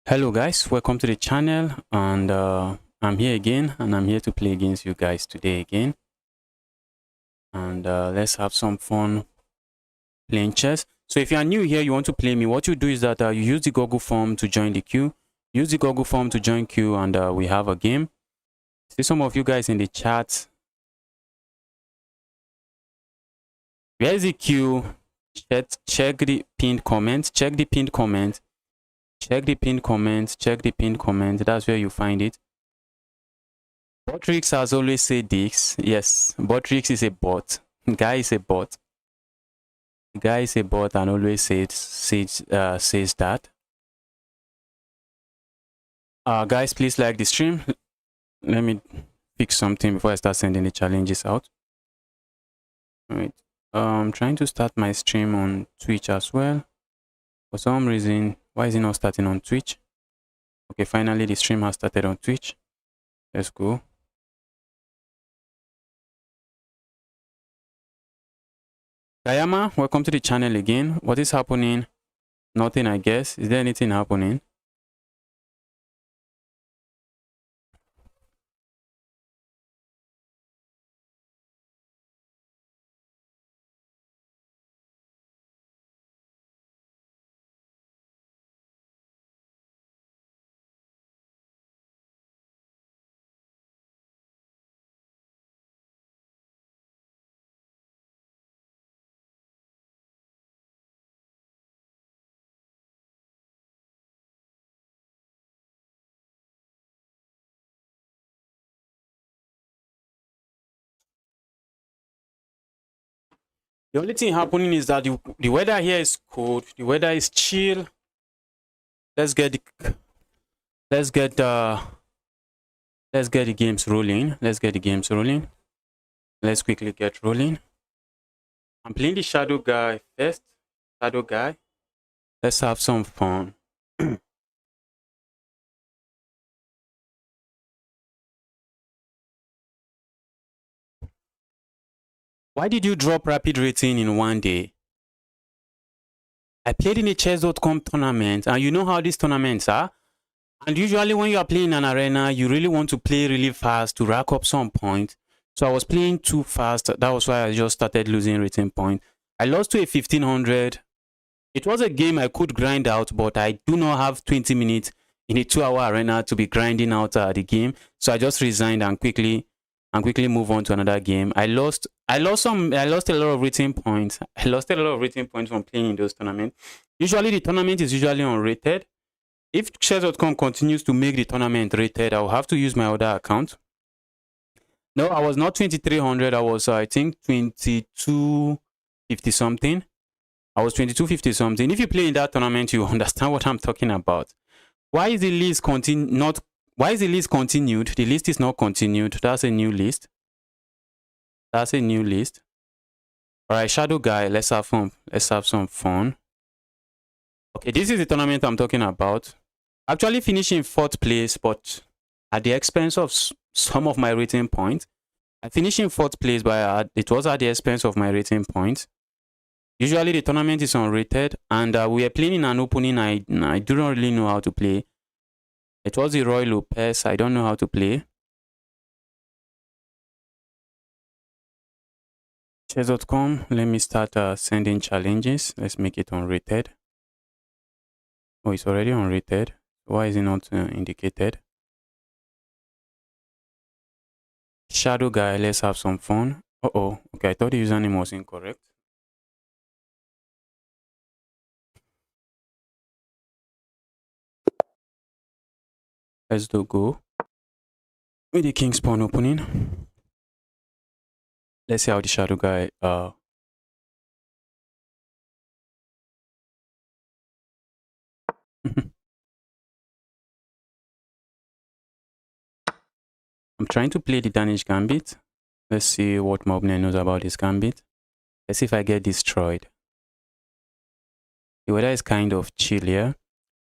Hello guys, welcome to the channel, and I'm here again, and I'm here to play against you guys today again. And let's have some fun playing chess. So if you are new here, you want to play me, what you do is that you use the Google form to join the queue. Use the Google form to join queue, and we have a game. See some of you guys in the chat. Where is the queue? Check the pinned comment. Check the pinned comment. Check the pinned comment. Check the pinned comment. That's where you find it. Botrix has always said this. Yes, Botrix is a bot. Guy is a bot. Guy is a bot and always says that. Guys, please like the stream. Let me fix something before I start sending the challenges out. All right. I'm trying to start my stream on Twitch as well. For some reason, why is it not starting on Twitch? Okay, finally the stream has started on Twitch. Let's go. Kayama, welcome to the channel again. What is happening? Nothing, I guess. Is there anything happening? The only thing happening is that the weather here is cold. The weather is chill. Let's get the games rolling. Let's get the games rolling. Let's quickly get rolling. I'm playing the shadow guy first. Shadow guy. Let's have some fun. Why did you drop rapid rating in one day? I played in a chess.com tournament, and you know how these tournaments are. And usually when you are playing an arena, you really want to play really fast to rack up some points. So I was playing too fast. That was why I just started losing rating points. I lost to a 1500. It was a game I could grind out, but I do not have 20 minutes in a 2-hour arena to be grinding out the game. So I just resigned and quickly move on to another game. I lost a lot of rating points. I lost a lot of rating points from playing in those tournaments. Usually the tournament is usually unrated. If chess.com continues to make the tournament rated, I'll have to use my other account. No, I was not 2300. I was, I think, 2250 something. I was 2250 something. If you play in that tournament, you understand what I'm talking about. Why is the list Why is the list continued? The list is not continued. That's a new list. That's a new list. All right, shadow guy. Let's have fun. Let's have some fun. Okay, this is the tournament I'm talking about. Actually finishing 4th place, but at the expense of some of my rating points. I finished in 4th place, but it was at the expense of my rating points. Usually the tournament is unrated, and we are playing in an opening I do not really know how to play. It was the Roy Lopez. I don't know how to play. Chess.com. Let me start sending challenges. Let's make it unrated. Oh, it's already unrated. Why is it not indicated? Shadow guy. Let's have some fun. Uh-oh. Okay, I thought the username was incorrect. Let's do go with the king's pawn opening. Let's see how the shadow guy I'm trying to play the Danish gambit. Let's see what Mobner knows about this gambit. Let's see if I get destroyed. The weather is kind of chill here.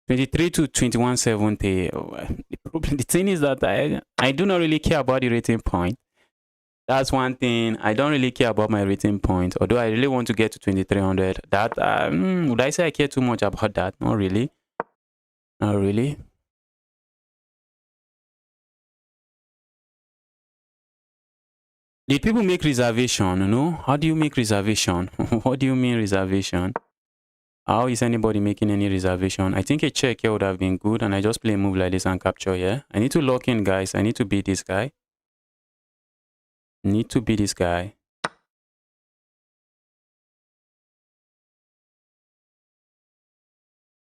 23 to 2170. The thing is that I do not really care about the rating point. That's one thing. I don't really care about my rating point. Although I really want to get to 2300. That would I say I care too much about that? Not really. Not really. Did people make reservation? No? How do you make reservation? What do you mean reservation? How is anybody making any reservation? I think a check here would have been good, and I just play a move like this and capture here. I need to lock in, guys. I need to beat this guy. Need to beat this guy.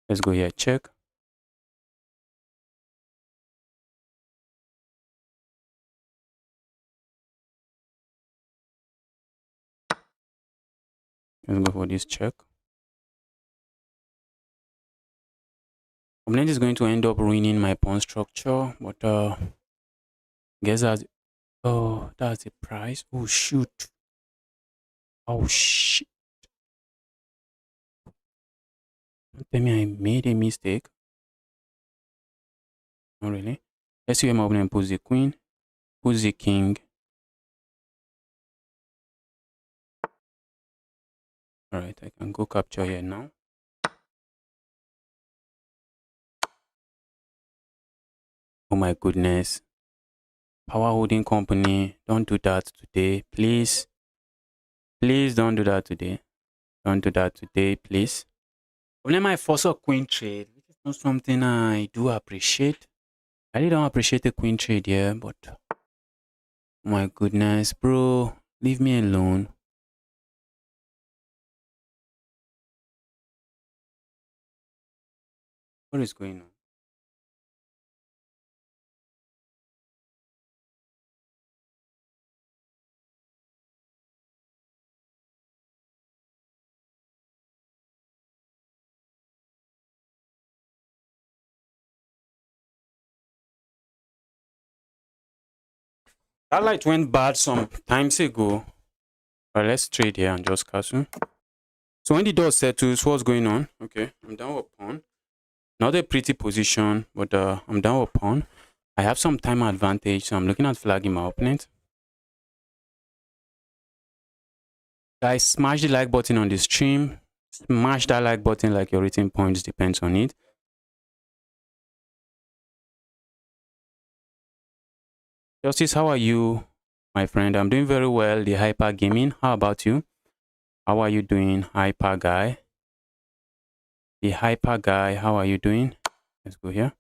Let's go here, check. Let's go for this check. Opponent is going to end up ruining my pawn structure, but guess that's, oh, that's the price. Oh shoot. Oh shit. Don't tell me I made a mistake. Not really. Let's see where my opponent puts the queen, puts the king. Alright, I can go capture here now. Oh my goodness. Power holding company, don't do that today, please. Please don't do that today. Don't do that today, please. Only my force a queen trade, which is not something I do appreciate. I really don't appreciate the queen trade here, but oh my goodness, bro, leave me alone. What is going on? That light went bad some times ago. Alright, let's trade here and just castle. So when the dust settles, what's going on? Okay, I'm down with pawn. Not a pretty position, but I'm down with pawn. I have some time advantage, so I'm looking at flagging my opponent. Guys, smash the like button on the stream. Smash that like button like your rating points depends on it. Justice, how are you, my friend? I'm doing very well. The Hyper Gaming. How about you? How are you doing, Hyper Guy? The Hyper Guy, how are you doing? Let's go here.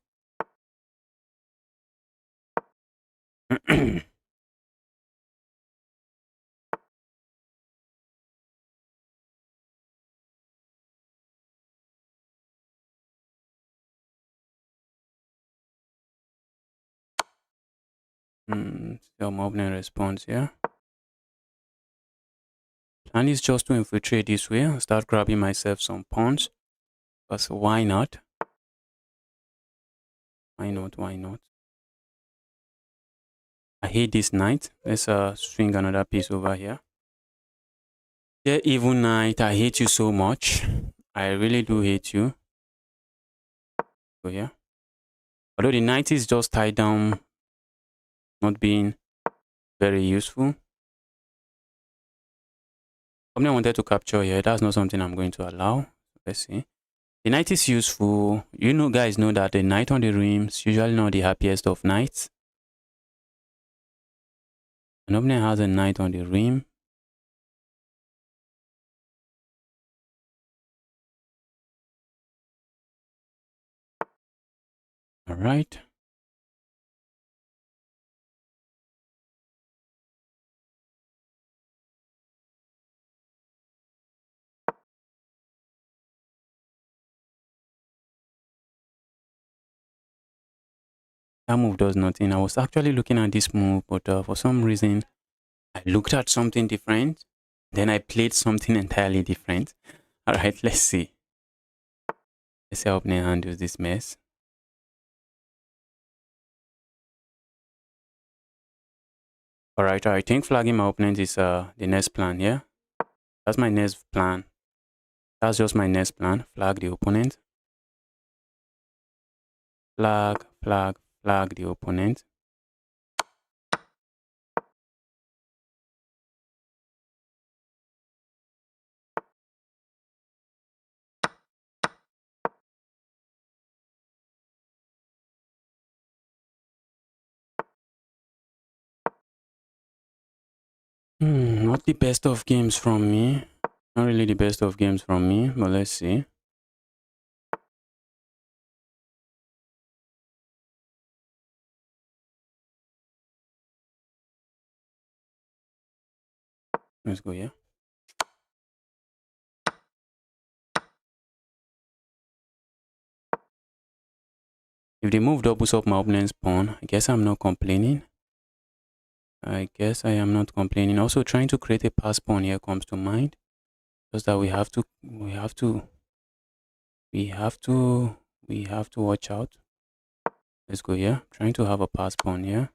Some opening response here. Plan is just to infiltrate this way and start grabbing myself some pawns. Because why not? Why not? Why not? I hate this knight. Let's swing another piece over here. Yeah, evil knight, I hate you so much. I really do hate you. So yeah. Although the knight is just tied down, not being very useful. Something I wanted to capture here. That's not something I'm going to allow. Let's see. The knight is useful. You know, guys know that the knight on the rim is usually not the happiest of knights. An opponent has a knight on the rim. All right. That move does nothing. I was actually looking at this move, but for some reason, I looked at something different. Then I played something entirely different. All right, let's see. Let's see how opponent handles this mess. All right, I think flagging my opponent is the next plan, yeah? That's my next plan. That's just my next plan. Flag the opponent. Flag, flag, flag the opponent. Not the best of games from me. Not really the best of games from me, but let's see. Let's go, yeah. If they move doubles up my opponent's pawn, I guess I'm not complaining. I guess I am not complaining. Also, trying to create a pass pawn here comes to mind. Just that we have to watch out. Let's go here. Trying to have a pass pawn here.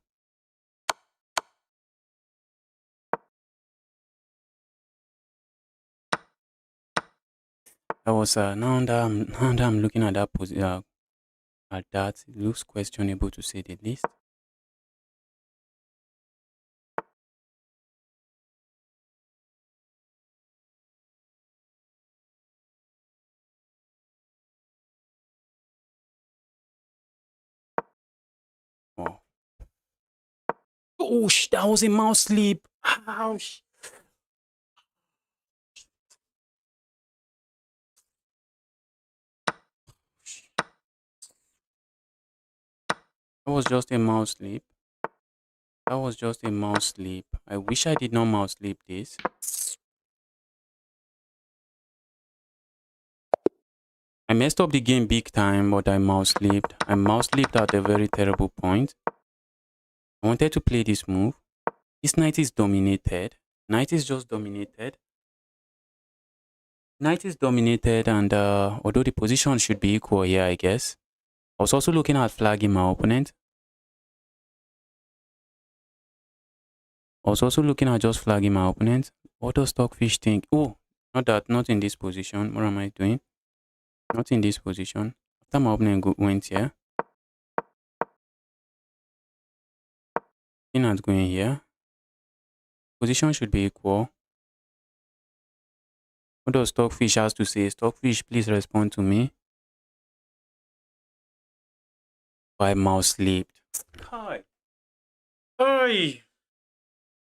That was now that I'm looking at that position, at that, it looks questionable to say the least. Wow. Ouch, that was a mouse sleep. Ouch. That was just a mouse sleep. That was just a mouse sleep. I wish I did not mouse sleep this. I messed up the game big time, but I mouse sleeped. I mouse sleeped at a very terrible point. I wanted to play this move. This knight is dominated. Knight is just dominated. Knight is dominated, and although the position should be equal here, I guess. I was also looking at flagging my opponent. I was also looking at just flagging my opponent. What does Stockfish think? Oh, not in this position. What am I doing? Not in this position. After my opponent went here. Looking at going here. Position should be equal. What does Stockfish has to say? Stockfish, please respond to me. Why mouse slept? Hi. Hi.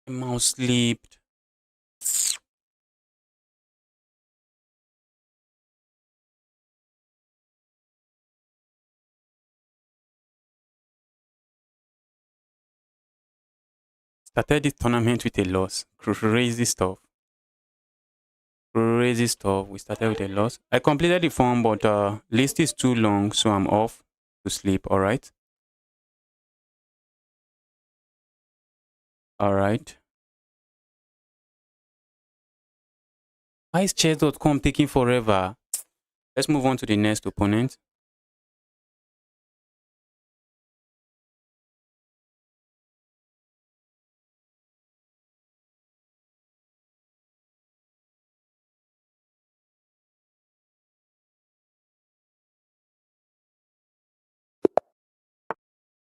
Mouse slept. Started this tournament with a loss. Crazy stuff. Crazy stuff. We started with a loss. I completed the form, but list is too long, so I'm off to sleep. All right. All right. Why is chess.com taking forever? Let's move on to the next opponent.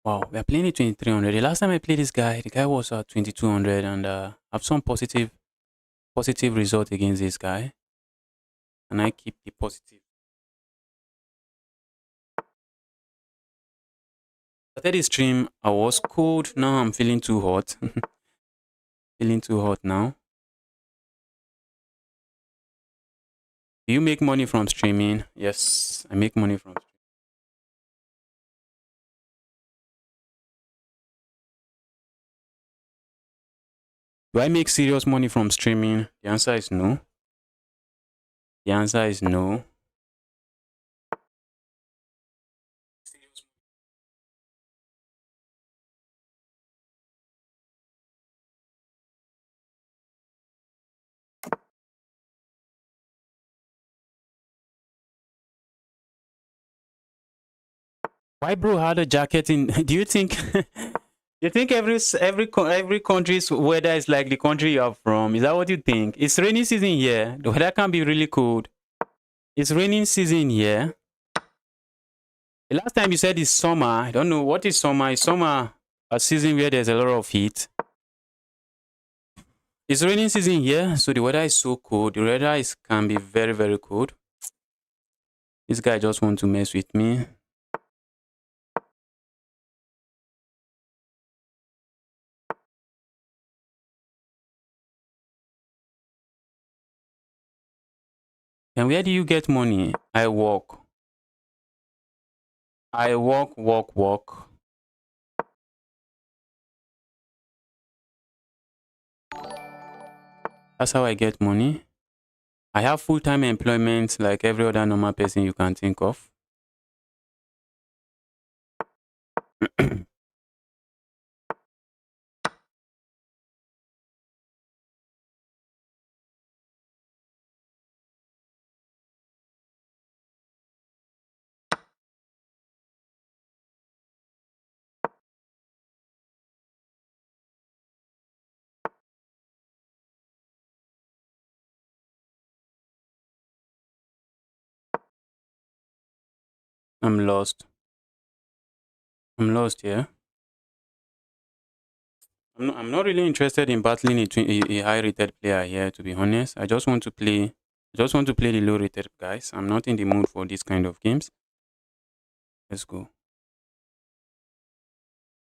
Wow, we are playing at 2300. The last time I played this guy, the guy was at 2200, and have some positive result against this guy. And I keep the positive. After the stream, I was cold. Now I'm feeling too hot. Feeling too hot now. Do you make money from streaming? Yes, I make money from streaming. Do I make serious money from streaming? The answer is no. The answer is no. Why bro had a jacket in? Do you think? You think every country's weather is like the country you're from? Is that what you think? It's rainy season here. The weather can be really cold. It's raining season here. The last time you said it's summer. I don't know what is summer. Is summer a season where there's a lot of heat? It's raining season here, so the weather is so cold. The weather can be very, very cold. This guy just want to mess with me. And where do you get money? I walk. I walk. That's how I get money. I have full-time employment like every other normal person you can think of. I'm lost. I'm lost here. I'm not really interested in battling a high-rated player here, to be honest. I just want to play the low-rated guys. I'm not in the mood for this kind of games. Let's go.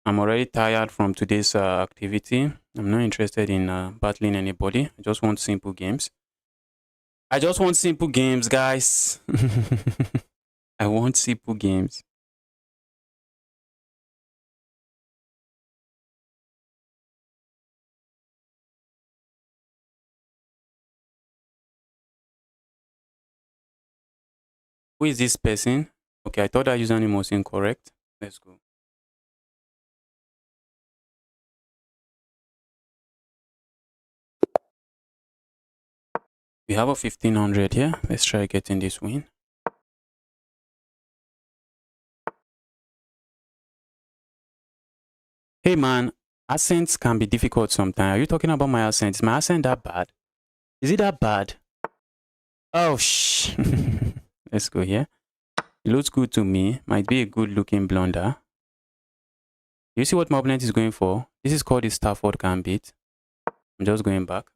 I'm already tired from today's activity. I'm not interested in battling anybody. I just want simple games. I just want simple games, guys. I want simple games. Who is this person? Okay, I thought that username was incorrect. Let's go. We have a 1500 here. Let's try getting this win. Hey man, accents can be difficult sometimes. Are you talking about my accent? Is my accent that bad? Is it that bad? Oh Let's go here. It looks good to me. Might be a good looking blunder. You see what my opponent is going for? This is called the Stafford Gambit. I'm just going back.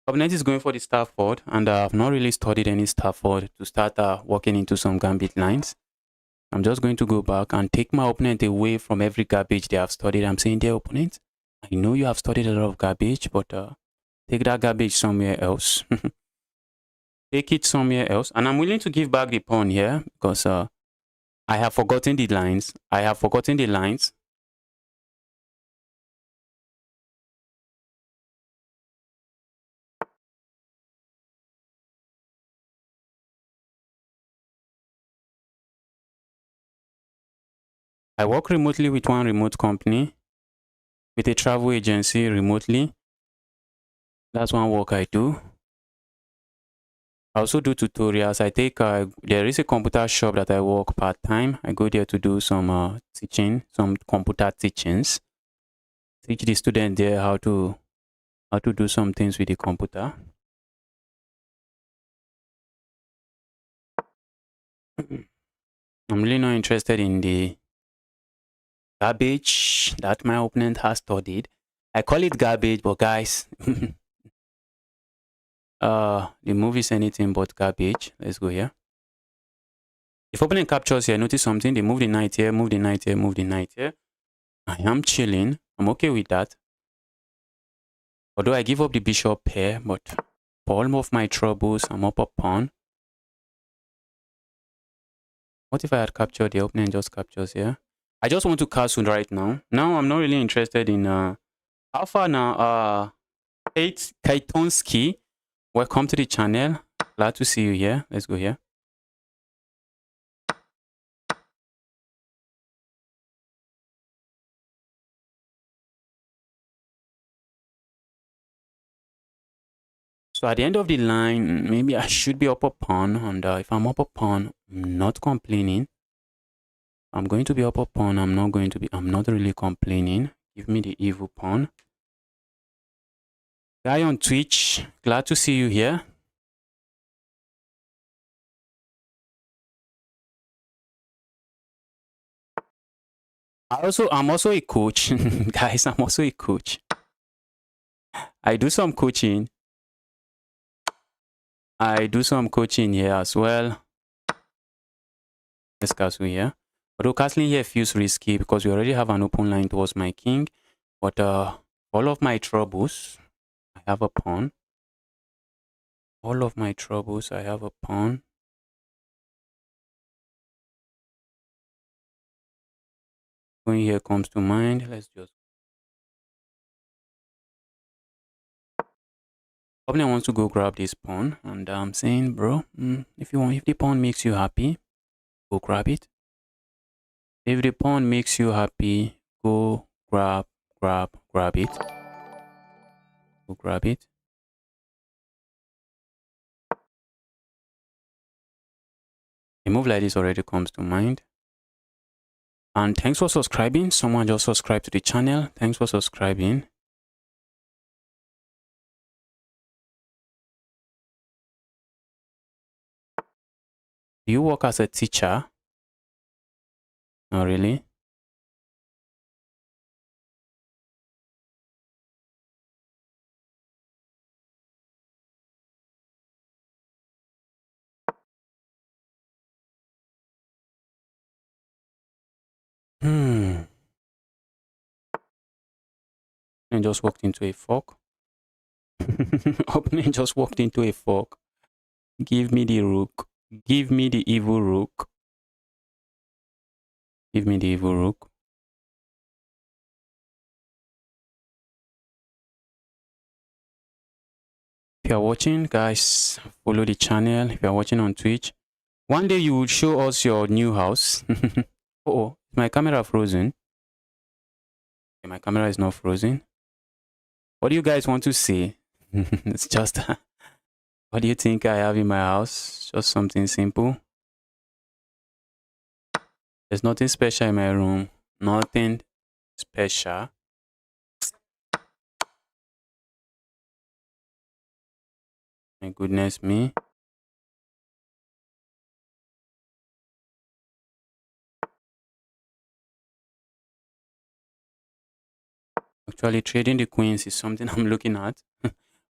Opponent is going for the Stafford, and I've not really studied any Stafford to start walking into some Gambit lines. I'm just going to go back and take my opponent away from every garbage they have studied. I'm saying, dear opponent, I know you have studied a lot of garbage, but take that garbage somewhere else. Take it somewhere else. And I'm willing to give back the pawn here because I have forgotten the lines. I have forgotten the lines. I work remotely with one remote company, with a travel agency remotely. That's one work I do. I also do tutorials. I take, there is a computer shop that I work part-time. I go there to do some teaching, some computer teachings. Teach the student there how to do some things with the computer. I'm really not interested in the garbage that my opponent has studied. I call it garbage, but guys, the move is anything but garbage. Let's go here. If opponent captures here, notice something. They move the knight here, move the knight here, move the knight here. I am chilling. I'm okay with that. Although I give up the bishop here, but for all of my troubles, I'm up a pawn. What if I had captured the opponent just captures here? I just want to castle right now. Now I'm not really interested in Alpha now. Kaitonsky, welcome to the channel. Glad to see you here. Let's go here. So at the end of the line, maybe I should be up a pawn, and if I'm up a pawn, I'm not complaining. I'm going to be up a pawn. I'm not really complaining. Give me the evil pawn. Guy on Twitch, glad to see you here. I'm also a coach. Guys, I'm also a coach. I do some coaching. I do some coaching here as well. Let's castle here. Although castling here feels risky because we already have an open line towards my king. But all of my troubles, I have a pawn. all of my troubles. I have a pawn. When here comes to mind, let's just. Opponent wants to go grab this pawn, and I'm saying, bro, if the pawn makes you happy, go grab it. If the pawn makes you happy, go grab it. Go grab it. A move like this already comes to mind. And thanks for subscribing. Someone just subscribed to the channel. Thanks for subscribing. Do you work as a teacher? Not really. And just walked into a fork. Opponent just walked into a fork. Give me the rook. Give me the evil rook. Give me the evil rook. If you are watching, guys, follow the channel. If you are watching on Twitch, one day you will show us your new house. Oh, is my camera frozen? Okay, my camera is not frozen. What do you guys want to see? It's just, what do you think I have in my house? Just something simple. There's nothing special in my room. Nothing special. My goodness me. Actually, trading the queens is something I'm looking at.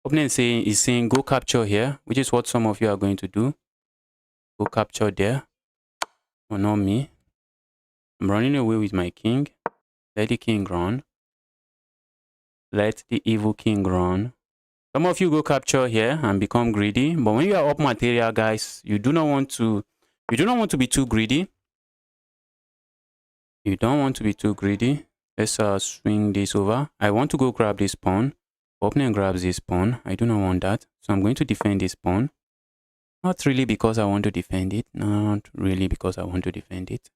Opponent is saying go capture here, which is what some of you are going to do. Go capture there. Oh, not me. I'm running away with my king. Let the king run. Let the evil king run. Some of you go capture here and become greedy. But when you are up material, guys, you do not want to be too greedy. You don't want to be too greedy. Let's swing this over. I want to go grab this pawn. Opponent grabs this pawn. I do not want that. So I'm going to defend this pawn. Not really because I want to defend it. Not really because I want to defend it.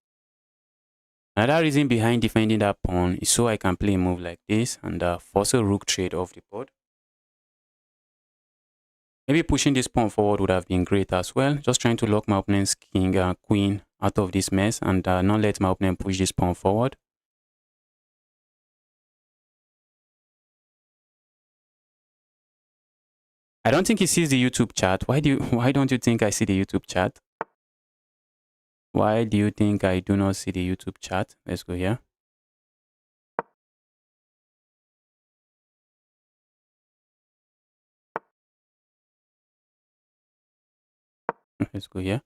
Another reason behind defending that pawn is so I can play a move like this and force a rook trade off the board. Maybe pushing this pawn forward would have been great as well. Just trying to lock my opponent's king and queen out of this mess and not let my opponent push this pawn forward. I don't think he sees the YouTube chat. Why don't you think I see the YouTube chat? Why do you think I do not see the YouTube chat? Let's go here. Let's go here.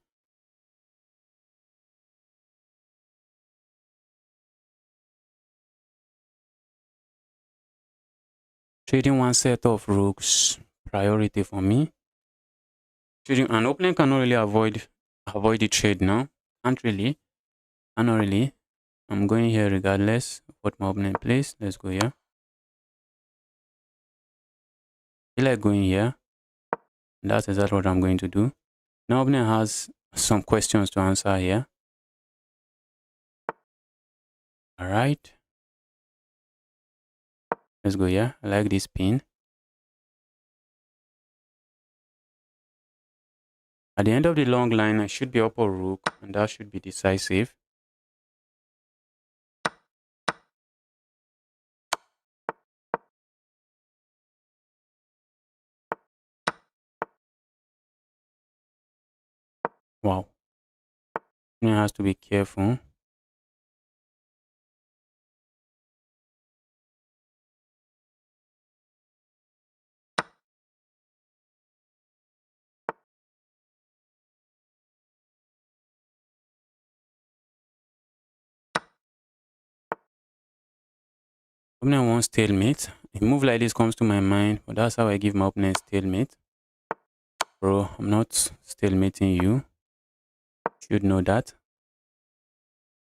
Trading one set of rooks, priority for me. Trading an opponent cannot really avoid the trade now. Can't really. Cannot really. I'm going here regardless of what my opponent plays. Let's go here. I feel like going here. That's exactly what I'm going to do. Now opponent has some questions to answer here. Alright. Let's go here. I like this pin. At the end of the long line, I should be up a rook, and that should be decisive. Wow. One has to be careful. Opponent wants stalemate. A move like this comes to my mind, but that's how I give my opponent stalemate. Bro, I'm not still meeting you. Should know that.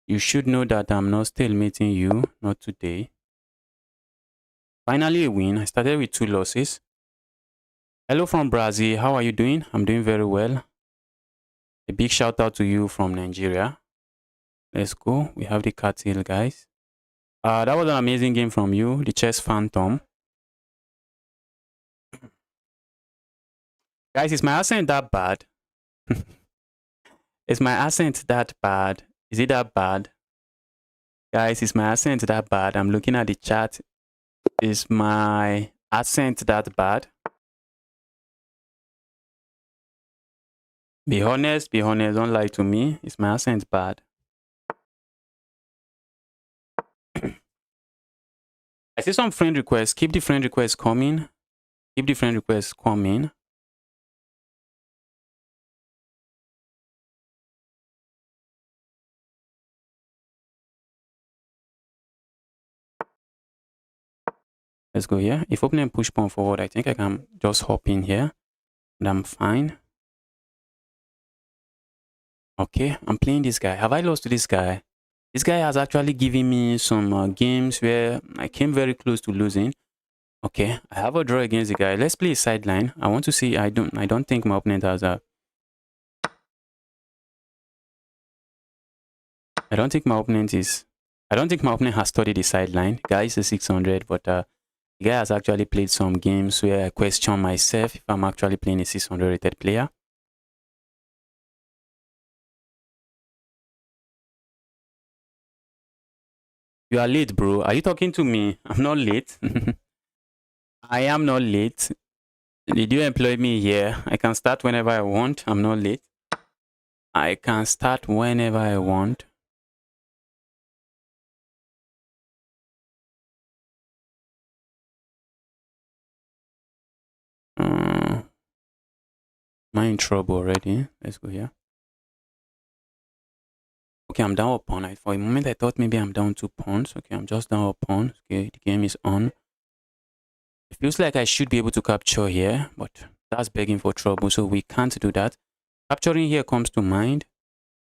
You should know that I'm not still meeting you. Not today. Finally a win. I started with 2 losses. Hello from Brazil. How are you doing? I'm doing very well. A big shout out to you from Nigeria. Let's go. We have the cartel, guys. That was an amazing game from you, the chess phantom. Guys, is my accent that bad? Is my accent that bad? Is it that bad? Guys, is my accent that bad? I'm looking at the chat. Is my accent that bad? Be honest, don't lie to me. Is my accent bad? I see some friend requests. Keep the friend requests coming. Keep the friend requests coming. Let's go here. If opening push pawn forward, I think I can just hop in here and I'm fine. Okay, I'm playing this guy. Have I lost to this guy? This guy has actually given me some games where I came very close to losing. Okay, I have a draw against the guy. Let's play a sideline. I want to see. I don't think my opponent has a. I don't think my opponent has studied the sideline. Guy is a 600, but the guy has actually played some games where I question myself if I'm actually playing a 600 rated player. You are late, bro. Are you talking to me? I'm not late. I am not late. Did you employ me here? I can start whenever I want. I'm not late. I can start whenever I want. Am I in trouble already? Let's go here. Okay, I'm down a pawn. For a moment, I thought maybe I'm down 2 pawns. Okay, I'm just down a pawn. Okay, the game is on. It feels like I should be able to capture here, but that's begging for trouble, so we can't do that. Capturing here comes to mind.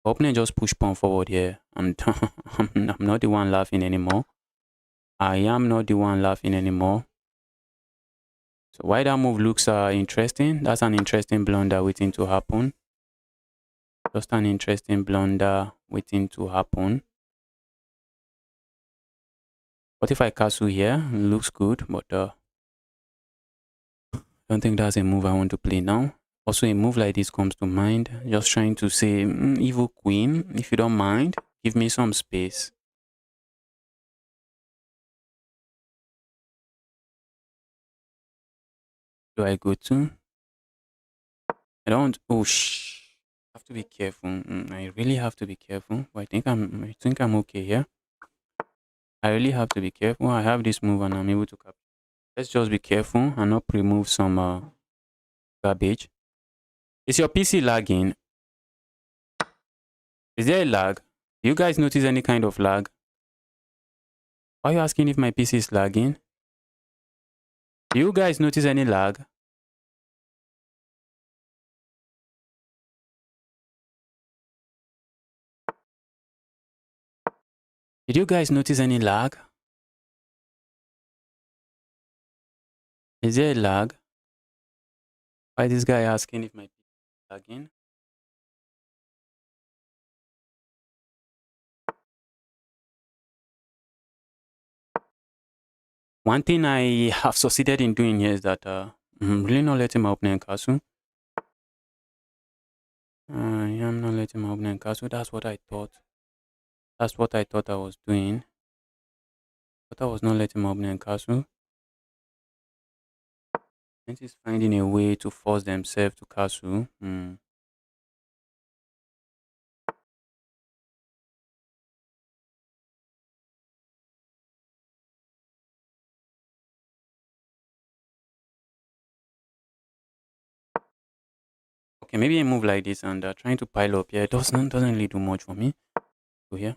Opponent just push pawn forward here. I'm not the one laughing anymore. I am not the one laughing anymore. So why that move looks interesting? That's an interesting blunder waiting to happen. Just an interesting blunder waiting to happen. What if I castle here? It looks good, but I don't think that's a move I want to play now. Also, a move like this comes to mind. Just trying to say, evil queen, if you don't mind, give me some space. Do I go to? I don't. Oh, I have to be careful. I really have to be careful. But I think I'm okay here. I really have to be careful. I have this move and I'm able to capture. Let's just be careful and not remove some garbage. Is your PC lagging? Is there a lag? Do you guys notice any kind of lag? Why are you asking if my PC is lagging? Do you guys notice any lag? Did you guys notice any lag? Is there a lag? Why is this guy asking if my PC is lagging? One thing I have succeeded in doing here is that I'm really not letting my opponent castle. I am not letting my opponent castle. That's what I thought. That's what I thought I was doing. But I was not letting my opponent castle. Opponent is finding a way to force themselves to castle. Okay, maybe a move like this and trying to pile up here doesn't really do much for me. So here,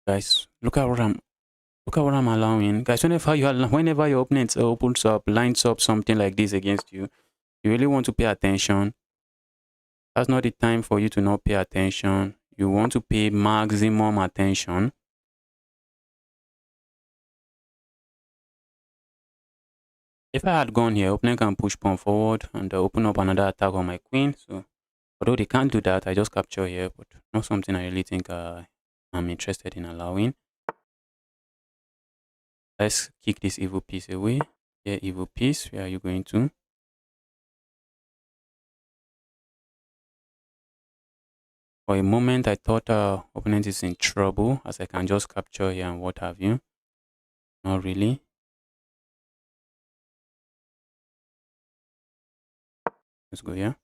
guys, look at what I'm allowing. Guys, whenever your opponent opens up, lines up something like this against you, You really want to pay attention. That's not the time for you to not pay attention. You want to pay maximum attention. If I had gone here, opponent can push pawn forward and open up another attack on my queen. So although they can't do that, I just capture here, but not something I really think I'm interested in allowing. Let's kick this evil piece away. Yeah, evil piece, where are you going to? For a moment, I thought opponent is in trouble, as I can just capture here and what have you. Not really. Let's go here.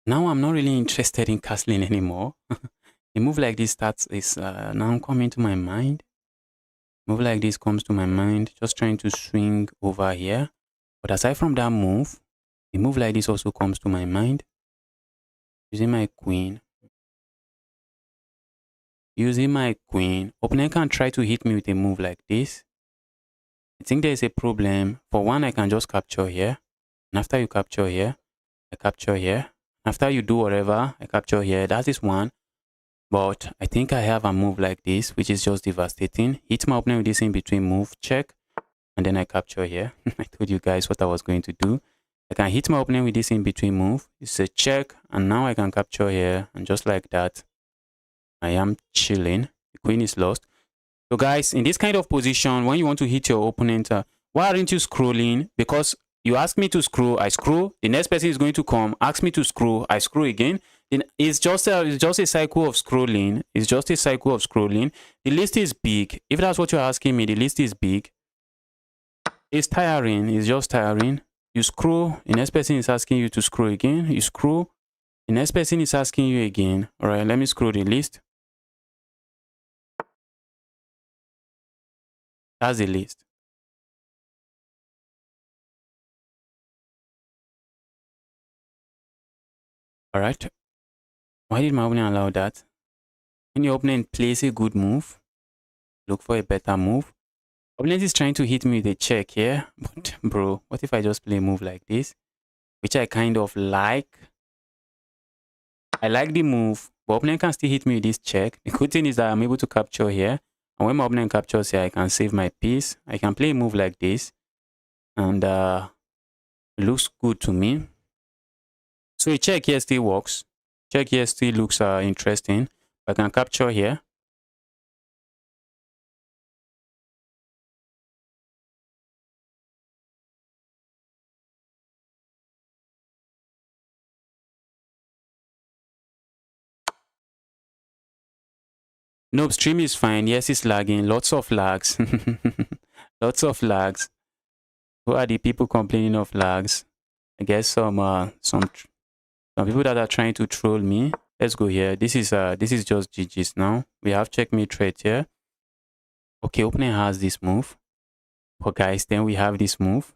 Now I'm not really interested in castling anymore. A move like this is now coming to my mind. Move like this comes to my mind, just trying to swing over here. But aside from that move, a move like this also comes to my mind. Using my queen. Using my queen. Opponent can try to hit me with a move like this. I think there is a problem. For one, I can just capture here. And after you capture here, I capture here. After you do whatever, I capture here. That is one. But I think I have a move like this, which is just devastating. Hit my opponent with this in between move, check. And then I capture here. I told you guys what I was going to do. I can hit my opponent with this in between move. It's a check. And now I can capture here. And just like that, I am chilling. The queen is lost. So guys, in this kind of position, when you want to hit your opponent, why aren't you scrolling? Because you ask me to scroll, I scroll. The next person is going to come, ask me to scroll, I scroll again. Then it's just a cycle of scrolling. It's just a cycle of scrolling. The list is big. If that's what you're asking me, the list is big. It's tiring. It's just tiring. You scroll. The next person is asking you to scroll again. You scroll. The next person is asking you again. All right, let me scroll the list. That's the list. All right. Why did my opponent allow that? When your opponent plays a good move, look for a better move. Opponent is trying to hit me with a check here, but bro, what if I just play a move like this, which I kind of like? I like the move, but opponent can still hit me with this check. The good thing is that I'm able to capture here, and when my opponent captures here, I can save my piece. I can play a move like this, and it looks good to me. So a check here still works. Check here still looks interesting. I can capture here. Nope, stream is fine. Yes, it's lagging. Lots of lags. Lots of lags. Who are the people complaining of lags? I guess some people that are trying to troll me. Let's go here. This is just GG's now. We have checkmate threat here. Okay, opponent has this move. But guys, then we have this move.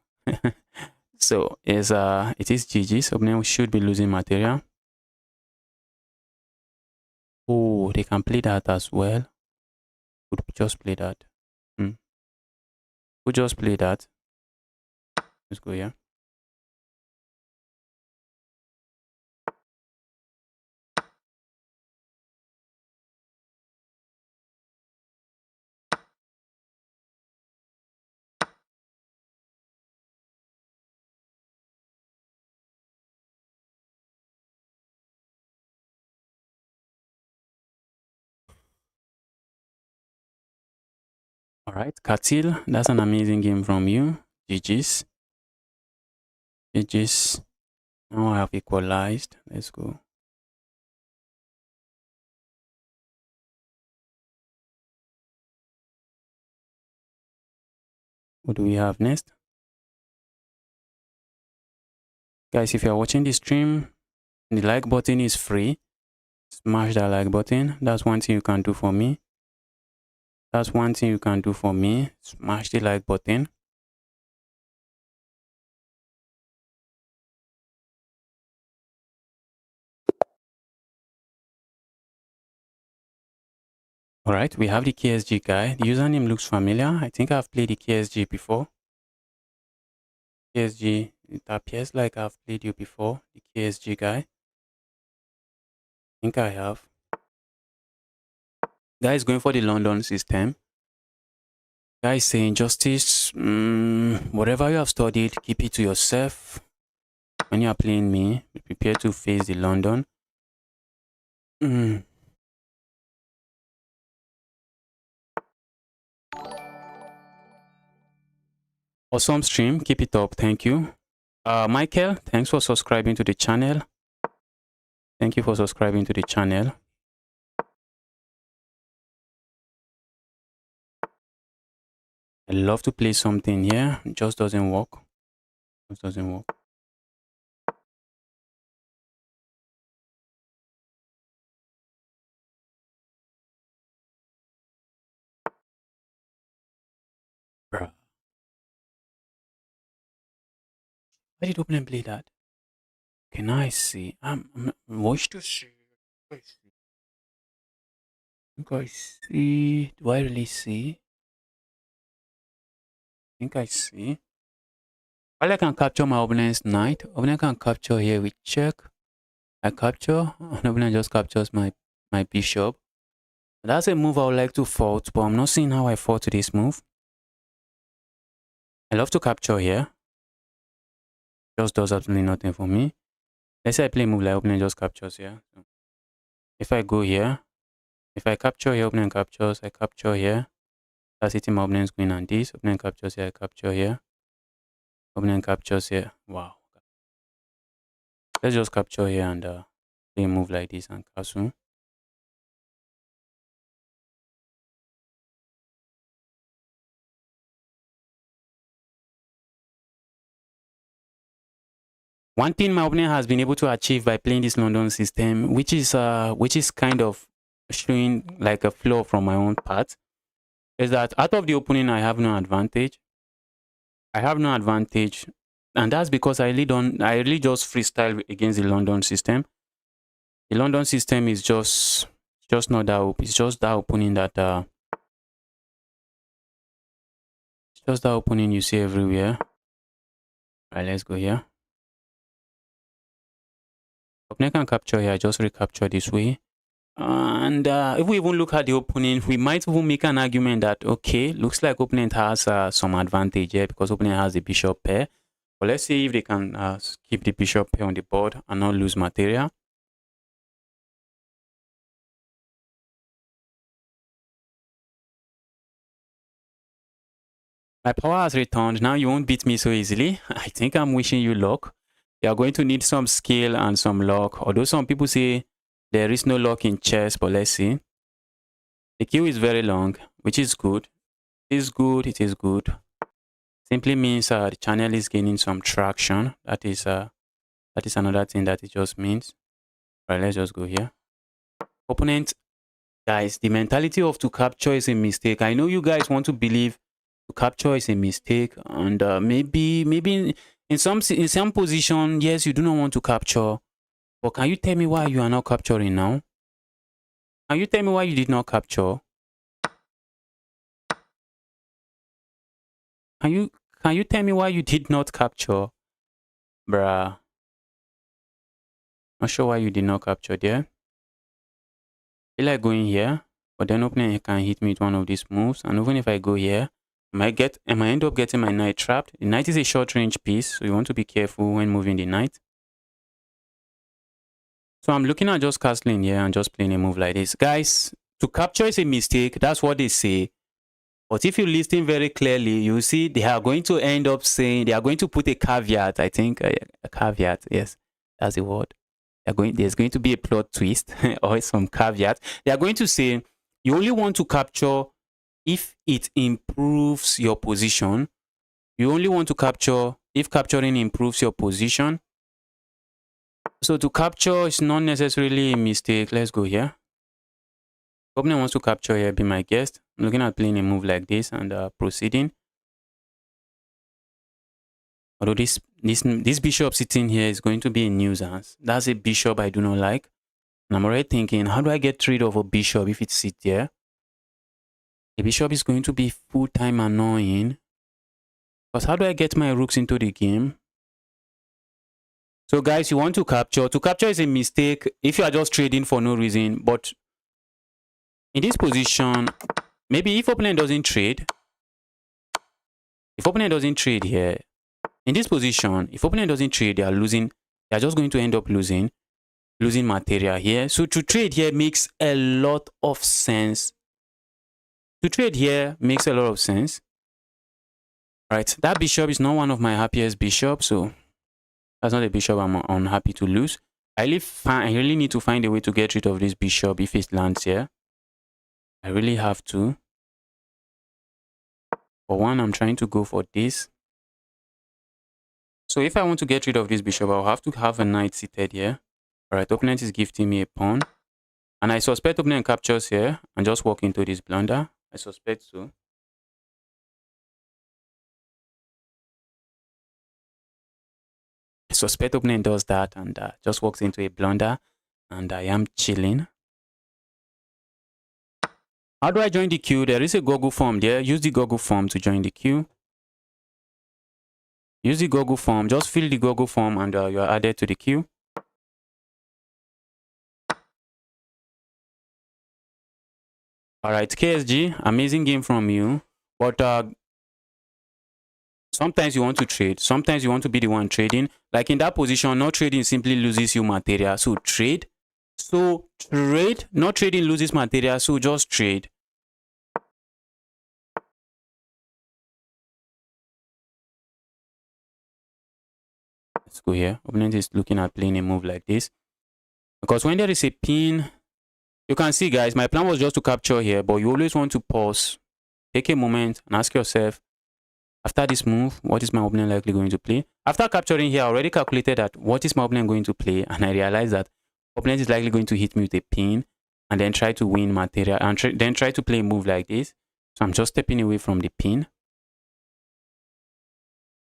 So it is GG's. Opponent should be losing material. Oh, they can play that as well. Could just play that. Could just play that. Let's go here. All right, Katil, that's an amazing game from you. GG's. GG's. Now I have equalized. Let's go. What do we have next? Guys, if you're watching this stream, the like button is free. Smash that like button. That's one thing you can do for me. That's one thing you can do for me. Smash the like button. All right, we have the KSG guy. The username looks familiar. I think I've played the KSG before. KSG, it appears like I've played you before. The KSG guy. I think I have. Guy is going for the London system. Guy is saying justice. Whatever you have studied, keep it to yourself. When you are playing me, be prepared to face the London. Awesome stream. Keep it up. Thank you. Michael, thanks for subscribing to the channel. Thank you for subscribing to the channel. I love to play something here. It just doesn't work. Just doesn't work. Bruh. Why did open and play that? Can I see? Watch to see. I think I see. Do I really see? I think I see. While I can capture my opponent's knight, opponent can capture here with check. I capture, and opponent just captures my bishop. That's a move I would like to fault, but I'm not seeing how I fault to this move. I love to capture here. Just does absolutely nothing for me. Let's say I play a move like opponent just captures here. So if I go here, if I capture here, opponent captures, I capture here. That's hitting my opponent's queen and this. Opponent captures here, I capture here. Opponent captures here. Wow. Let's just capture here and play a move like this and castle. One thing my opponent has been able to achieve by playing this London system, which is kind of showing like a flaw from my own part, is that out of the opening I have no advantage. I have no advantage, and that's because I really just freestyle against the London system. The London system is just not that open. It's just that opening that it's just that opening you see everywhere. All right, let's go here. Opponent can capture here. I just recapture this way. And if we even look at the opening, we might even make an argument that, okay, looks like opponent has some advantage here because opponent has the bishop pair. But let's see if they can keep the bishop pair on the board and not lose material. My power has returned. Now you won't beat me so easily. I think I'm wishing you luck. You are going to need some skill and some luck. Although some people say there is no luck in chess, but let's see. The queue is very long, which is good. It is good. It is good. Simply means the channel is gaining some traction. That is another thing that it just means. All right, let's just go here. Opponent, guys, the mentality of to capture is a mistake. I know you guys want to believe to capture is a mistake, and maybe in some position, yes, you do not want to capture. But can you tell me why you are not capturing now? Can you tell me why you did not capture? Can you tell me why you did not capture? Bruh. Not sure why you did not capture there. I feel like going here, but then opponent can hit me with one of these moves. And even if I go here, I might end up getting my knight trapped. The knight is a short range piece, so you want to be careful when moving the knight. So I'm looking at just castling here and just playing a move like this. Guys, to capture is a mistake. That's what they say. But if you listen very clearly, you see they are going to end up saying, they are going to put a caveat. I think a caveat. Yes, that's the word. There's going to be a plot twist or some caveat. They are going to say, you only want to capture if it improves your position. You only want to capture if capturing improves your position. So to capture is not necessarily a mistake. Let's go here. Opponent wants to capture here, be my guest. I'm looking at playing a move like this and proceeding. Although this bishop sitting here is going to be a nuisance. That's a bishop I do not like. And I'm already thinking, how do I get rid of a bishop if it sits there? The bishop is going to be full-time annoying. Because how do I get my rooks into the game? So guys, you want to capture. To capture is a mistake if you are just trading for no reason. But in this position, maybe if opponent doesn't trade, here, in this position, if opponent doesn't trade, they are losing. They are just going to end up losing material here. So to trade here makes a lot of sense. To trade here makes a lot of sense. Right, that bishop is not one of my happiest bishops, so that's not a bishop I'm unhappy to lose. I really need to find a way to get rid of this bishop if it lands here. I really have to. For one, I'm trying to go for this. So if I want to get rid of this bishop, I'll have to have a knight seated here. Alright, opponent is gifting me a pawn. And I suspect opponent captures here and just walk into this blunder. I suspect so. I suspect opponent does that and just walks into a blunder. And I am chilling. How do I join the queue? There is a Google form there. Use the Google form to join the queue. Use the Google form. Just fill the Google form and you are added to the queue. Alright, KSG, amazing game from you. But sometimes you want to trade. Sometimes you want to be the one trading. Like in that position, not trading simply loses you material. So trade. Not trading loses material. So just trade. Let's go here. Opponent is looking at playing a move like this. Because when there is a pin, you can see, guys, my plan was just to capture here, but you always want to pause, take a moment and ask yourself, after this move, what is my opponent likely going to play? After capturing here, I already calculated that what is my opponent going to play, and I realized that opponent is likely going to hit me with a pin and then try to win material and then try to play a move like this. So I'm just stepping away from the pin.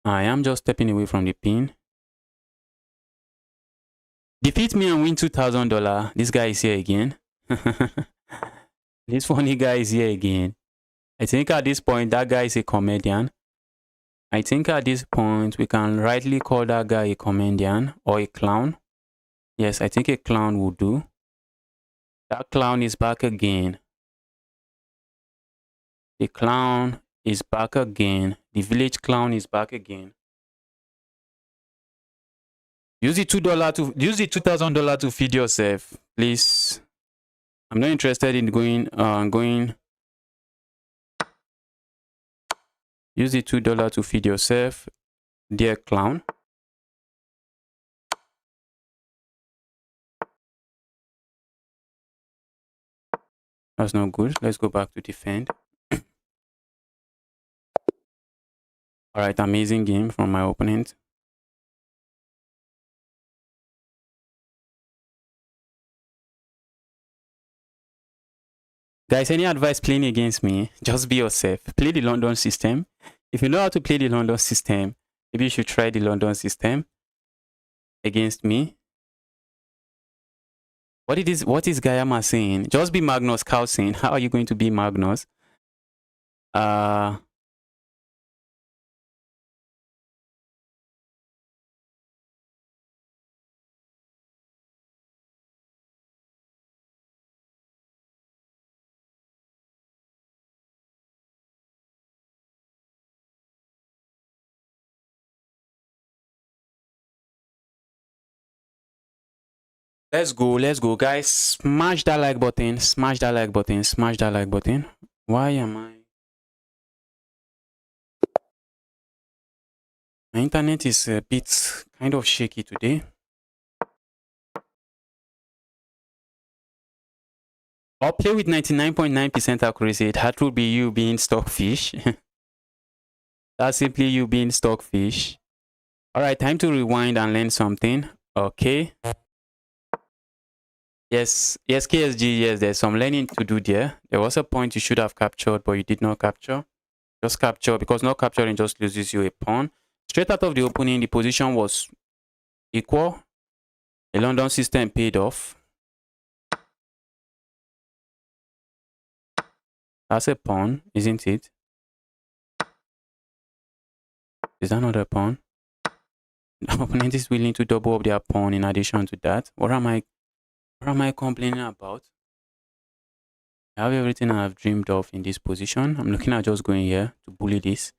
I am just stepping away from the pin. Defeat me and win $2,000. This guy is here again. This funny guy is here again. I think at this point, that guy is a comedian. I think at this point, we can rightly call that guy a comedian or a clown. Yes, I think a clown will do. That clown is back again. The clown is back again. The village clown is back again. Use the $2,000 to feed yourself, please. I'm not interested in going. Use the $2 to feed yourself, dear clown. That's not good. Let's go back to defend. Alright, amazing game from my opponent. Guys, any advice playing against me? Just be yourself. Play the London system. If you know how to play the London system, maybe you should try the London system against me. What is Gayama saying? Just be Magnus Carlsen. How are you going to be Magnus? Let's go, guys. Smash that like button. Smash that like button. Smash that like button. Why am I? My internet is a bit kind of shaky today. I'll play with 99.9% accuracy. That would be you being stockfish. That's simply you being stockfish. Alright, time to rewind and learn something. Okay. Yes, KSG, yes, there's some learning to do there. There was a point you should have captured, but you did not capture. Just capture, because not capturing just loses you a pawn. Straight out of the opening, the position was equal. The London system paid off. That's a pawn, isn't it? Is that not a pawn? The opponent is willing to double up their pawn in addition to that. What am I complaining about? I have everything I've dreamed of in this position. I'm looking at just going here to bully this.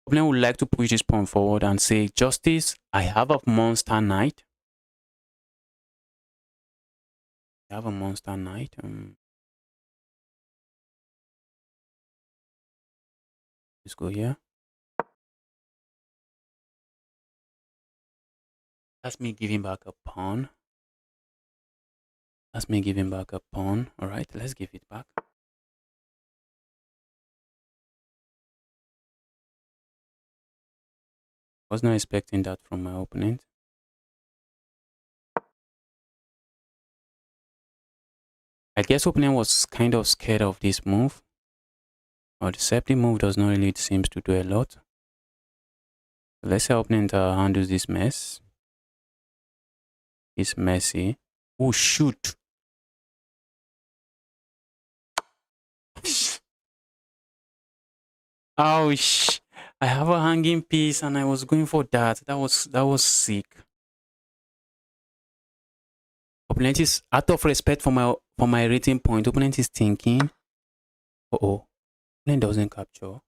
Opponent would like to push this pawn forward and say, Justice, I have a monster knight. I have a monster knight. Let's go here. That's me giving back a pawn. That's me giving back a pawn. All right, let's give it back. Was not expecting that from my opponent. I guess opponent was kind of scared of this move. Or the deceptive move does not really seem to do a lot. Let's say opponent handles this mess. It's messy. Oh shoot. Ouch. I have a hanging piece and I was going for that. That was sick. Opponent is out of respect for my rating point. Opponent is thinking, oh, opponent doesn't capture.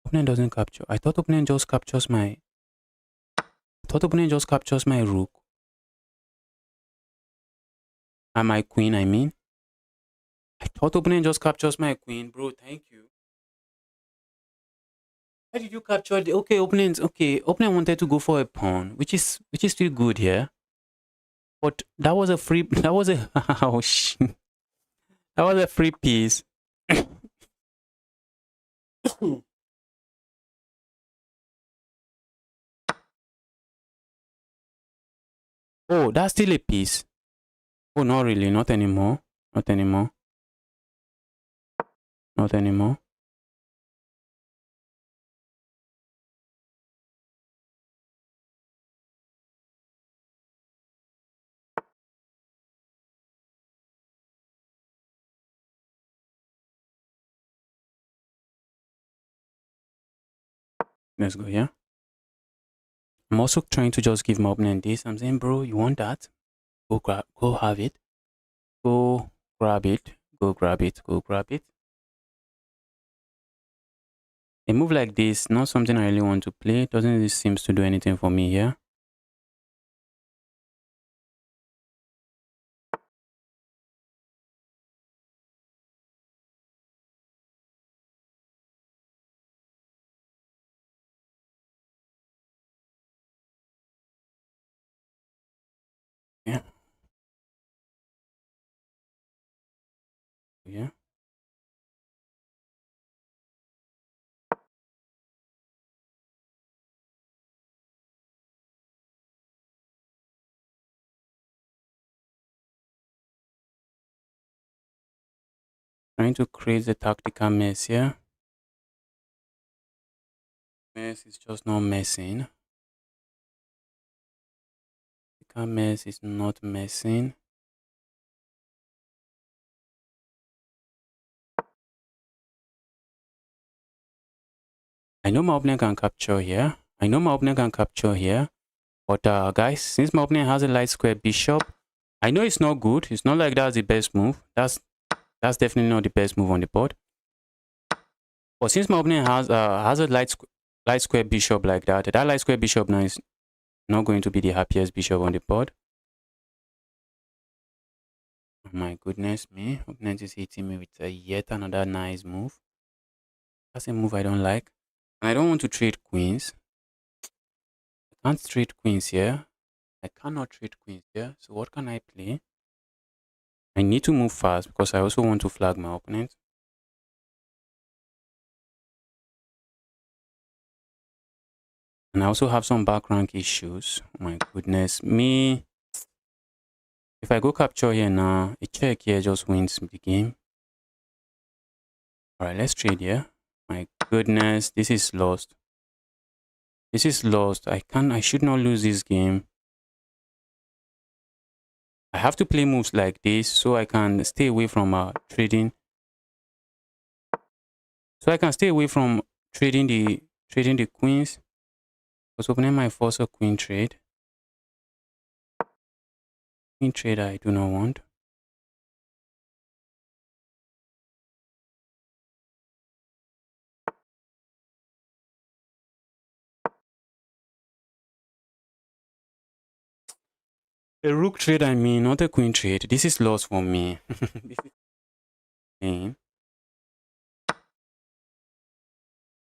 Opponent doesn't capture. I thought opponent just captures my. I thought opponent just captures my rook. And my queen, I mean. I thought opponent just captures my queen, bro. Thank you. Why did you capture the opponent? Okay, opponent wanted to go for a pawn, which is still good here. But that was a free. That was a. Oh shit. That was a free piece. Oh, that's still a piece. Oh, not really. Not anymore. Not anymore. Not anymore. Let's go here. I'm also trying to just give my opponent this. I'm saying, bro, you want that? Go have it. Go grab it. Go grab it. Go grab it. A move like this, not something I really want to play. Doesn't really seem to do anything for me here. Yeah. Yeah. Trying to create the tactical mess here. Mess is just not messing. Tactical mess is not messing. I know my opponent can capture here. But guys, since my opponent has a light square bishop, I know it's not good. It's not like that's the best move. That's definitely not the best move on the board. But since my opponent has a light square bishop like that, that light square bishop now is not going to be the happiest bishop on the board. Oh my goodness me, opponent is hitting me with yet another nice move. That's a move I don't like. And I don't want to trade queens. I can't trade queens here. I cannot trade queens here. So what can I play? I need to move fast because I also want to flag my opponent. And I also have some back rank issues. Oh my goodness me. If I go capture here now, a check here just wins the game. Alright, let's trade here. My goodness, this is lost. This is lost. I should not lose this game. I have to play moves like this so I can stay away from trading So I can stay away from trading the queens. I was opening my first queen trade. Queen trade I do not want. A rook trade, I mean, not a queen trade. This is lost for me. This is pain.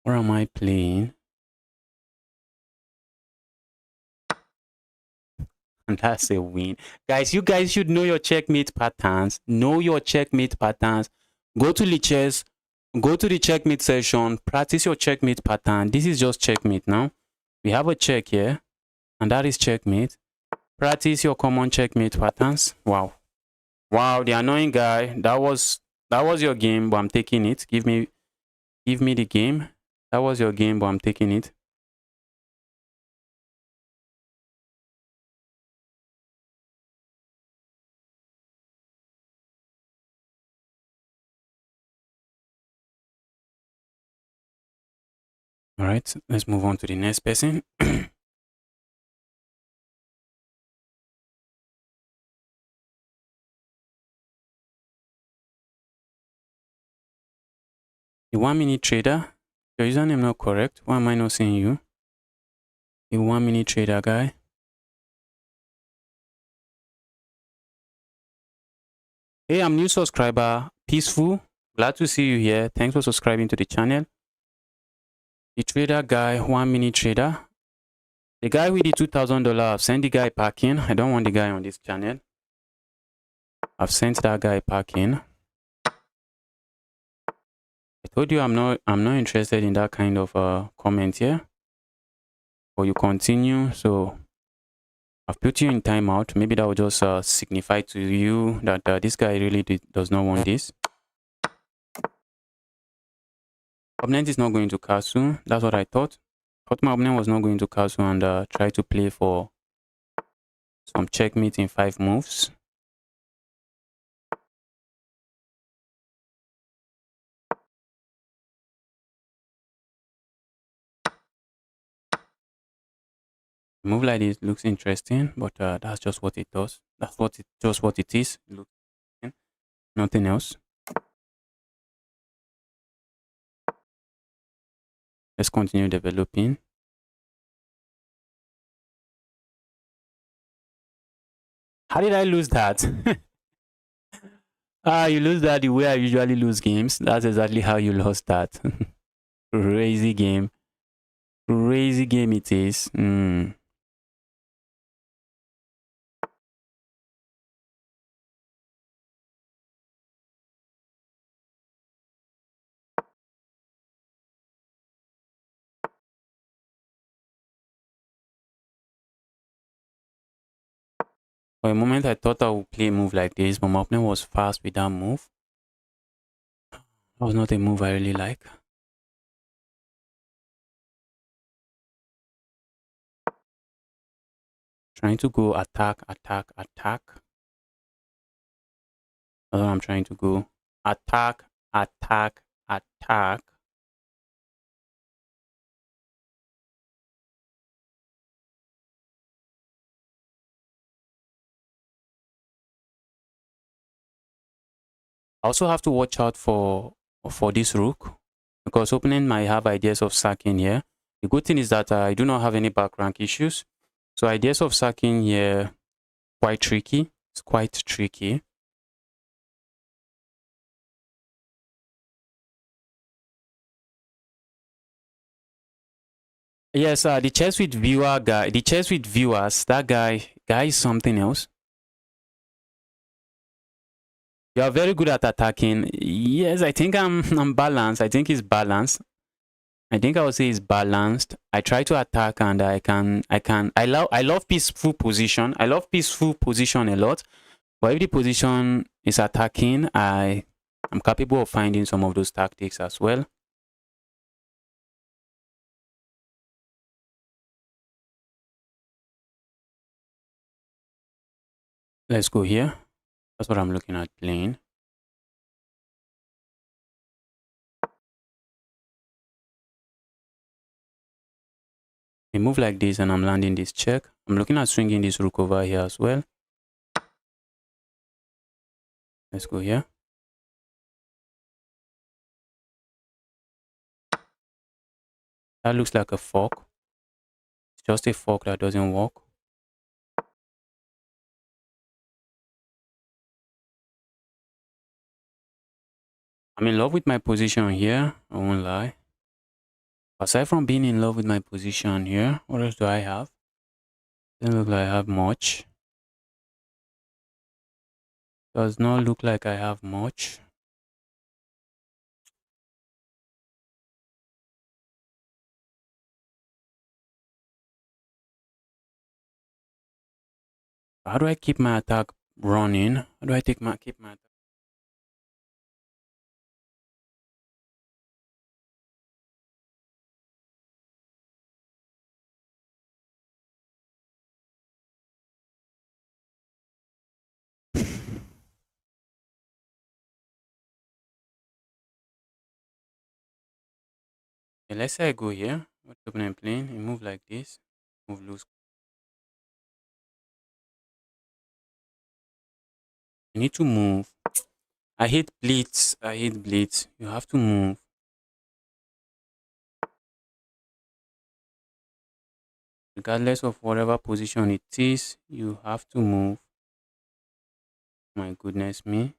What am I playing? And that's a win. Guys, you guys should know your checkmate patterns. Know your checkmate patterns. Go to the chess. Go to the checkmate session. Practice your checkmate pattern. This is just checkmate now. We have a check here. And that is checkmate. Practice your common checkmate patterns. Wow. Wow, the annoying guy. That was your game, but I'm taking it. Give me the game. That was your game, but I'm taking it. All right, let's move on to the next person. The 1 minute trader. Your username not correct. Why am I not seeing you? The 1 minute trader guy. Hey, I'm new subscriber. Peaceful. Glad to see you here. Thanks for subscribing to the channel. The trader guy, 1 minute trader. The guy with the $2,000. I've sent the guy packing. I don't want the guy on this channel. I've sent that guy packing. I told you I'm not interested in that kind of comment here. But you continue, so I've put you in timeout. Maybe that will just signify to you that this guy really does not want this. Opponent is not going to castle. That's what I thought. Thought my opponent was not going to castle and try to play for some checkmate in 5 moves. A move like this looks interesting, but that's just what it does. That's just what it is. It looks interesting. Nothing else. Let's continue developing. How did I lose that? You lose that the way I usually lose games. That's exactly how you lost that. Crazy game. Crazy game it is. For a moment, I thought I would play a move like this, but my opponent was fast with that move. That was not a move I really like. Trying to go attack, attack, attack. That's what I'm trying to go. Attack, attack, attack. I also have to watch out for this rook, because opponent might have ideas of sacking here. The good thing is that I do not have any back rank issues. So ideas of sacking here, quite tricky. It's quite tricky. Yes, the chess with viewer guy, the chess with viewers, that guy is something else. You are very good at attacking. Yes, I think I'm balanced. I think it's balanced. I think I would say it's balanced. I try to attack and I love peaceful position. I love peaceful position a lot. But if the position is attacking, I'm capable of finding some of those tactics as well. Let's go here. That's what I'm looking at playing. A move like this and I'm landing this check. I'm looking at swinging this rook over here as well. Let's go here. That looks like a fork. It's just a fork that doesn't work. I'm in love with my position here. I won't lie. Aside from being in love with my position here, what else do I have? Doesn't look like I have much. Does not look like I have much. How do I keep my attack running? How do I keep my attack? Okay, let's say I go here. What's the opponent playing? A move like this. Move loose. You need to move. I hate blitz. I hate blitz. You have to move. Regardless of whatever position it is, you have to move. My goodness me.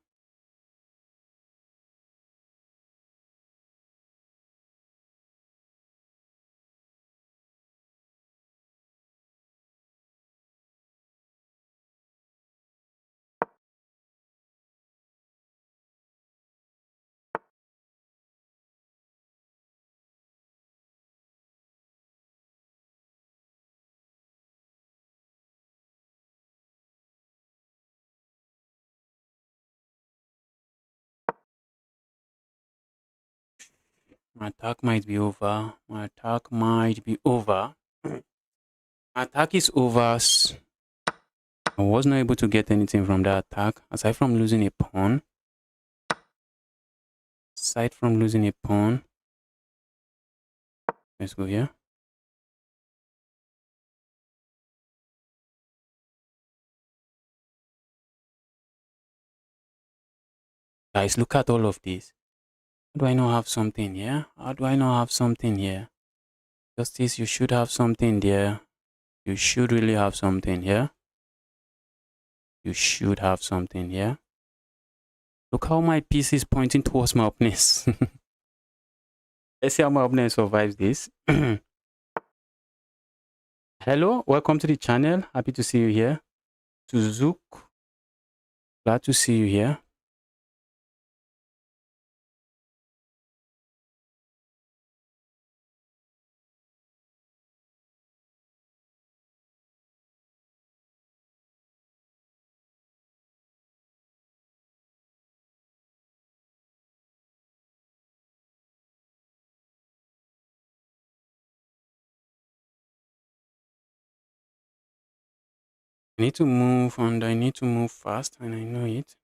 My attack might be over. My attack might be over. My attack is over. I was not able to get anything from that attack aside from losing a pawn. Aside from losing a pawn. Let's go here. Guys, look at all of this. How do I not have something here? How do I not have something here? Justice, you should have something there. You should really have something here. You should have something here. Look how my piece is pointing towards my opponent. Let's see how my opponent survives this. Hello, welcome to the channel. Happy to see you here. Suzuk, glad to see you here. I need to move and I need to move fast and I know it.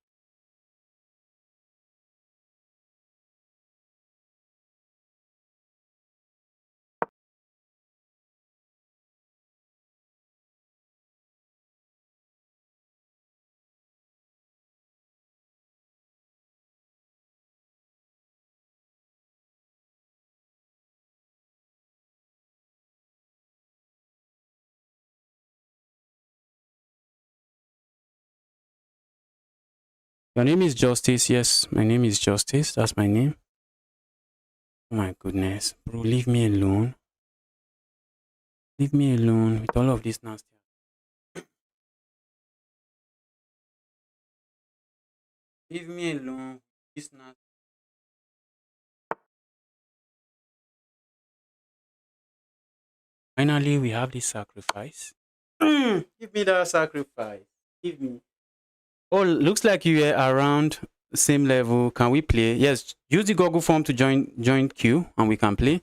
Your name is Justice. Yes, my name is Justice. That's my name. Oh my goodness. Bro, leave me alone. Leave me alone with all of this nasty. Leave me alone. This nasty. Finally, we have this sacrifice. Give me that sacrifice. Give me. Oh, looks like you are around same level. Can we play? Yes, use the Google form to join queue and we can play.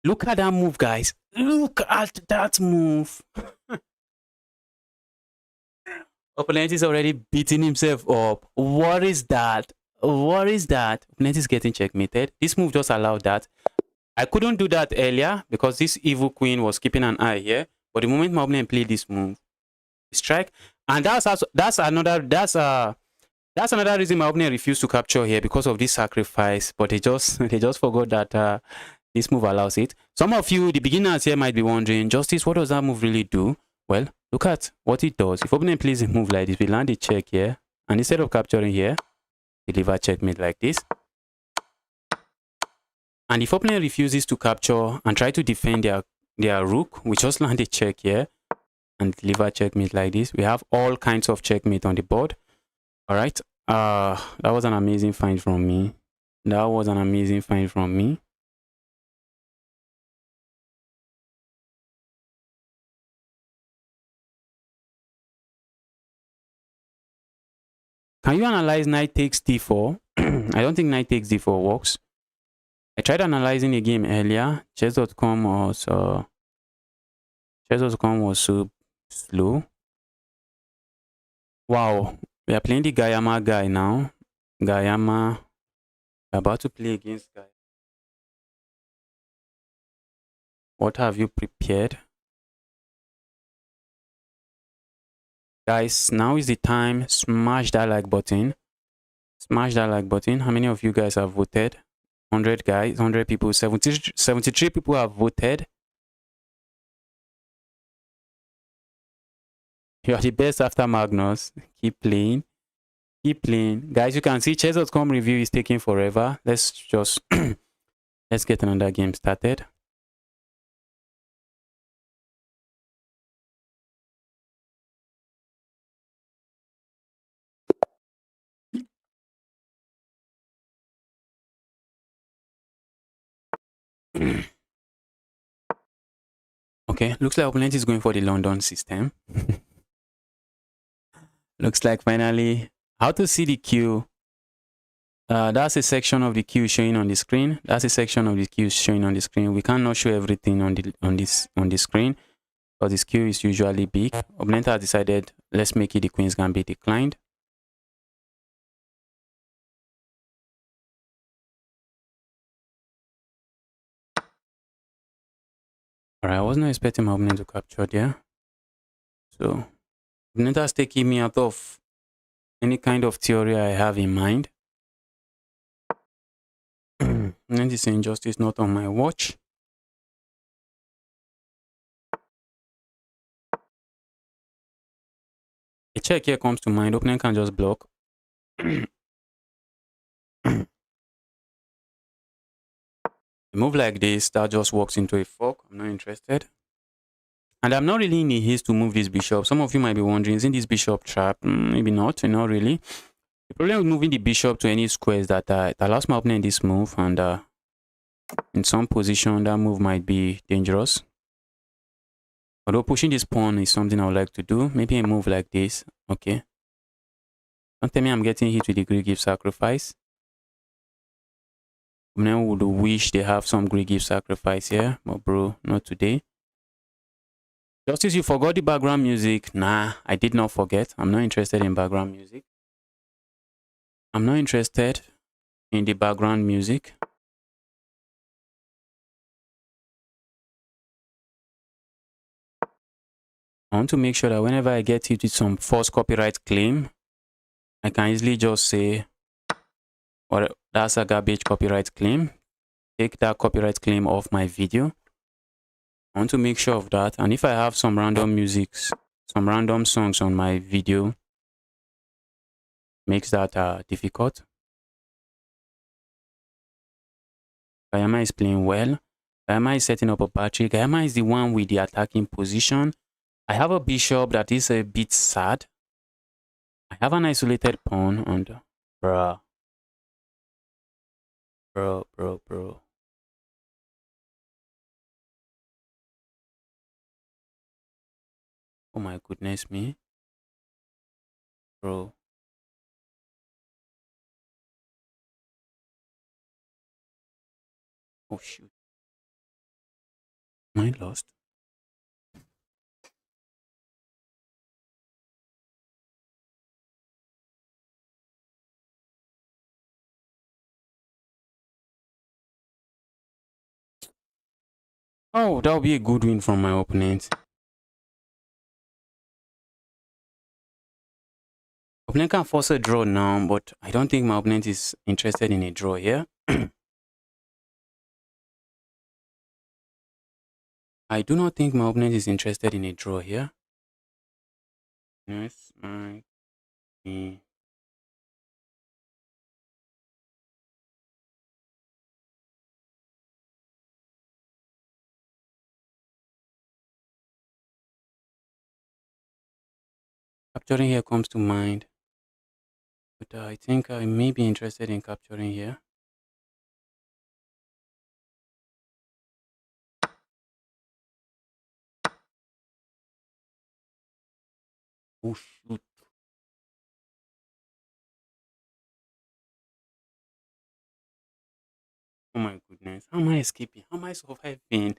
Look at that move, guys. Look at that move. Opponent is already beating himself up. What is that? What is that? Opponent is getting checkmated. This move just allowed that. I couldn't do that earlier because this evil queen was keeping an eye here. But the moment my opponent played this move, strike, and that's another reason my opponent refused to capture here because of this sacrifice. But they just they just forgot that this move allows it. Some of you, the beginners here, might be wondering, Justice, what does that move really do? Well, look at what it does. If opponent plays a move like this, we land a check here, and instead of capturing here, deliver checkmate like this. And if opponent refuses to capture and try to defend their rook, we just land a check here and deliver checkmate like this. We have all kinds of checkmate on the board. All right. That was an amazing find from me. That was an amazing find from me. Can you analyze knight takes d4? I don't think knight takes d4 works. I tried analyzing a game earlier. Chess.com was so slow. Wow, we are playing the Gayama guy now. Gayama, we're about to play against guy. What have you prepared? Guys, now is the time. Smash that like button. Smash that like button. How many of you guys have voted? 100 guys, 100 people, 73 people have voted. You are the best after Magnus. Keep playing. Keep playing. Guys, you can see chess.com review is taking forever. Let's just let's get another game started. Okay, looks like opponent is going for the London system. Looks like finally how to see the queue. That's a section of the queue showing on the screen. That's a section of the queue showing on the screen. We cannot show everything on the screen because this queue is usually big. Opponent has decided let's make it the Queen's Gambit declined. Alright, I wasn't expecting my opponent to capture there. So opponent has taken me out of any kind of theory I have in mind. And this injustice not on my watch. A check here comes to mind. Opponent can just block. A move like this that just walks into a fork. I'm not interested. And I'm not really in a haste to move this bishop. Some of you might be wondering, isn't this bishop trap? Maybe not, not really. The problem with moving the bishop to any square is that it allows my opponent this move, and in some position that move might be dangerous. Although pushing this pawn is something I would like to do. Maybe a move like this. Okay. Don't tell me I'm getting hit with the Greek gift sacrifice. Opponent would wish they have some Greek gift sacrifice here, but bro, not today. Justice, you forgot the background music. Nah, I did not forget. I'm not interested in background music. I'm not interested in the background music. I want to make sure that whenever I get hit with some false copyright claim, I can easily just say, well, that's a garbage copyright claim. Take that copyright claim off my video. I want to make sure of that. And if I have some random musics, some random songs on my video, makes that difficult. Gayama is playing well. Gayama is setting up a battery. Gayama is the one with the attacking position. I have a bishop that is a bit sad. I have an isolated pawn and bro. Oh my goodness me. Bro. Oh shoot. Am I lost? Oh, that would be a good win from my opponent. Opponent can force a draw now, but I don't think my opponent is interested in a draw here. I do not think my opponent is interested in a draw here. Yes, my capturing here comes to mind, but I think I may be interested in capturing here. Oh shoot! Oh my goodness! How am I escaping? How am I surviving?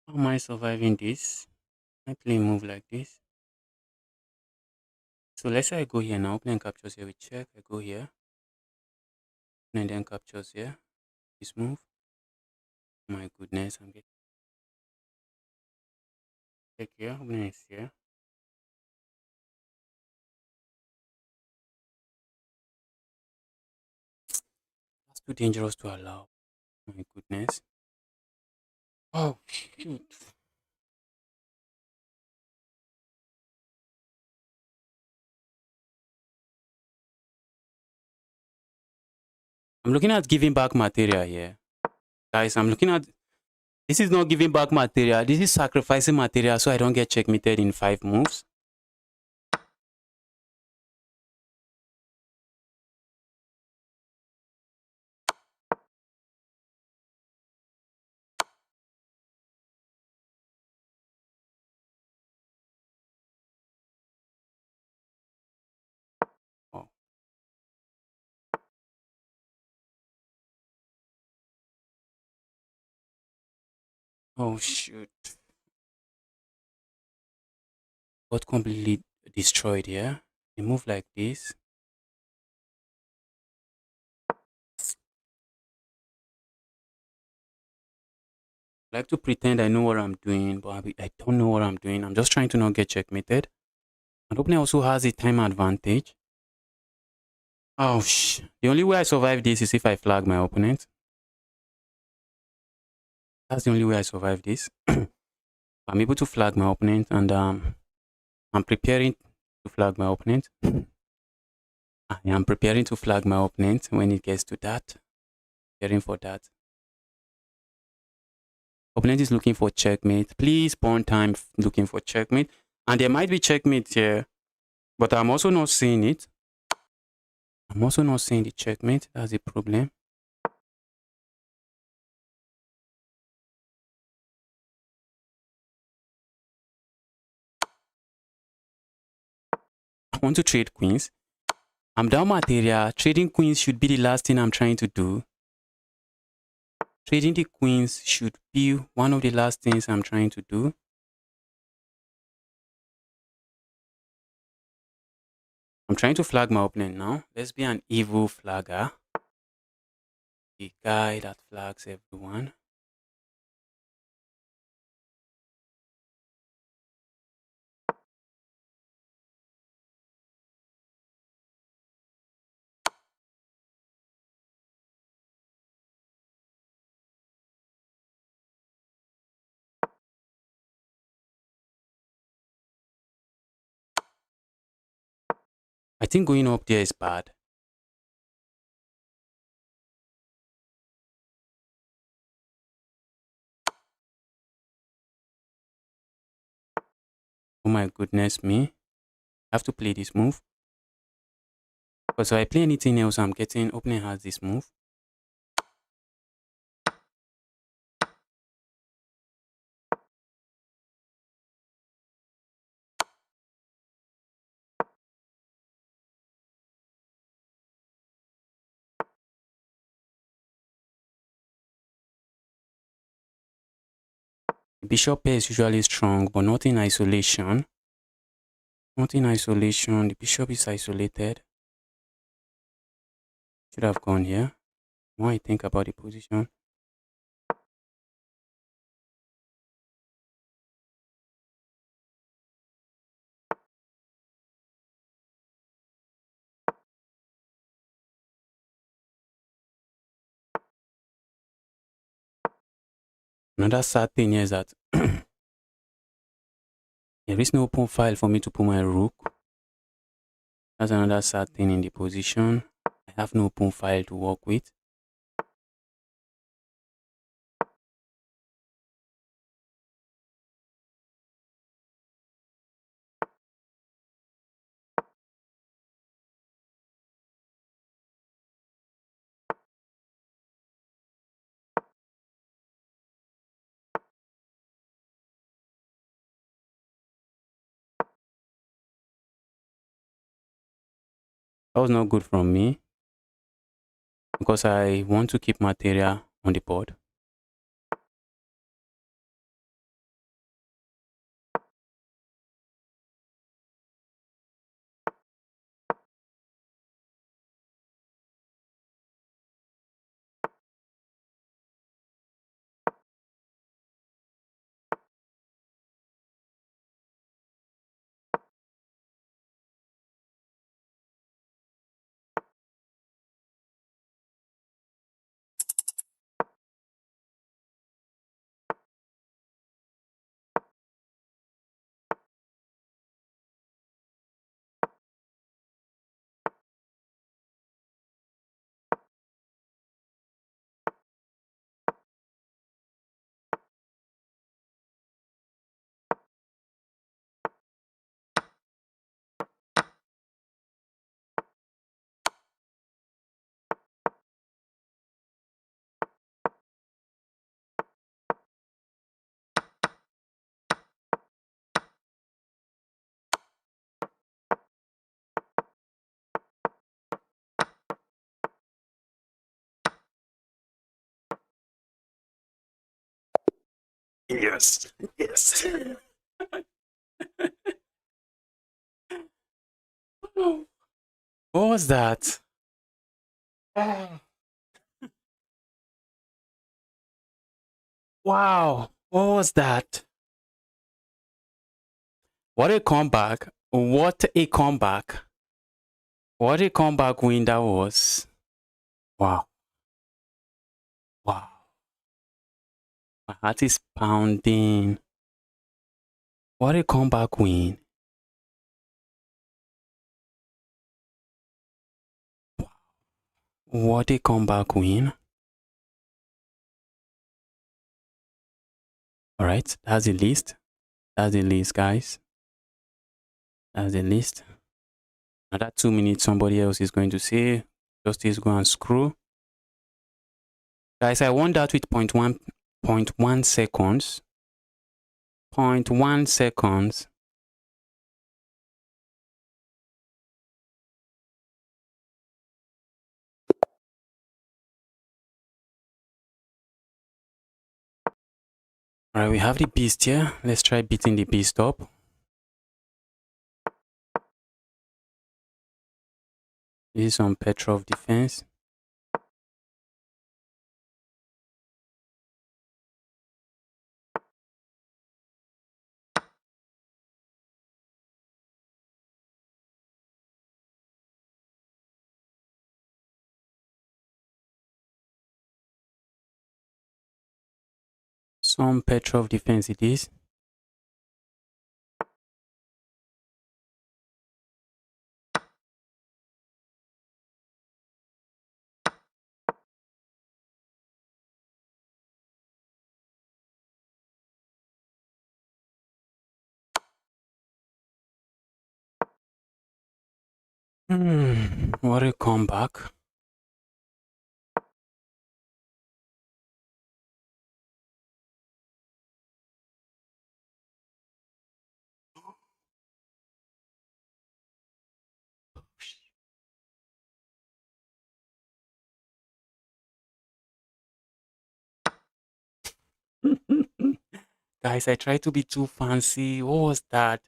How am I surviving this? I play a move like this. So let's say I go here now. Opening captures here. We check. I go here. And then captures here. This move. My goodness! I'm getting check here. Opening is here. That's too dangerous to allow. My goodness! Oh shoot! I'm looking at giving back material here. Guys, I'm looking at this is not giving back material. This is sacrificing material so I don't get checkmated in 5 moves. Oh, oh shoot. Got completely destroyed here. A move like this. I like to pretend I know what I'm doing, but I don't know what I'm doing. I'm just trying to not get checkmated. And opponent also has a time advantage. Oh, the only way I survive this is if I flag my opponent. That's the only way I survive this. I'm able to flag my opponent, and I'm preparing to flag my opponent. I am preparing to flag my opponent when it gets to that. Preparing for that. Opponent is looking for checkmate. Please pawn time looking for checkmate. And there might be checkmate here, but I'm also not seeing it. I'm also not seeing the checkmate. That's the problem. I want to trade queens. I'm down material. Trading queens should be the last thing I'm trying to do. Trading the queens should be one of the last things I'm trying to do. I'm trying to flag my opponent now. Let's be an evil flagger. The guy that flags everyone. I think going up there is bad. Oh my goodness me. I have to play this move. Because if I play anything else, I'm getting opening has this move. The bishop pair is usually strong, but not in isolation. Not in isolation. The bishop is isolated. Should have gone here. The more I think about the position. Another sad thing here is that there is no open file for me to put my rook. That's another sad thing in the position. I have no open file to work with. That was not good from me because I want to keep material on the board. Yes, yes. What was that? Wow, what was that? What a comeback. What a comeback. What a comeback win that was. Wow. Wow. My heart is pounding. What a comeback win. What a comeback win. All right, that's the list. That's the list, guys. That's the list. Another 2 minutes, somebody else is going to say, Justice, go and screw. Guys, I won that with 0.1 seconds. 0.1 seconds. All right, we have the beast here. Let's try beating the beast up. This is some Petrov defense. Some Petrov defense it is. What a comeback. Guys, I try to be too fancy. What was that?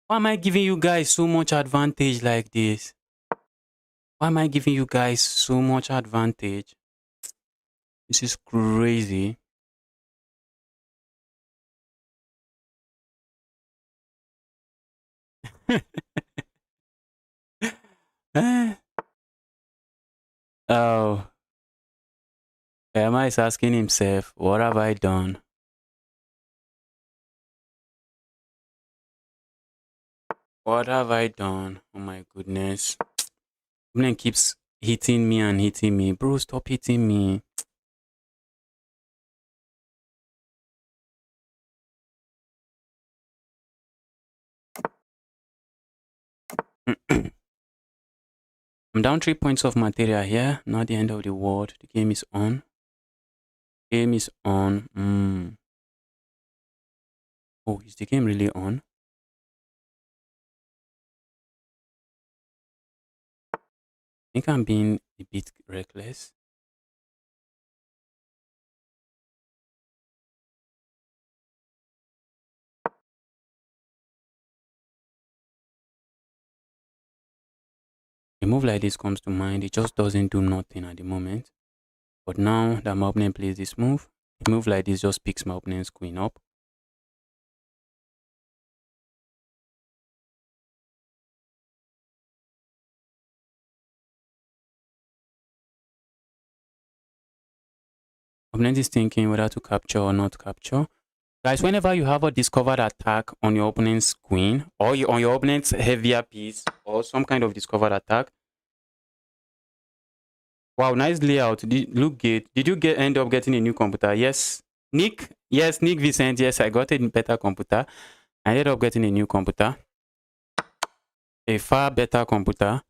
Why am I giving you guys so much advantage like this? Why am I giving you guys so much advantage? This is crazy. Eh, oh, Emma is asking himself, what have I done? What have I done? Oh my goodness. Opponent keeps hitting me and hitting me. Bro, stop hitting me. I'm down 3 points of material here. Not the end of the world. The game is on. Game is on. Oh, is the game really on? I think I'm being a bit reckless. A move like this comes to mind. It just doesn't do nothing at the moment. But now that my opponent plays this move, a move like this just picks my opponent's queen up. Opponent is thinking whether to capture or not capture. Guys, whenever you have a discovered attack on your opponent's queen or on your opponent's heavier piece or some kind of discovered attack. Wow, nice layout. Look good. Did you end up getting a new computer? Yes. Nick? Yes, Nick Vincent. Yes, I got a better computer. I ended up getting a new computer. A far better computer.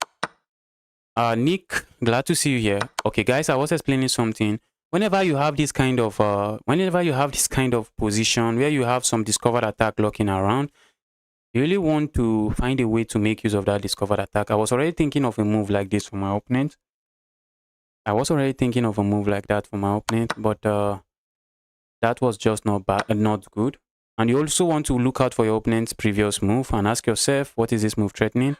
Nick, glad to see you here. Okay, guys, I was explaining something. Whenever you have this kind of position where you have some discovered attack looking around, you really want to find a way to make use of that discovered attack. I was already thinking of a move like this for my opponent. I was already thinking of a move like that for my opponent, but that was just not bad, not good. And you also want to look out for your opponent's previous move and ask yourself, what is this move threatening?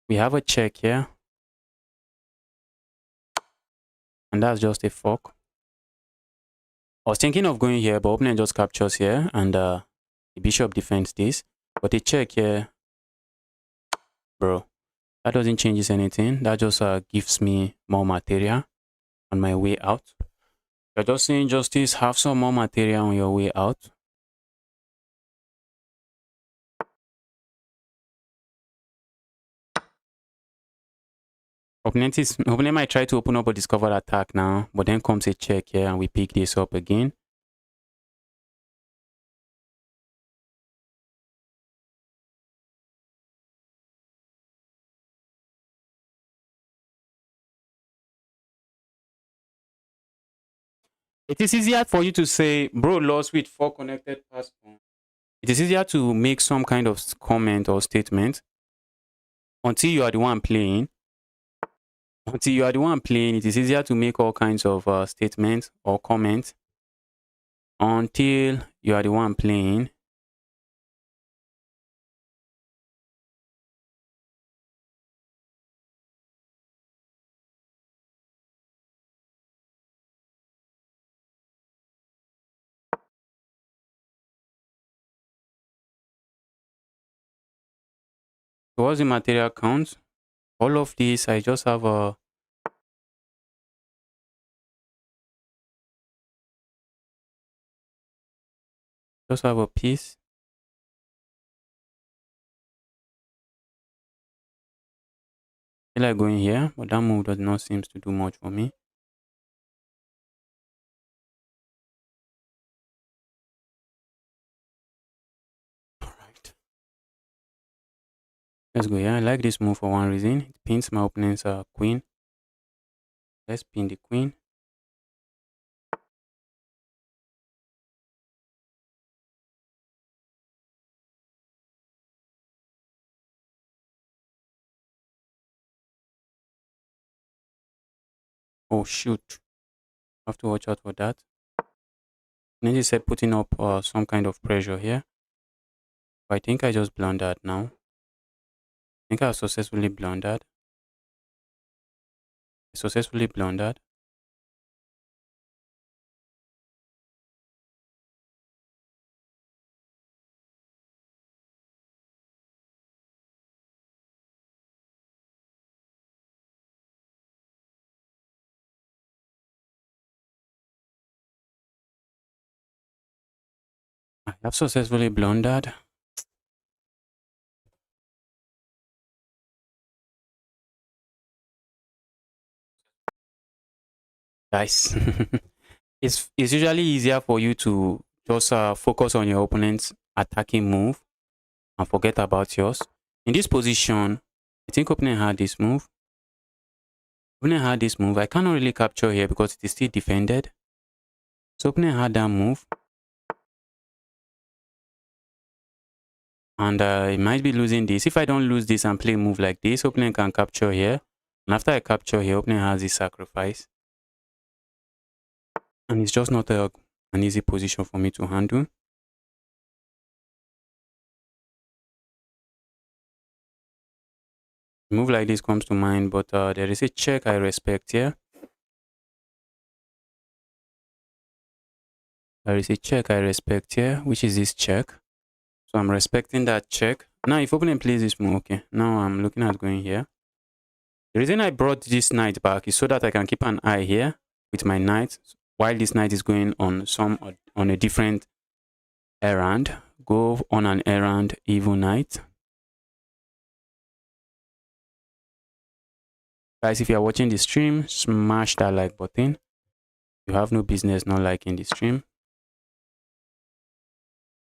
We have a check here. And that's just a fork. I was thinking of going here, but opponent just captures here, and the bishop defends this. But a check here, bro, that doesn't change anything. That just gives me more material on my way out. You're just saying, Justice, have some more material on your way out. Opponent might try to open up a discovered attack now, but then comes a check here, and we pick this up again. It is easier for you to say, bro lost with 4 connected pass points. It is easier to make some kind of comment or statement until you are the one playing. Until you are the one playing, it is easier to make all kinds of statements or comments. Until you are the one playing. So what's the material count? All of this, I just have a piece. I feel like going here, but that move does not seem to do much for me. Alright. Let's go here. I like this move for one reason. It pins my opponent's queen. Let's pin the queen. Oh shoot. Have to watch out for that. Then he said putting up some kind of pressure here. I think I just blundered now. I think I successfully blundered. Successfully blundered. I have successfully blundered. Guys, it's usually easier for you to just focus on your opponent's attacking move and forget about yours. In this position, I think opponent had this move. Opponent had this move. I cannot really capture here because it is still defended. So opponent had that move. And I might be losing this. If I don't lose this and play a move like this, opponent can capture here. And after I capture here, opponent has this sacrifice. And it's just not an easy position for me to handle. A move like this comes to mind, but there is a check I respect here. There is a check I respect here, which is this check. So I'm respecting that check. Now, if opponent plays this move, okay, now I'm looking at going here. The reason I brought this knight back is so that I can keep an eye here with my knight while this knight is going on a different errand. Go on an errand, evil knight. Guys, if you are watching the stream, smash that like button. You have no business not liking the stream.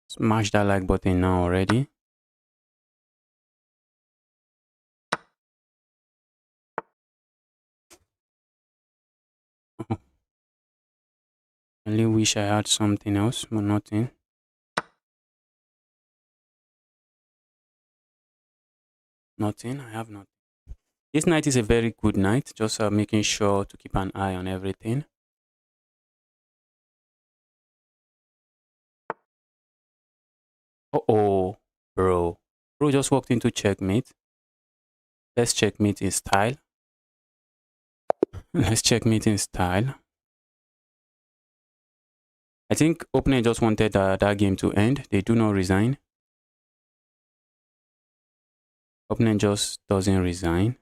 Smash that like button now already. I only wish I had something else, but nothing. Nothing, I have nothing. This knight is a very good knight, just making sure to keep an eye on everything. Uh-oh, bro. Bro just walked into checkmate. Let's checkmate in style. Let's checkmate in style. I think opponent just wanted that game to end. They do not resign. Opponent just doesn't resign.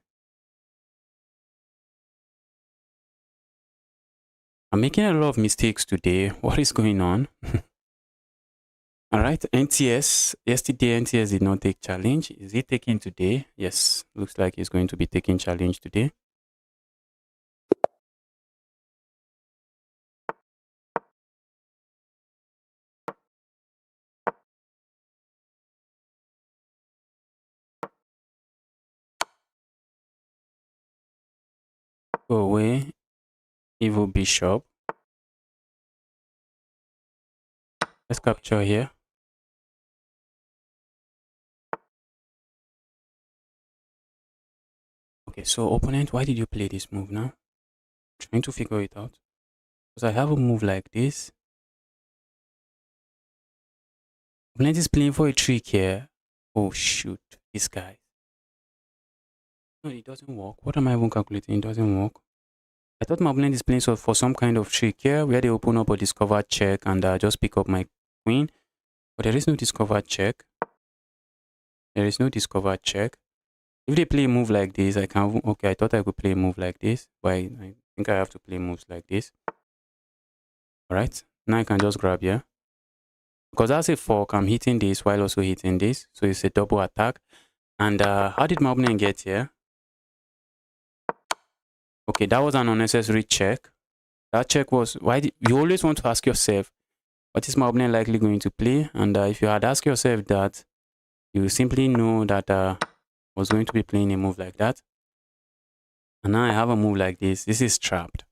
I'm making a lot of mistakes today. What is going on? All right, NTS. Yesterday, NTS did not take challenge. Is he taking today? Yes, looks like he's going to be taking challenge today. Go away, evil bishop. Let's capture here. Okay, so opponent, why did you play this move now? I'm trying to figure it out. Because I have a move like this. Opponent is playing for a trick here. Oh shoot, this guy. No, it doesn't work. What am I even calculating? It doesn't work. I thought my opponent is playing for some kind of trick here where they open up a discovered check and just pick up my queen. But there is no discovered check. There is no discovered check. If they play a move like this, I can... Okay, I thought I could play a move like this. But I think I have to play moves like this. Alright, now I can just grab here. Because that's a fork, I'm hitting this while also hitting this. So it's a double attack. And how did my opponent get here? Okay, that was an unnecessary check. That check was... You always want to ask yourself, what is my opponent likely going to play? And if you had asked yourself that, you simply know that I was going to be playing a move like that. And now I have a move like this. This is trapped.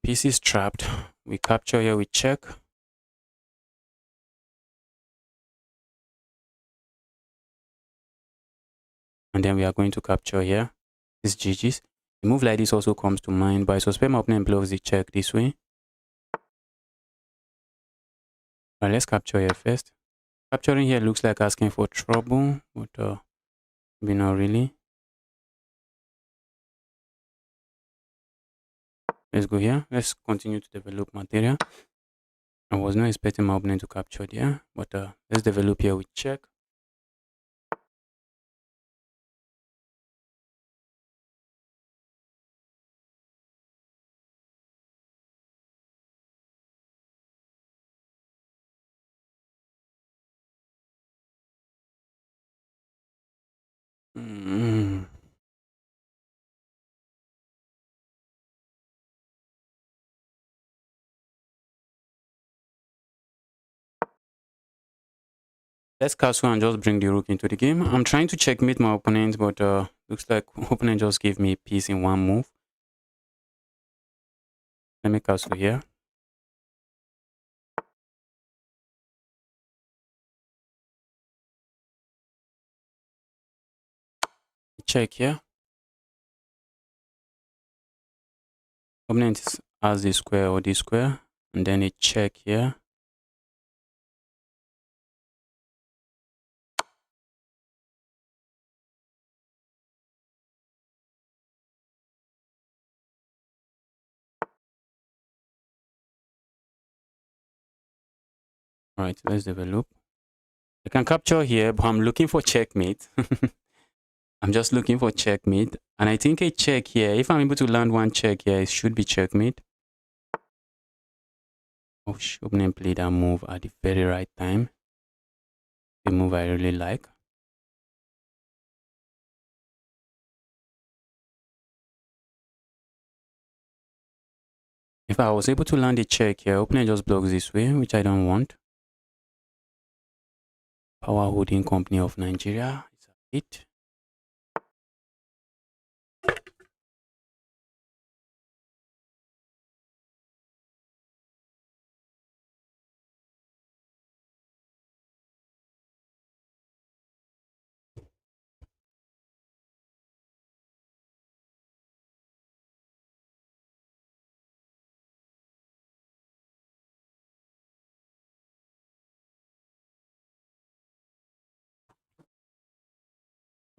Piece is trapped. We capture here, we check. And then we are going to capture here. This is GG's. A move like this also comes to mind, but I suspect my opponent blocks the check this way. Alright, let's capture here first. Capturing here looks like asking for trouble, but maybe not really. Let's go here. Let's continue to develop material. I was not expecting my opponent to capture there, but let's develop here with check. Let's castle and just bring the rook into the game. I'm trying to checkmate my opponent, but looks like opponent just gave me a piece in one move. Let me castle here. Check here. Opponent has this square or this square, and then a check here. All right, let's develop. I can capture here, but I'm looking for checkmate. I'm just looking for checkmate. And I think a check here, if I'm able to land one check here, it should be checkmate. Oh, opponent played that move at the very right time. A move I really like. If I was able to land a check here, opponent just blocks this way, which I don't want. Power Holding Company of Nigeria. It's a hit.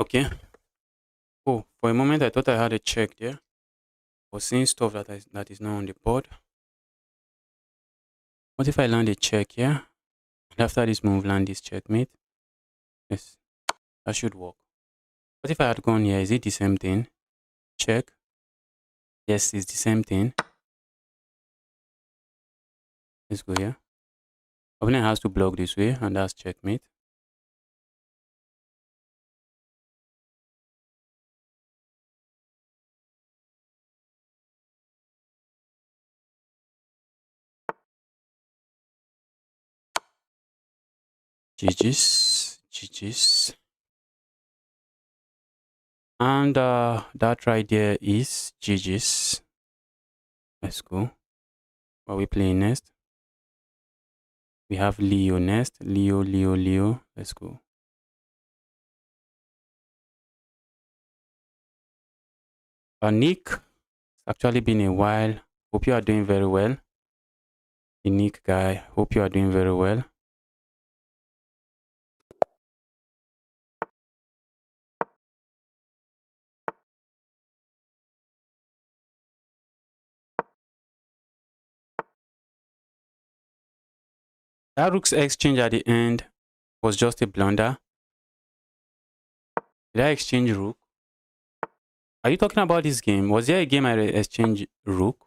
Okay. Oh, for a moment I thought I had a check there. I was seeing stuff that is not on the board. What if I land a check here? And after this move, land this checkmate? Yes, that should work. What if I had gone here? Is it the same thing? Check. Yes, it's the same thing. Let's go here. Opponent has to block this way, and that's checkmate. GG's. GG's. And that right there is GG's. Let's go. What are we playing next? We have Leo next. Leo, Leo, Leo. Let's go. Nick, it's actually been a while. Hope you are doing very well. The Nick guy, hope you are doing very well. That rook's exchange at the end was just a blunder. Did I exchange rook? Are you talking about this game? Was there a game I exchanged rook?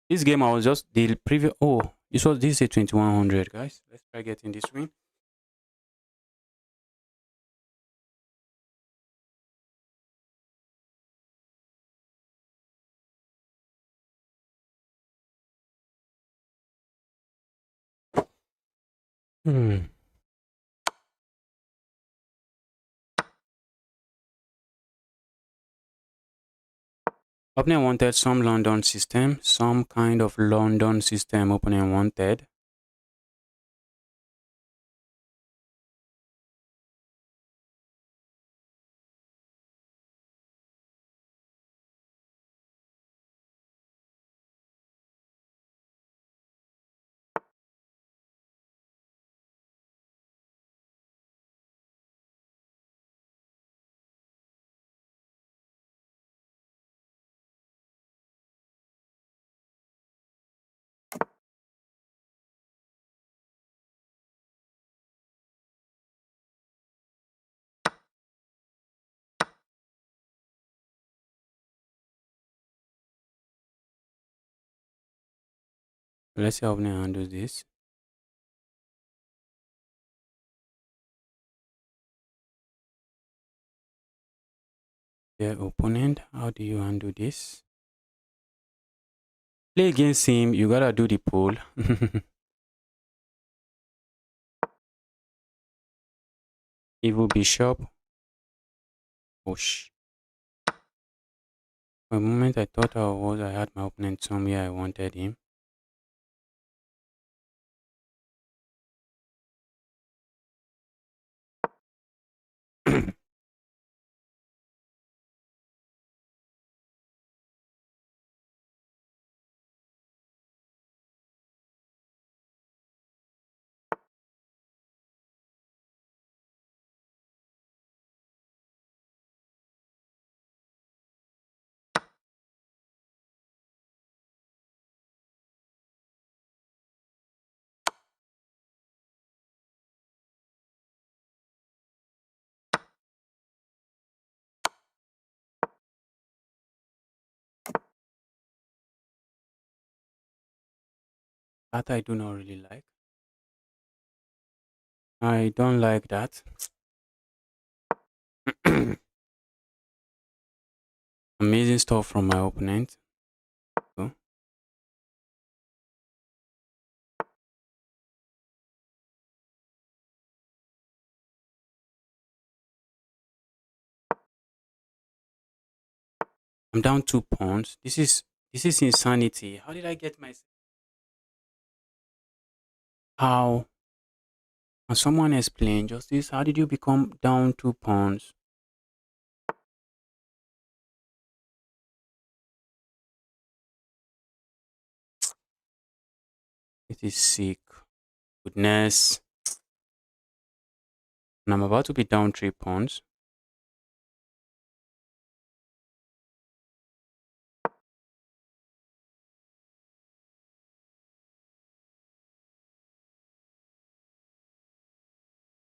This game I was just the previous. Oh, this is a 2100, guys. Let's try getting this win. Opponent wanted some London system, some kind of London system opponent wanted. Let's see how opponent handles this. The opponent, how do you handle this? Play against him, you gotta do the pull. Evil bishop. Push. For a moment I thought I had my opponent somewhere I wanted him. That I do not really like. I don't like that. Amazing stuff from my opponent. So, I'm down 2 pawns. This is insanity. How did I get myself? How? Can someone explain justice? How did you become down 2 pawns? It is sick. Goodness. And I'm about to be down 3 pawns.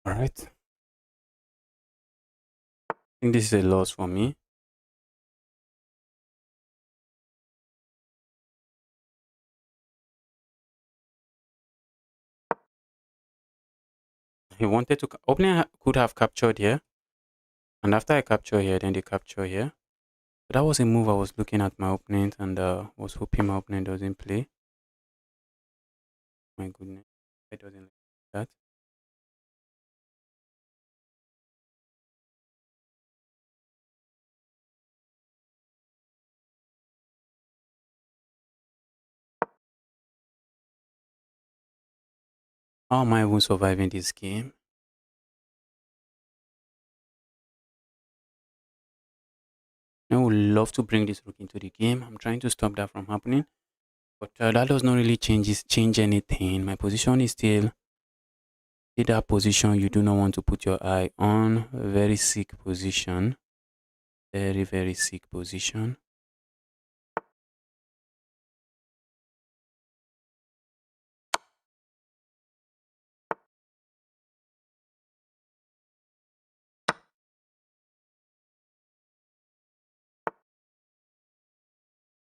Alright. I think this is a loss for me. He wanted to. Opening could have captured here. And after I capture here, then they capture here. So that was a move I was looking at my opponent and was hoping my opponent doesn't play. My goodness. I doesn't like that. How am I even surviving this game? I would love to bring this rook into the game. I'm trying to stop that from happening. But that does not really change anything. My position is still in that position you do not want to put your eye on. A very sick position. Very, very sick position.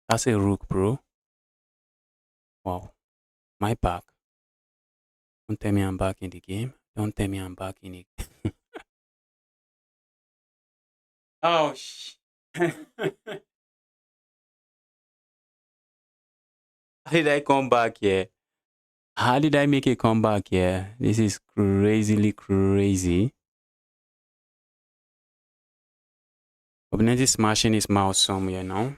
That's a rook, bro. Wow. My back. Don't tell me I'm back in the game. Don't tell me I'm back in it. Oh, How did I come back here? How did I make a comeback here? This is crazily crazy. Opponent is smashing his mouse somewhere now.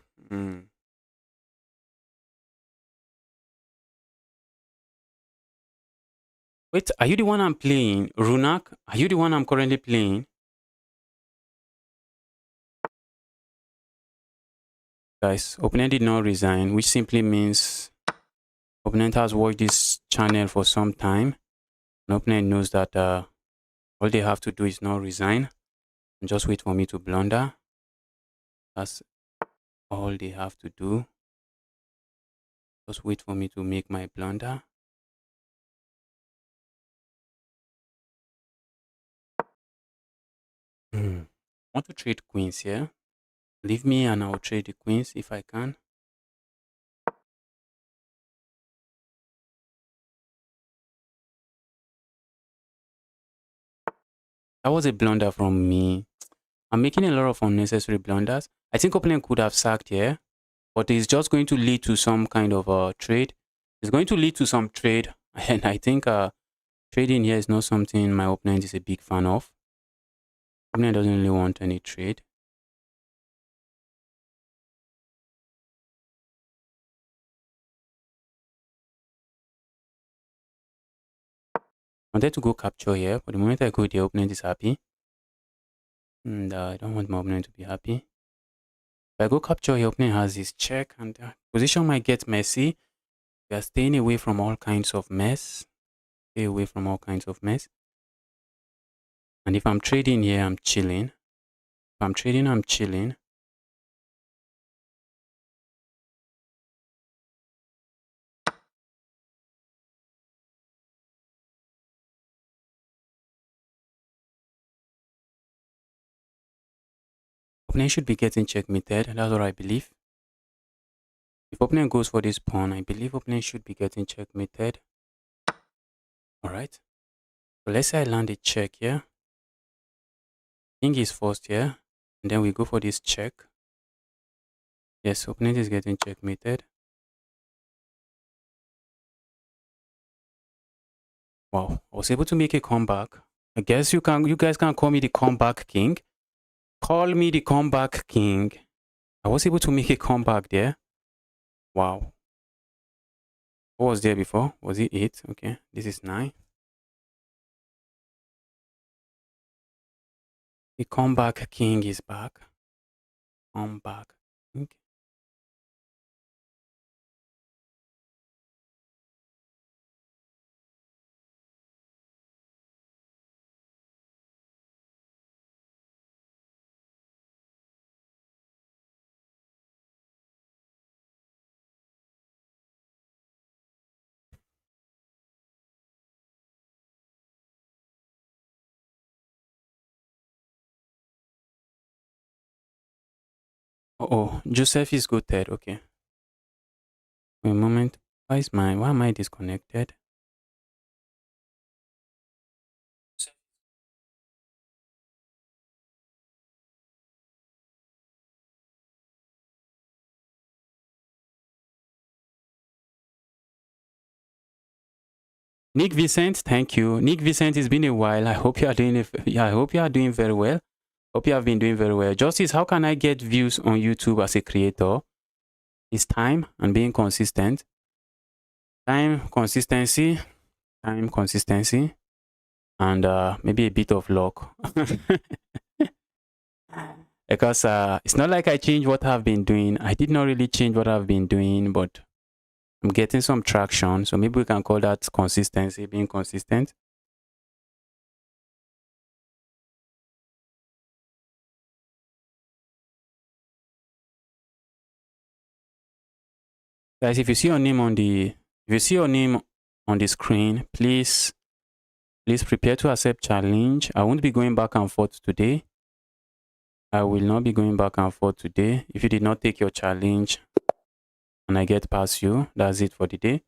Wait, are you the one I'm playing? Runak? Are you the one I'm currently playing? Guys, opponent did not resign, which simply means opponent has watched this channel for some time. And opponent knows that all they have to do is not resign and just wait for me to blunder. That's all they have to do. Just wait for me to make my blunder. I want to trade queens here. Leave me and I'll trade the queens if I can. That was a blunder from me. I'm making a lot of unnecessary blunders. I think opening could have sacked here, but it's just going to lead to some kind of trade. It's going to lead to some trade, and I think trading here is not something my opponent is a big fan of. Opponent doesn't really want any trade. I wanted to go capture here, but the moment I go, the opponent is happy. And I don't want my opponent to be happy. If I go capture, your opponent has his check, and position might get messy. We are staying away from all kinds of mess. Stay away from all kinds of mess. And if I'm trading here, I'm chilling. If I'm trading, I'm chilling. Opponent should be getting checkmated. That's what I believe. If opponent goes for this pawn, I believe opponent should be getting checkmated. Alright. So let's say I land a check here. King is first here. And then we go for this check. Yes, opponent is getting checkmated. Wow, I was able to make a comeback. I guess you guys can call me the comeback king. Call me the comeback king. I was able to make a comeback there. Wow. What was there before? Was it 8? Okay, this is 9. The comeback king is back. Comeback king. Oh, Joseph is goated. Okay. Wait a moment. Why am I disconnected? Nick Vincent, thank you. Nick Vincent, it's been a while. I hope you are doing I hope you are doing very well. Hope you have been doing very well. Justice, how can I get views on YouTube as a creator? It's time and being consistent. Time, consistency, and maybe a bit of luck. Because it's not like I changed what I've been doing. I did not really change what I've been doing, but I'm getting some traction. So maybe we can call that consistency, being consistent. Guys, if you see your name on the screen, please prepare to accept challenge. I won't be going back and forth today. I will not be going back and forth today. If you did not take your challenge and I get past you, that's it for the day.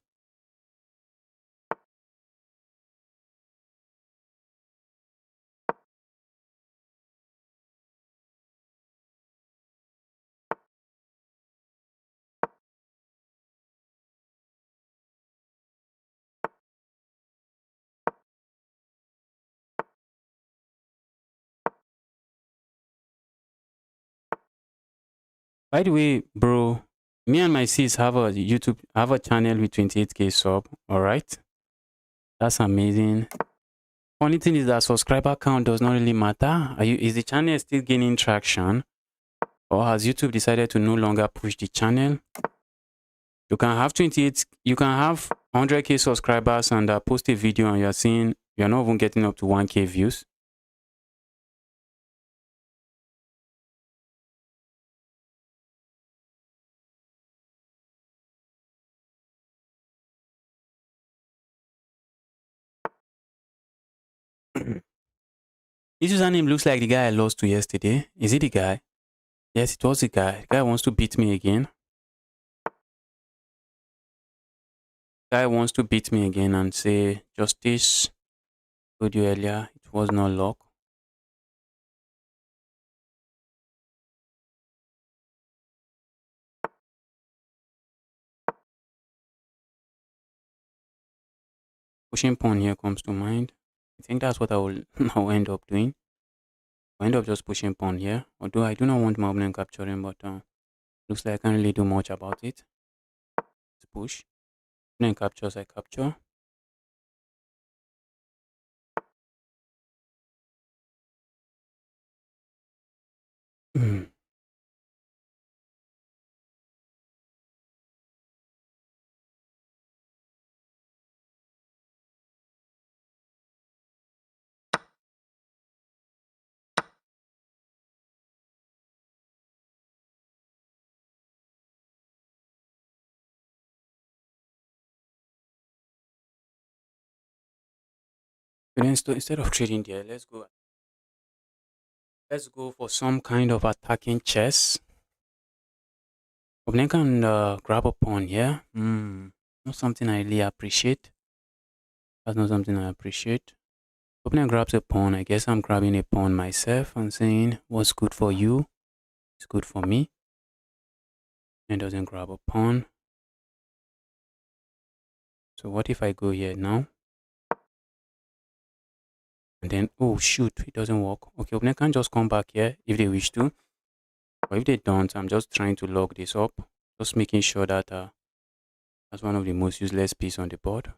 By the way, bro, me and my sis have a channel with 28k sub. All right, that's amazing. Funny thing is that subscriber count does not really matter. Is the channel still gaining traction, or has YouTube decided to no longer push the channel? You can have 100k subscribers and post a video and you're not even getting up to 1k views. This username looks like the guy I lost to yesterday. Is it the guy? Yes, it was the guy. The guy wants to beat me again. Guy wants to beat me again and say, Justice, told you earlier, it was not luck. Pushing pawn here comes to mind. I think that's what I will now end up doing. I end up just pushing pawn here. Although I do not want my opponent capturing, but looks like I can't really do much about it. Let's push. Opponent captures, I capture. Hmm. But then instead of trading there, let's go for some kind of attacking chess. Opponent can grab a pawn here. Not something I really appreciate. That's not something I appreciate. Opponent grabs a pawn. I guess I'm grabbing a pawn myself and saying, what's good for you is good for me. And doesn't grab a pawn. So what if I go here now? And then, oh shoot, it doesn't work. Okay, opponent can just come back here if they wish to. But if they don't, I'm just trying to lock this up. Just making sure that that's one of the most useless pieces on the board.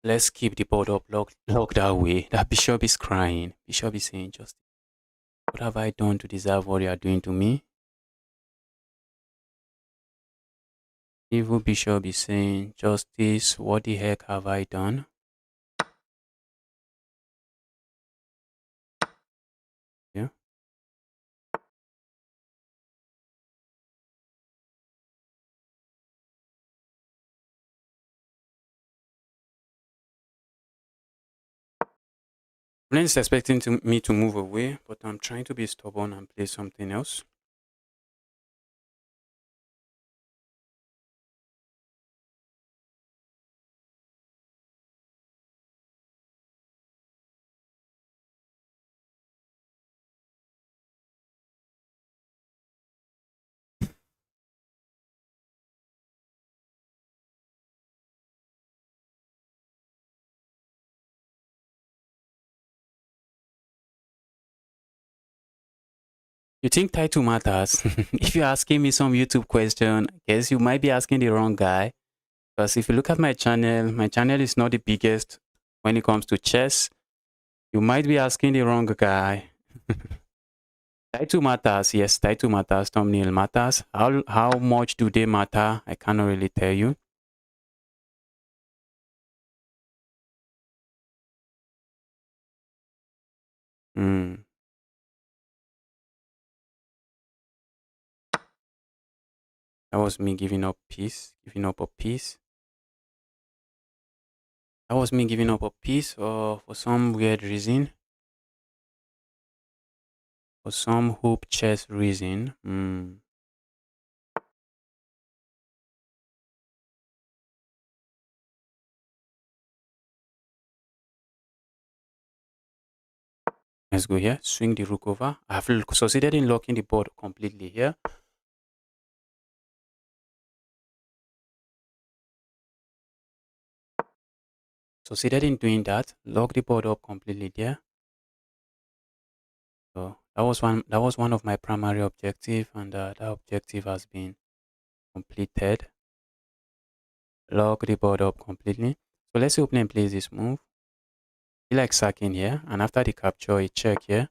Let's keep the board up locked that way. That bishop is crying. Bishop is saying, just what have I done to deserve what you are doing to me? Evil bishop is saying, justice, what the heck have I done? Yeah. Opponent is expecting me to move away, but I'm trying to be stubborn and play something else. You think title matters? If you're asking me some YouTube question, I guess you might be asking the wrong guy. Because if you look at my channel is not the biggest when it comes to chess. You might be asking the wrong guy. Title matters, yes, title matters, thumbnail matters. How much do they matter? I cannot really tell you. Hmm. That was me giving up peace, giving up a piece. That was me giving up a piece for some weird reason. For some hope chess reason. Let's go here. Swing the rook over. I have succeeded in locking the board completely here. Succeeded in doing that. Lock the board up completely there. So that was one of my primary objective, and that objective has been completed. Lock the board up completely. So let's say opponent plays this move. He likes sacking here, and after the capture, a check here.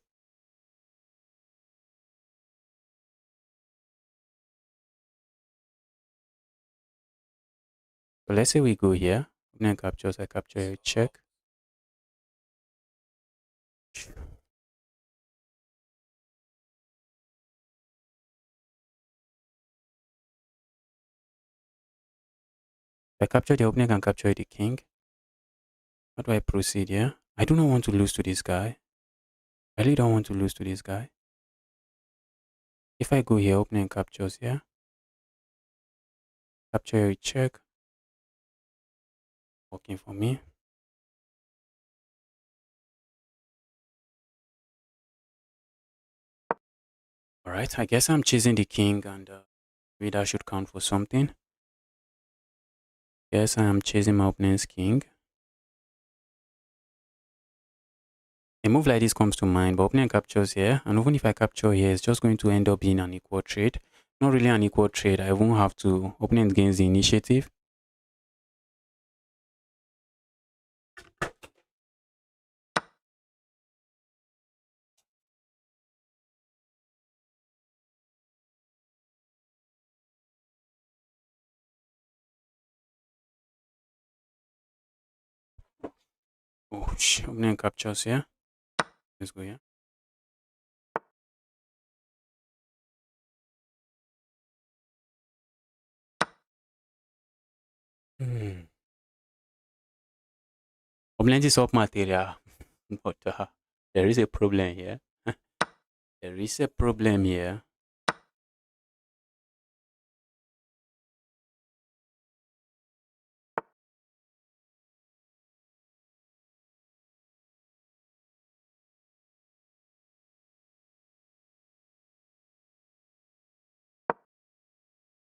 So let's say we go here. Opponent captures, I capture a check. If I capture the opponent can capture the king. How do I proceed here? I do not want to lose to this guy. I really don't want to lose to this guy. If I go here, opponent captures here. Capture a check. Working for me. All right, I guess I'm chasing the king, and maybe that should count for something. Yes, I am chasing my opponent's king. A move like this comes to mind, but opponent captures here, and even if I capture here, it's just going to end up being an equal trade. Not really an equal trade. I won't have to. Opponent gains the initiative. Oh, opponent captures here. Let's go here. Opponent is up material, but there is a problem here. There is a problem here.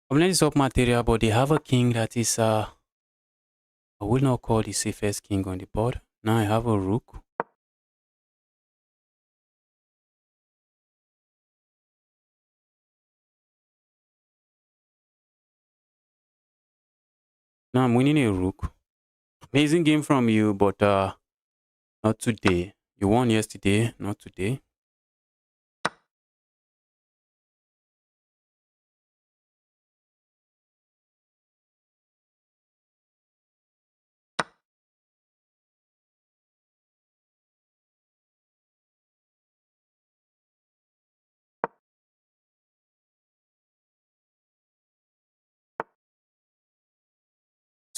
Opponent is up material, but they have a king that is I will not call the safest king on the board. Now I have a rook. Now I'm winning a rook. Amazing game from you, but not today. You won yesterday, not today.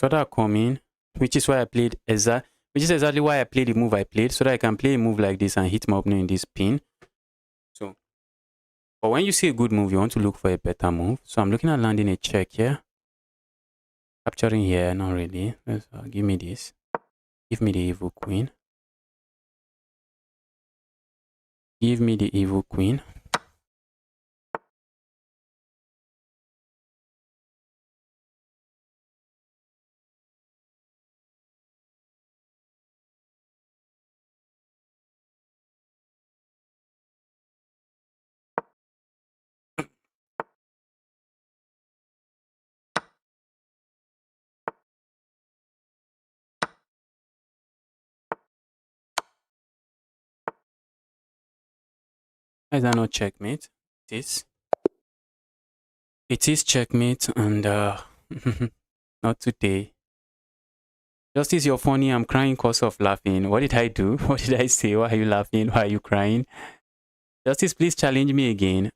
So that coming, which is why I played which is exactly why I played the move I played, so that I can play a move like this and hit my opponent in this pin. So, but when you see a good move, you want to look for a better move. So I'm looking at landing a check here. Capturing here, not really. Let's give me this. Give me the evil queen. Give me the evil queen. Is that not checkmate? It is. It is checkmate, and not today. Justice, you're funny. I'm crying cause of laughing. What did I do? What did I say? Why are you laughing? Why are you crying? Justice, please challenge me again.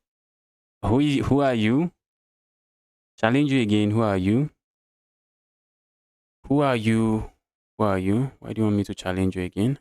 Who are you? Challenge you again. Who are you? Who are you? Who are you? Why do you want me to challenge you again?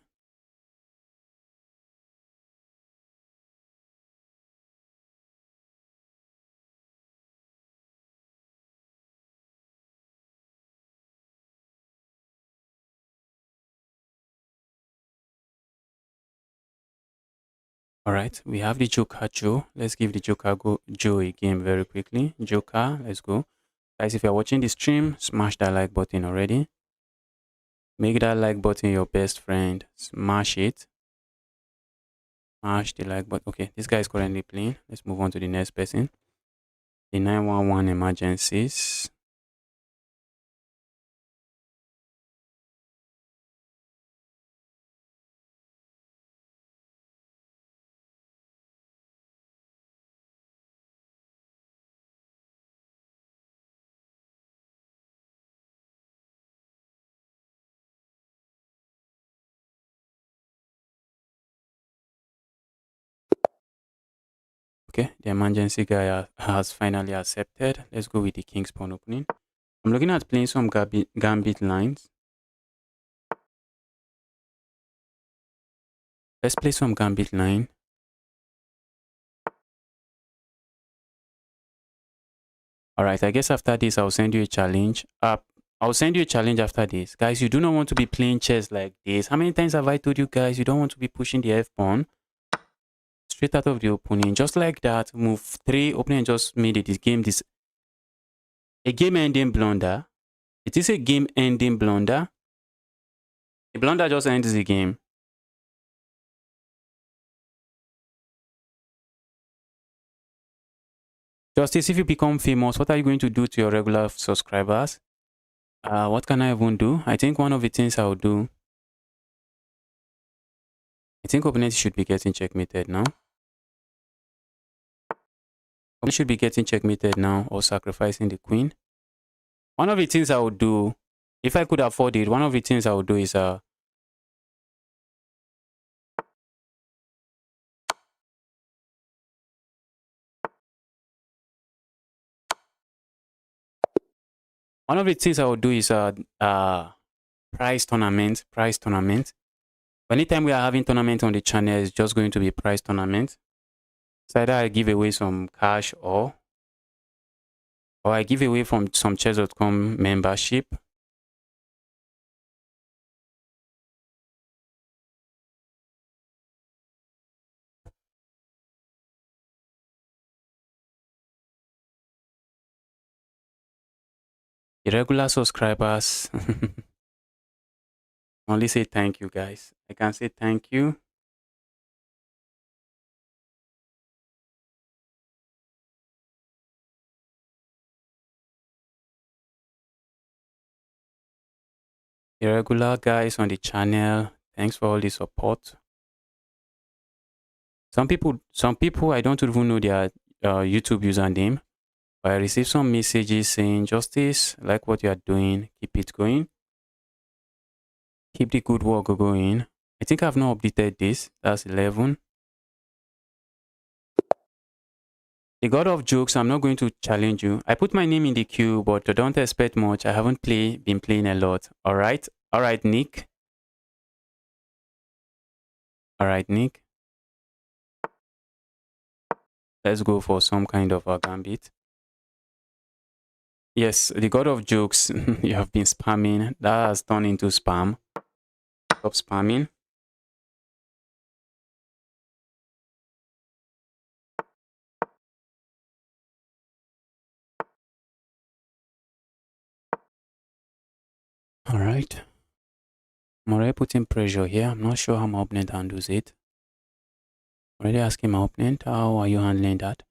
All right, we have the Joker Joe. Let's give the Joker Joe a game very quickly. Joker, let's go. Guys, if you're watching the stream, smash that like button already. Make that like button your best friend. Smash it. Smash the like button. Okay, this guy is currently playing. Let's move on to the next person. The 911 emergencies. Okay, the emergency guy has finally accepted. Let's go with the king's pawn opening. I'm looking at playing some gambit lines. Let's play some gambit line. All right, I guess after this, I'll send you a challenge. I'll send you a challenge after this. Guys, you do not want to be playing chess like this. How many times have I told you guys you don't want to be pushing the F pawn? straight out of the opening. Just like that, move 3, opponent just made it. This game, a game-ending blunder. It is a game-ending blunder. The blunder just ends the game. Justice, if you become famous, what are you going to do to your regular subscribers? What can I even do? I think one of the things I'll do, I think opponents should be getting checkmated now. Opponents should be getting checkmated now or sacrificing the queen. One of the things I would do, if I could afford it, one of the things I would do is one of the things I would do is prize tournament. Anytime we are having tournament on the channel, it's just going to be prize tournament. So either I give away some cash or I give away from some chess.com membership. Irregular subscribers. Only say thank you, guys. I can say thank you. Irregular guys on the channel, thanks for all the support. Some people I don't even know their YouTube username. I received some messages saying, Justice, like what you are doing, keep it going. Keep the good work going. I think I've not updated this. That's 11. The God of Jokes, I'm not going to challenge you. I put my name in the queue, but don't expect much. I haven't been playing a lot. All right, Nick. All right, Nick. Let's go for some kind of a gambit. Yes, the God of Jokes, you have been spamming. That has turned into spam. Stop spamming. All right. I'm already putting pressure here. I'm not sure how my opponent handles it. Already asking my opponent, how are you handling that?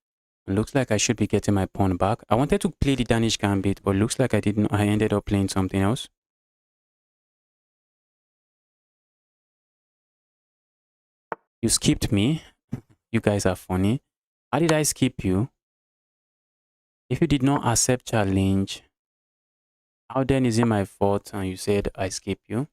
It looks like I should be getting my pawn back. I wanted to play the Danish gambit, but looks like I didn't. I ended up playing something else. You skipped me. You guys are funny. How did I skip you? If you did not accept challenge, how then is it my fault and you said I skip you?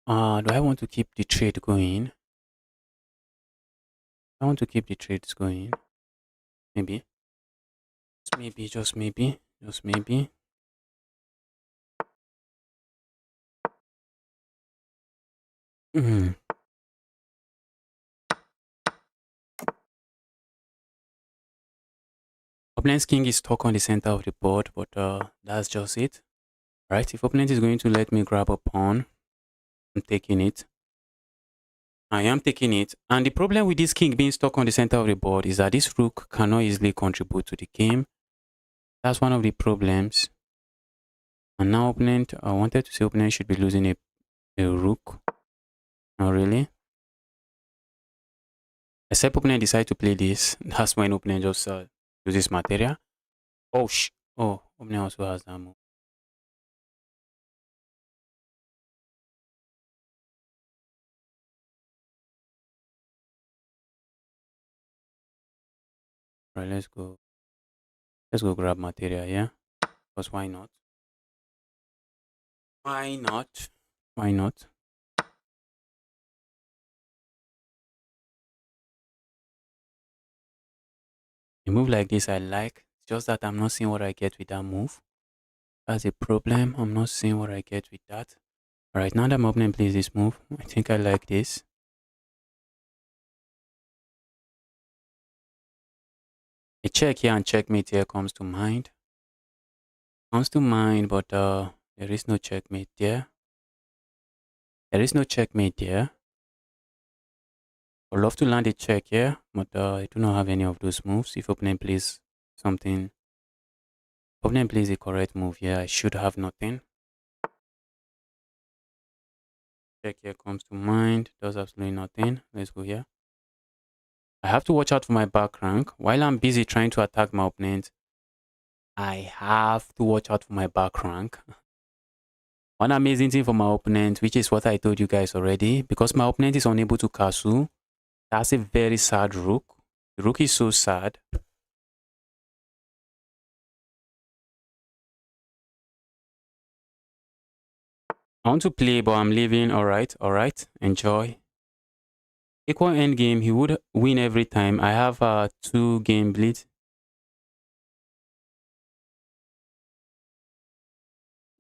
Do I want to keep the trade going? I want to keep the trades going. Maybe. Just maybe. Mm. Opponent's king is stuck on the center of the board, but that's just it. Right? If opponent is going to let me grab a pawn, I'm taking it. I am taking it. And the problem with this king being stuck on the center of the board is that this rook cannot easily contribute to the game. That's one of the problems. And now opponent, I wanted to say opponent should be losing a rook. Not really. Except opponent decide to play this. That's when opponent just loses material. Oh, opponent also has that move. Right, let's go. Let's go grab material, yeah? Because why not? Why not? Why not? A move like this I like. It's just that I'm not seeing what I get with that move. That's a problem. I'm not seeing what I get with that. Alright, now that my opponent plays this move, I think I like this. A check here and checkmate here comes to mind. But there is no checkmate there. There is no checkmate there. I'd love to land a check here, but I do not have any of those moves. If opponent plays something, opponent plays a correct move here, I should have nothing. Check here comes to mind, does absolutely nothing. Let's go here. I have to watch out for my back rank. While I'm busy trying to attack my opponent, I have to watch out for my back rank. One amazing thing for my opponent, which is what I told you guys already, because my opponent is unable to castle. That's a very sad rook. The rook is so sad. I want to play, but I'm leaving. Alright. Enjoy. Equal endgame, he would win every time. I have 2-game bleed.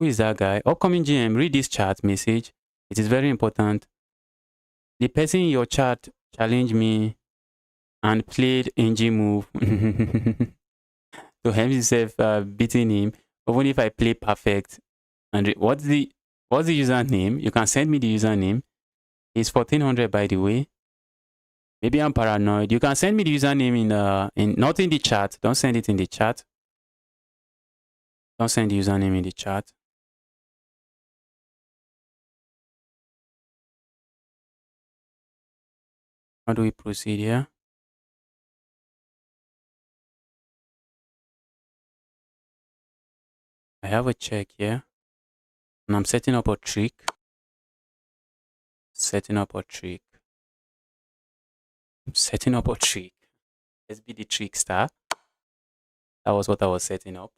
Who is that guy? Upcoming GM, read this chat message. It is very important. The person in your chat challenged me and played NG move to help himself beating him. Even if I play perfect. And what's the username? You can send me the username. It's 1400 by the way. Maybe I'm paranoid. You can send me the username in not in the chat. Don't send it in the chat. Don't send the username in the chat. How do we proceed here? I have a check here. And I'm setting up a trick. Setting up a trick. Let's be the trickster. That was what I was setting up.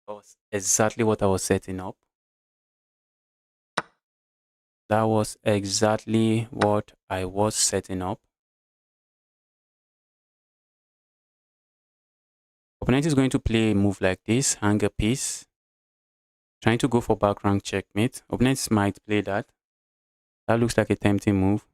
That was exactly what I was setting up. That was exactly what I was setting up. Opponent is going to play a move like this, hang a piece. Trying to go for back rank checkmate. Opponents might play that. That looks like a tempting move.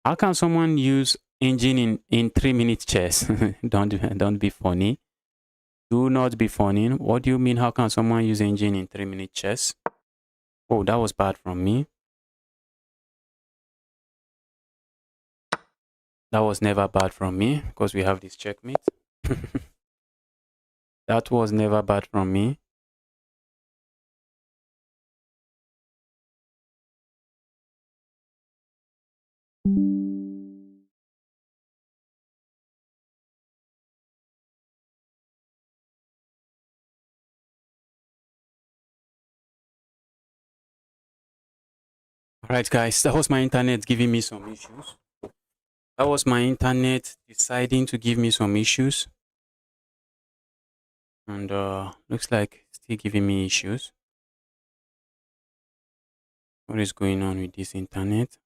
How can someone use engine in 3-minute chess? don't be funny. Do not be funny. What do you mean? How can someone use engine in 3-minute chess? Oh, that was bad from me. That was never bad from me because we have this checkmate. That was never bad from me. Alright guys, that was my internet giving me some issues. That was my internet deciding to give me some issues. And looks like still giving me issues. What is going on with this internet?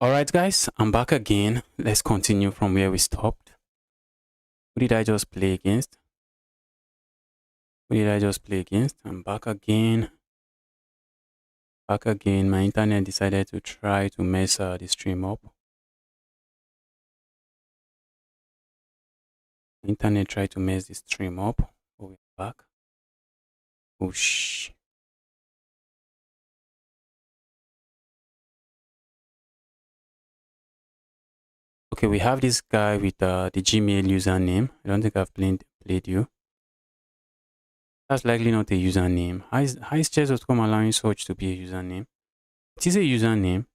Alright guys, I'm back again. Let's continue from where we stopped. Who did I just play against? I'm back again. My internet decided to try to mess the stream up. Internet tried to mess the stream up. Oh, we're back. Whoosh. Okay, we have this guy with the Gmail username. I don't think I've played you. That's likely not a username. How is chess.com allowing such to be a username? It is a username.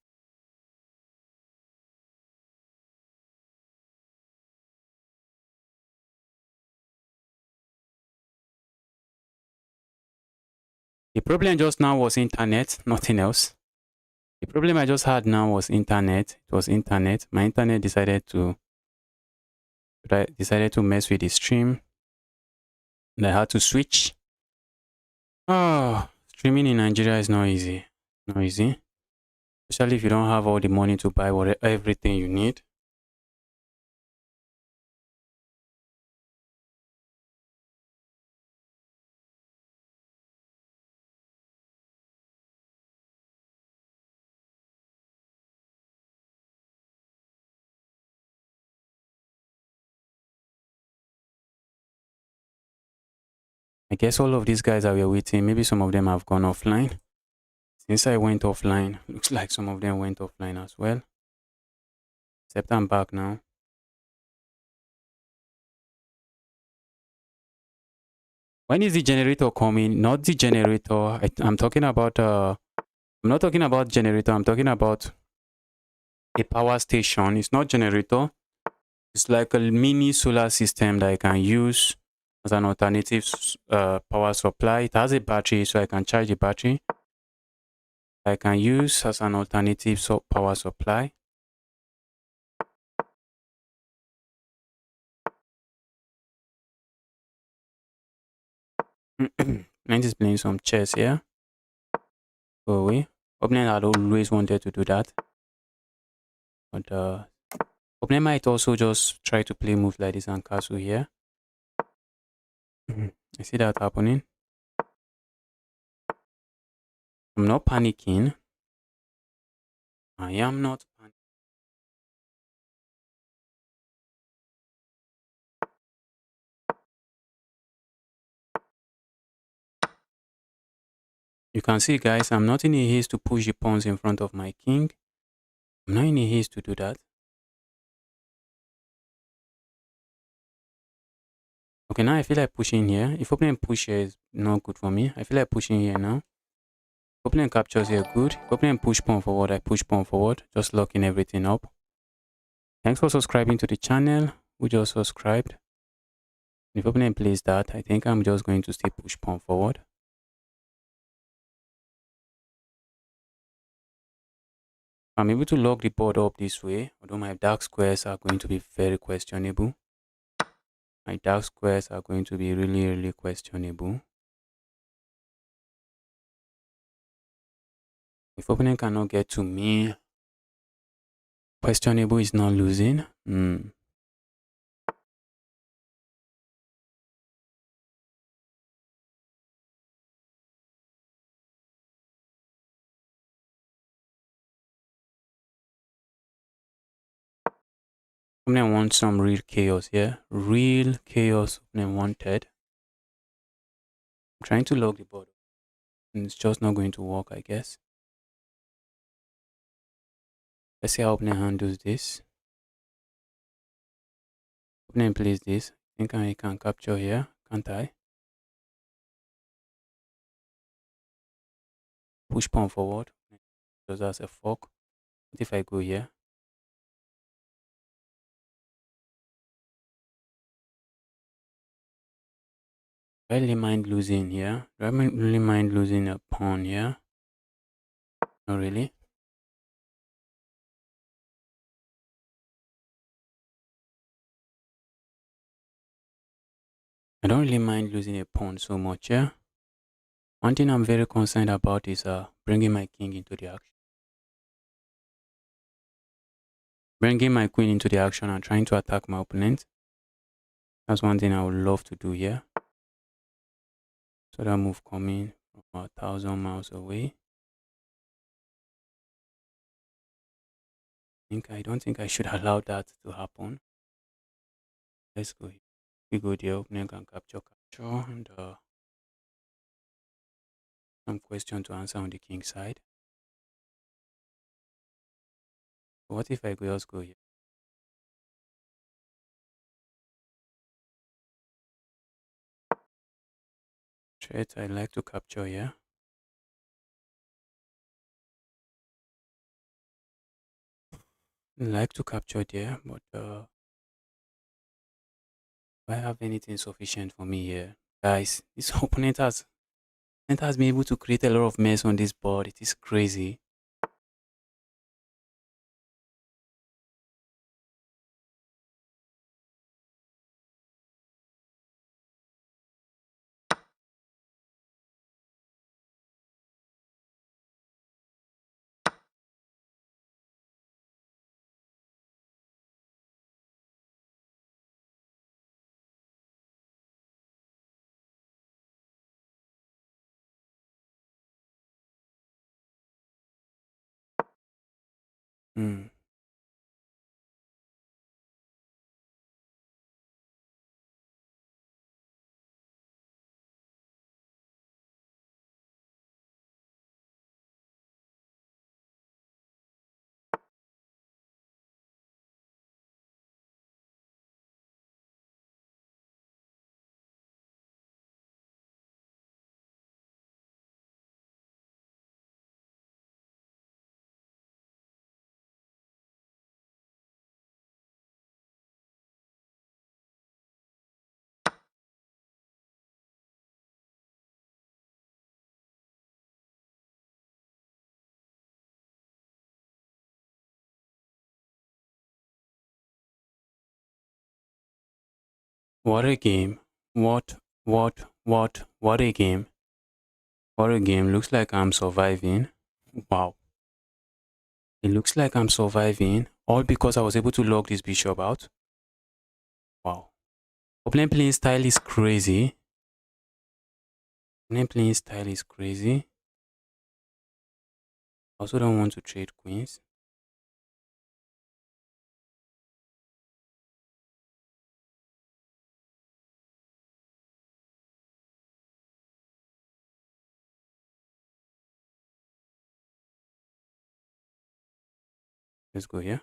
The problem just now was internet, nothing else. The problem I just had now was internet. It was internet. My internet decided to mess with the stream. And I had to switch. Oh, streaming in Nigeria is not easy. Not easy. Especially if you don't have all the money to buy everything you need. I guess all of these guys that were waiting, maybe some of them have gone offline. Since I went offline, looks like some of them went offline as well. Except I'm back now. When is the generator coming? Not the generator. I'm talking about I'm not talking about generator. I'm talking about a power station. It's not generator. It's like a mini solar system that I can use as an alternative power supply. It has a battery, so I can charge the battery. I can use as an alternative power supply. I'm just playing some chess here. Go away. Opponent had always wanted to do that. But opponent might also just try to play moves like this and castle here. I see that happening. I'm not panicking. I am not panicking. You can see, guys, I'm not in a haste to push the pawns in front of my king. I'm not in a haste to do that. Okay, now I feel like pushing here. If opponent push here is not good for me, I feel like pushing here now. Opponent captures here, good. If opponent push pawn forward, I push pawn forward, just locking everything up. Thanks for subscribing to the channel. Who just subscribed? If opponent plays that, I think I'm just going to still push pawn forward. I'm able to lock the board up this way, although my dark squares are going to be very questionable. My dark squares are going to be really, really questionable. If opponent cannot get to me, questionable is not losing. Opponent wants some real chaos here. Real chaos opponent wanted. I'm trying to lock the board. And it's just not going to work, I guess. Let's see how opponent handles this. Opponent plays this. I think I can capture here, can't I? Push pawn forward. Because that's a fork. What if I go here? Do I really mind losing here? Do I really mind losing a pawn here? Not really. I don't really mind losing a pawn so much, yeah? One thing I'm very concerned about is bringing my king into the action. bringing my queen into the action and trying to attack my opponent. That's one thing I would love to do here. So that move coming from 1,000 miles away. I don't think I should allow that to happen. Let's go here. We go there, opponent can capture, and some question to answer on the king side. What if I just go here? Threat I'd like to capture here. I'd like to capture there, but do I have anything sufficient for me here? Guys, this opponent has been able to create a lot of mess on this board. It is crazy. Hmm. What a game. What a game. What a game. Looks like I'm surviving. Wow. It looks like I'm surviving. All because I was able to log this bishop out. Wow. Opponent playing style is crazy. Opponent playing style is crazy. I also don't want to trade queens. Let's go here.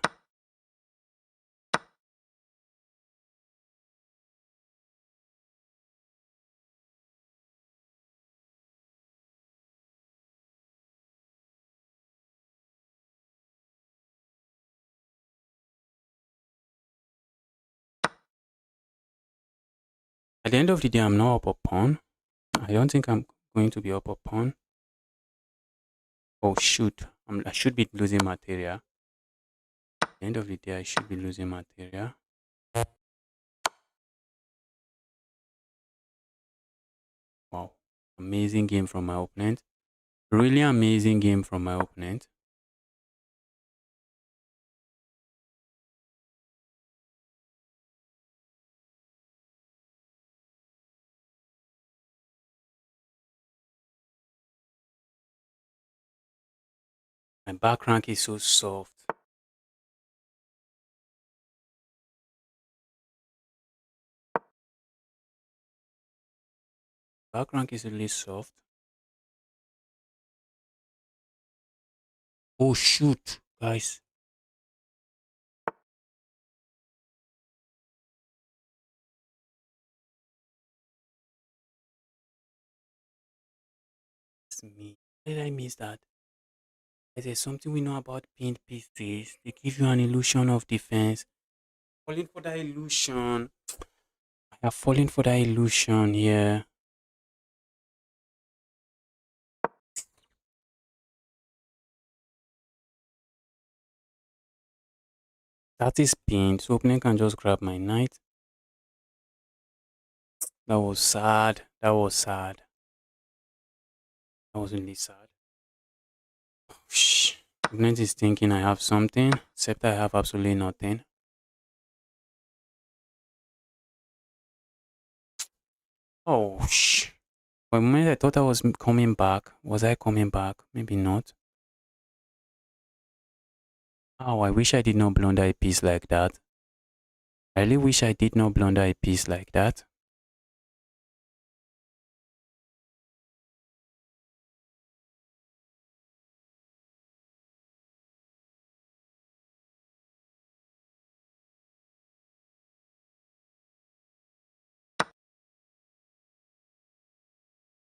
At the end of the day, I'm not up a pawn. I don't think I'm going to be up a pawn. Oh shoot, I should be losing material. At the end of the day, I should be losing material. Wow, amazing game from my opponent. Really amazing game from my opponent. My back rank is so soft. Back rank is really soft. Oh shoot, guys. It's me. Why did I miss that? There's something we know about pinned pieces. They give you an illusion of defense. Falling for that illusion. I have fallen for that illusion here. That is pinned, so opponent can just grab my knight. That was sad. That was sad. That was really sad. Shh. Opponent is thinking I have something, except I have absolutely nothing. Oh, shh. For a moment, I thought I was coming back. Was I coming back? Maybe not. Oh, I wish I did not blunder a piece like that. I really wish I did not blunder a piece like that.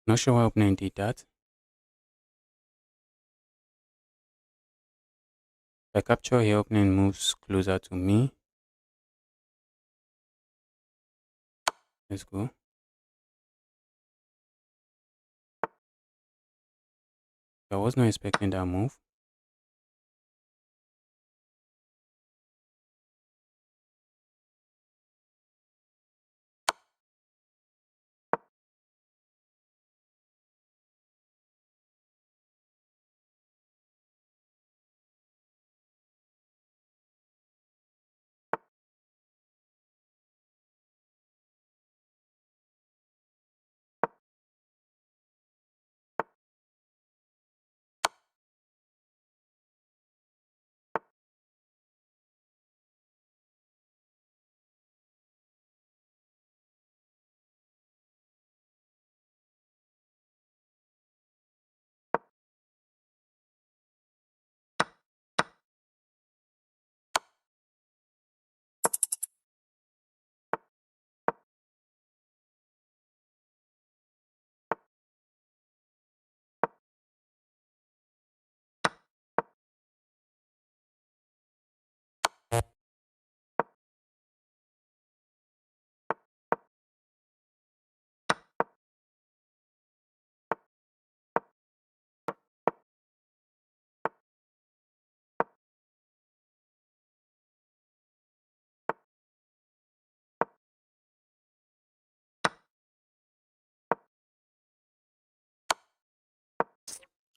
Not sure why opponent did that. If I capture here, opponent moves closer to me. Let's go. I was not expecting that move.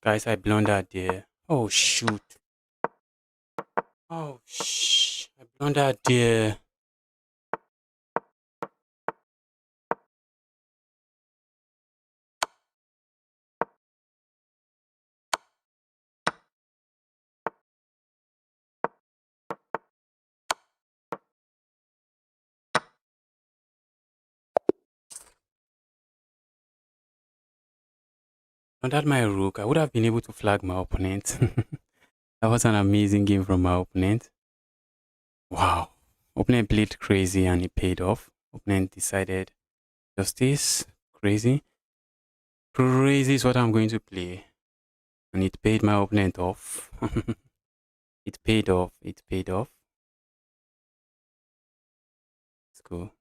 Guys, I blundered there. Oh, shoot. Oh, shh. I blundered there. Blundered my rook. I would have been able to flag my opponent. That was an amazing game from my opponent. Wow. Opponent played crazy and it paid off. Opponent decided justice. Crazy. Crazy is what I'm going to play. And it paid my opponent off. It paid off. It paid off. It's cool.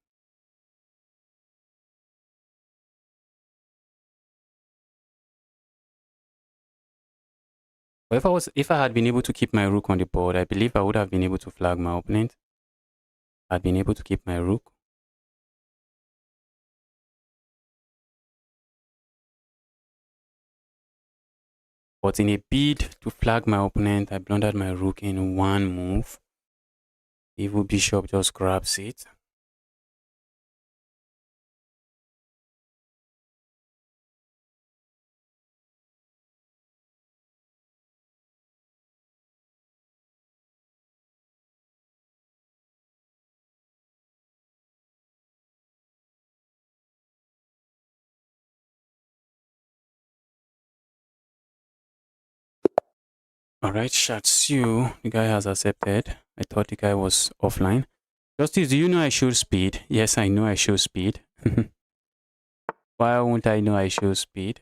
But if I had been able to keep my rook on the board, I believe I would have been able to flag my opponent. I'd been able to keep my rook. But in a bid to flag my opponent, I blundered my rook in one move. Evil bishop just grabs it. Alright, Shatsu, the guy has accepted. I thought the guy was offline. Justice, do you know I show speed? Yes, I know I show speed. Why won't I know I show speed?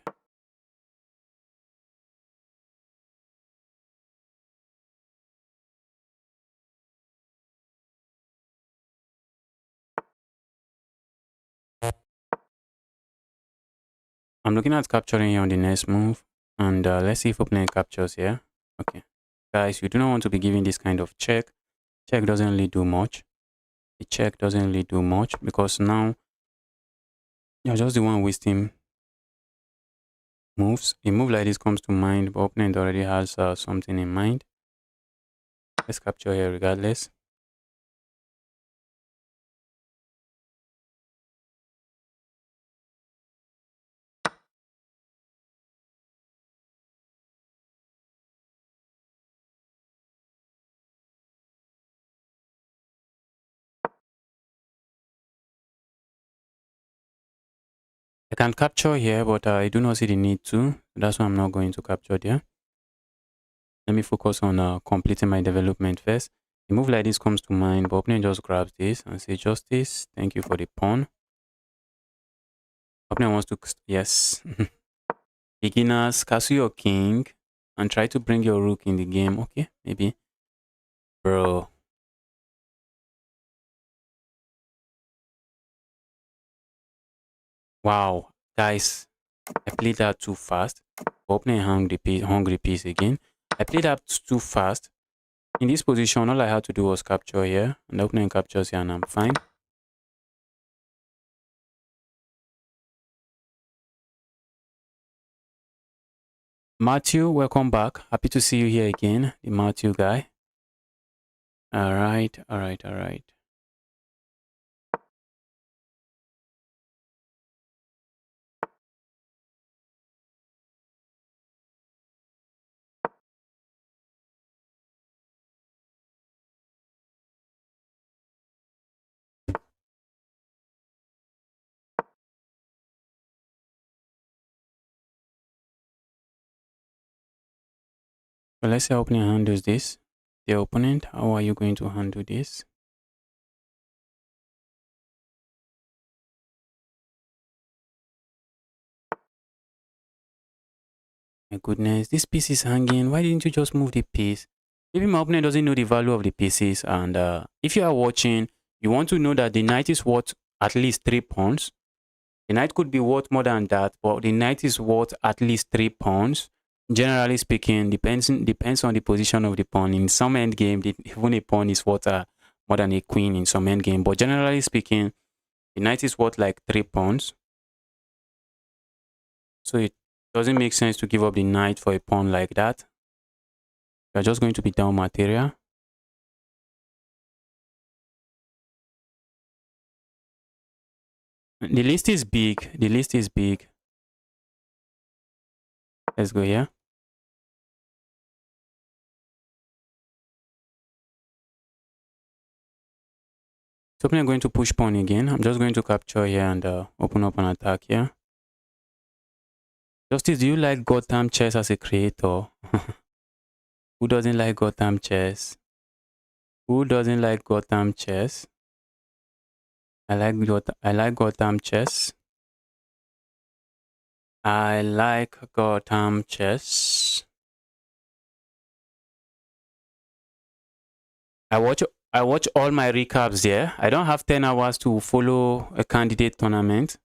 I'm looking at capturing here on the next move. And let's see if opponent captures here. Okay. Guys, you do not want to be giving this kind of check. Check doesn't really do much. The check doesn't really do much because now you're just the one wasting moves. A move like this comes to mind, but opponent already has something in mind. Let's capture here regardless. I can capture here, but I do not see the need to. That's why I'm not going to capture there. Let me focus on completing my development first. A move like this comes to mind, but opponent just grabs this and say, Justice, thank you for the pawn. Opponent wants to, yes. Beginners, castle your king and try to bring your rook in the game. Okay, maybe. Bro. Wow, guys, I played that too fast. Opponent hungry piece again. I played that too fast. In this position, all I had to do was capture here, and the opponent captures here, and I'm fine. Matthew, welcome back. Happy to see you here again, the Matthew guy. All right. So let's see how opponent handles this. The opponent, how are you going to handle this? My goodness, this piece is hanging. Why didn't you just move the piece? Maybe my opponent doesn't know the value of the pieces. And if you are watching, you want to know that the knight is worth at least 3 pawns. The knight could be worth more than that, but the knight is worth at least 3 pawns. Generally speaking, depends on the position of the pawn. In some endgame, even a pawn is worth more than a queen in some endgame. But generally speaking, the knight is worth like 3 pawns. So it doesn't make sense to give up the knight for a pawn like that. You're just going to be down material. The list is big. The list is big. Let's go here. So I'm going to push pawn again. I'm just going to capture here and open up an attack here. Justice, do you like Gotham Chess as a creator? Who doesn't like Gotham Chess? Who doesn't like Gotham Chess? I like Gotham Chess. I like Gotham Chess. I watch all my recaps there. I don't have 10 hours to follow a candidate tournament.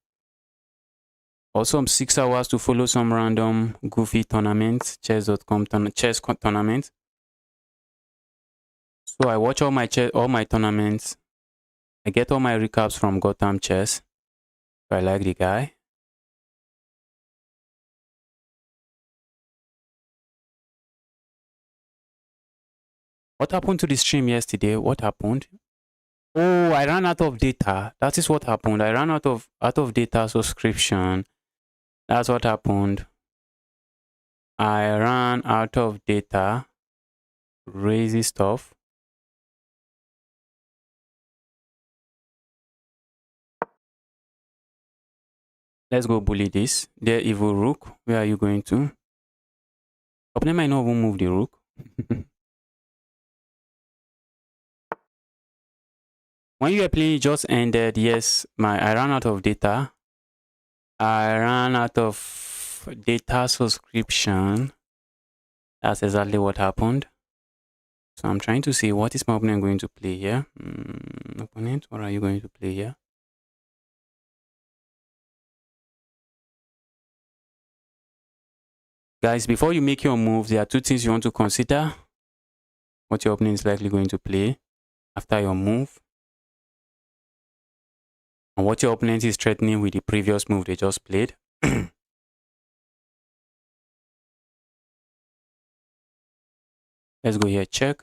Also, 6 hours to follow some random goofy tournaments, chess.com chess tournament. So I watch all my tournaments. I get all my recaps from Gotham Chess. So I like the guy. What happened to the stream yesterday? What happened? Oh, I ran out of data. That is what happened. I ran out of data subscription. That's what happened. I ran out of data. Crazy stuff. Let's go bully this. There, evil rook. Where are you going to? Opponent might not even move the rook. When you are playing, it just ended. Yes, I ran out of data. I ran out of data subscription. That's exactly what happened. So I'm trying to see what is my opponent going to play here. Opponent, what are you going to play here? Guys, before you make your move, there are 2 things you want to consider. What your opponent is likely going to play after your move. And what your opponent is threatening with the previous move they just played. Let's go here, check.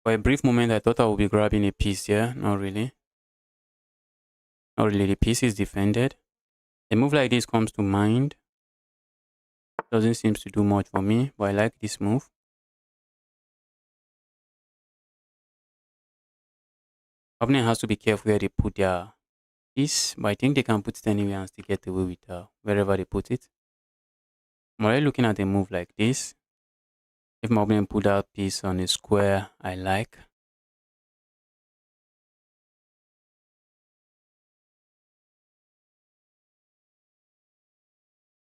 For a brief moment, I thought I would be grabbing a piece here. Not really. Not really. The piece is defended. A move like this comes to mind. Doesn't seem to do much for me, but I like this move. Opponent has to be careful where they put their piece, but I think they can put it anywhere and still get away with wherever they put it. I'm already looking at a move like this. If my opponent put that piece on a square I like,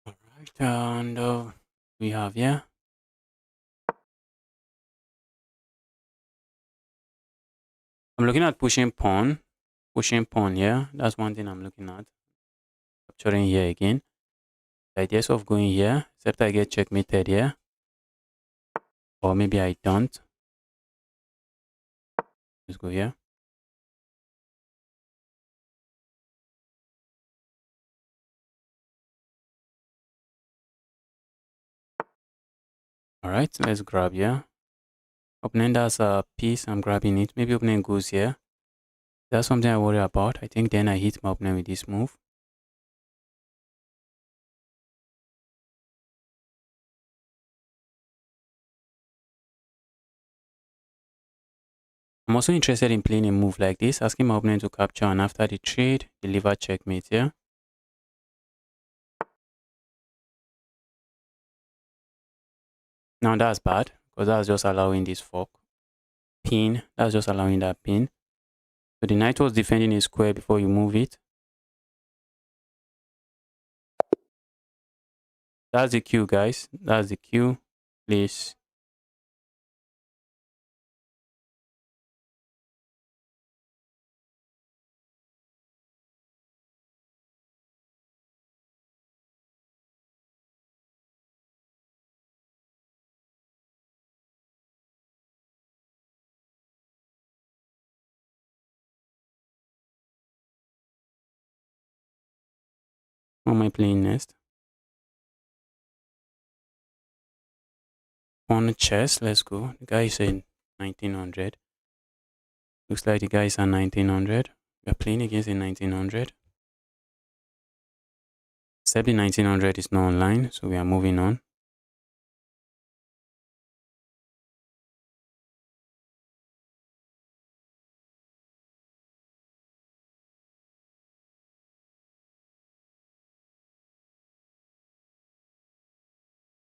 alright, and we have here. I'm looking at pushing pawn here. That's one thing I'm looking at. Capturing here again. The ideas of going here, except I get checkmated here. Or maybe I don't. Let's go here. Alright, let's grab here. Opponent has a piece, I'm grabbing it. Maybe opponent goes here. That's something I worry about. I think then I hit my opponent with this move. I'm also interested in playing a move like this, asking my opponent to capture and after the trade, deliver checkmate here. Now that's bad, because that's just allowing this fork. Pin, that's just allowing that pin. So the knight was defending a square before you move it. That's the cue, guys. That's the cue. Please. What am I playing next? Pawn chess, let's go. The guy is in 1900. Looks like the guy is at 1900. We're playing against a 1900. Except the 1900 is not online, so we are moving on.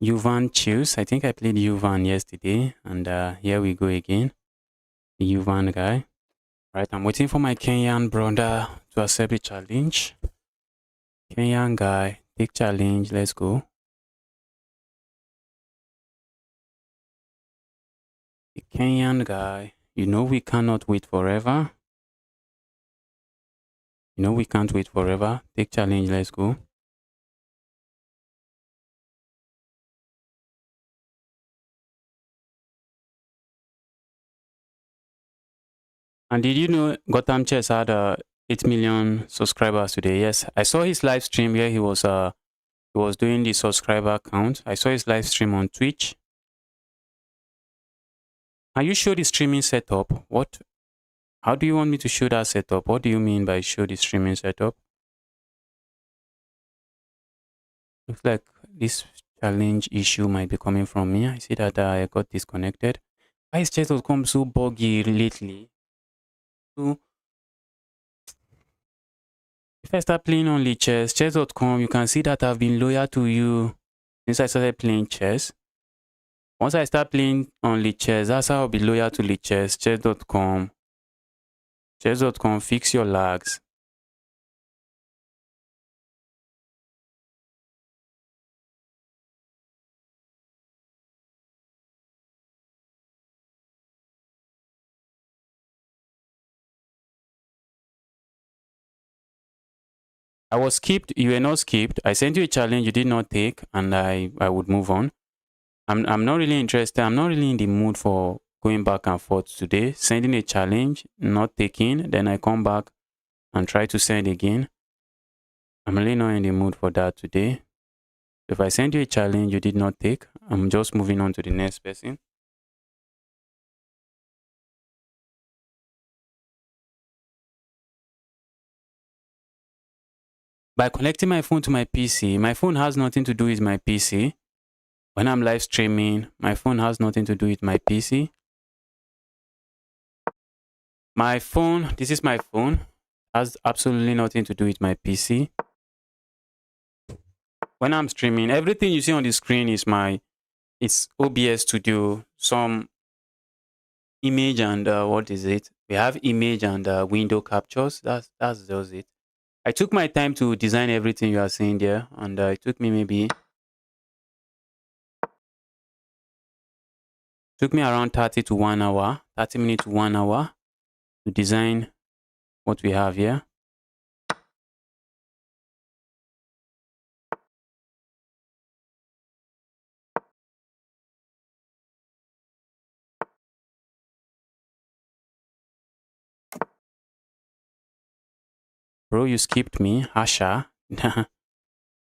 Yuvan choose. I think I played Yuvan yesterday, and here we go again. The Yuvan guy. Right, I'm waiting for my Kenyan brother to accept the challenge. Kenyan guy, take challenge. Let's go. The Kenyan guy. You know we cannot wait forever. You know we can't wait forever. Take challenge. Let's go. And did you know Gotham Chess had 8 million subscribers today? Yes, I saw his live stream where he was doing the subscriber count. I saw his live stream on Twitch. Can you show the streaming setup? What? How do you want me to show that setup? What do you mean by show the streaming setup? Looks like this challenge issue might be coming from me. I see that I got disconnected. Why is chess.com so buggy lately? So if I start playing only chess.com, you can see that I've been loyal to you since I started playing chess. Once I start playing only chess, that's how I'll be loyal to the chess.com. Chess.com, fix your lags. I was skipped, you were not skipped. I sent you a challenge you did not take, and I would move on. I'm not really interested. I'm not really in the mood for going back and forth today. Sending a challenge, not taking, then I come back and try to send again. I'm really not in the mood for that today. If I send you a challenge you did not take, I'm just moving on to the next person. By connecting my phone to my PC, my phone has nothing to do with my PC. When I'm live streaming, my phone has nothing to do with my PC. My phone, this is my phone, has absolutely nothing to do with my PC. When I'm streaming, everything you see on the screen is it's OBS Studio, some image and what is it? We have image and window captures. That's just it. I took my time to design everything you are seeing there, and it took me around 30 to 1 hour, 30 minutes to 1 hour to design what we have here. Bro, you skipped me. Asha.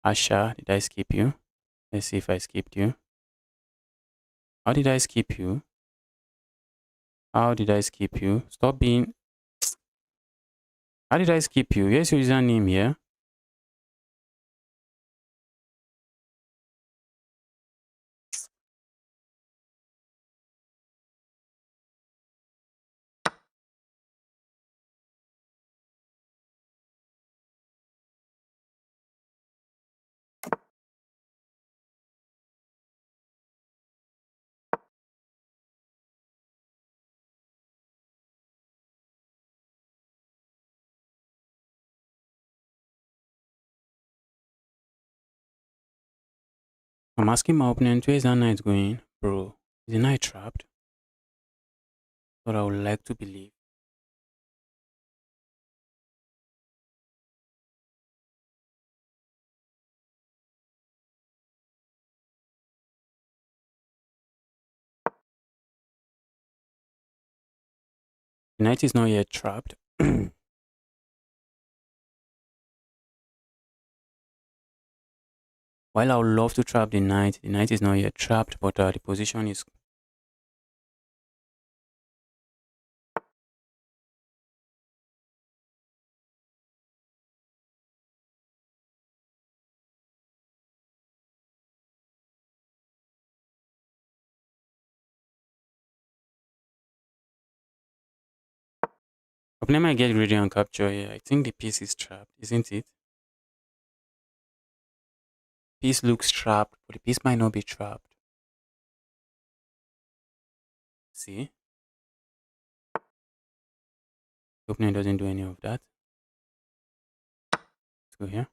Asha, did I skip you? Let's see if I skipped you. How did I skip you? How did I skip you? Stop being... How did I skip you? Here's your username here. I'm asking my opponent, where is that knight going? Bro, is the knight trapped? What I would like to believe. The knight is not yet trapped. While I would love to trap the knight is not yet trapped, but the position is... Opponent might get greedy and capture here. I think the piece is trapped, isn't it? Piece looks trapped, but the piece might not be trapped. See? The opponent doesn't do any of that. Let's go here.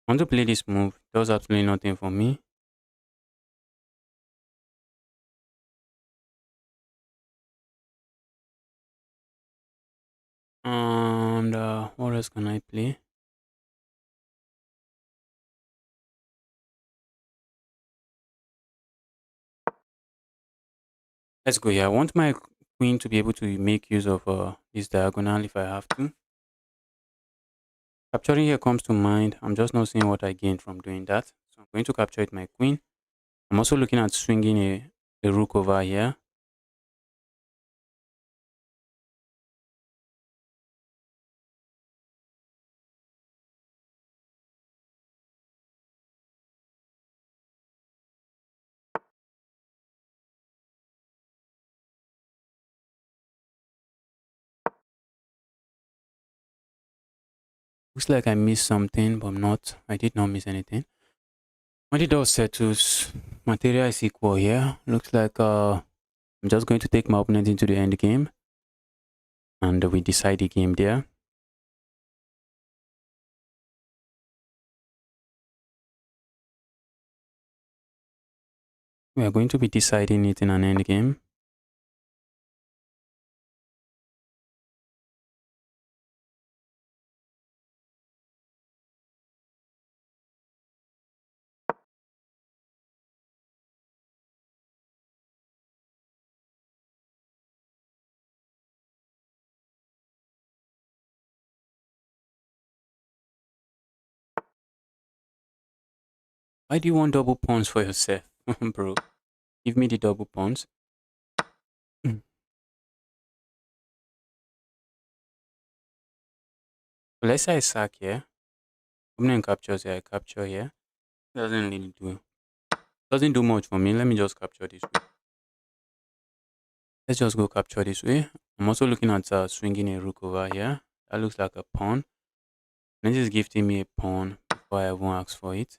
I want to play this move. It does absolutely nothing for me. And what else can I play? Let's go here. I want my queen to be able to make use of this diagonal if I have to. Capturing here comes to mind. I'm just not seeing what I gained from doing that. So I'm going to capture it my queen. I'm also looking at swinging a rook over here. Looks like I missed something, but I'm not. I did not miss anything. When the dust settles, material is equal here. Looks like I'm just going to take my opponent into the end game. And we decide the game there. We are going to be deciding it in an end game. Why do you want double pawns for yourself? Bro, give me the double pawns. Let's say I sack here. Opening captures here, I capture here. Doesn't do much for me. Let me just capture this way. Let's just go capture this way. I'm also looking at swinging a rook over here. That looks like a pawn. And this is gifting me a pawn before I even ask for it.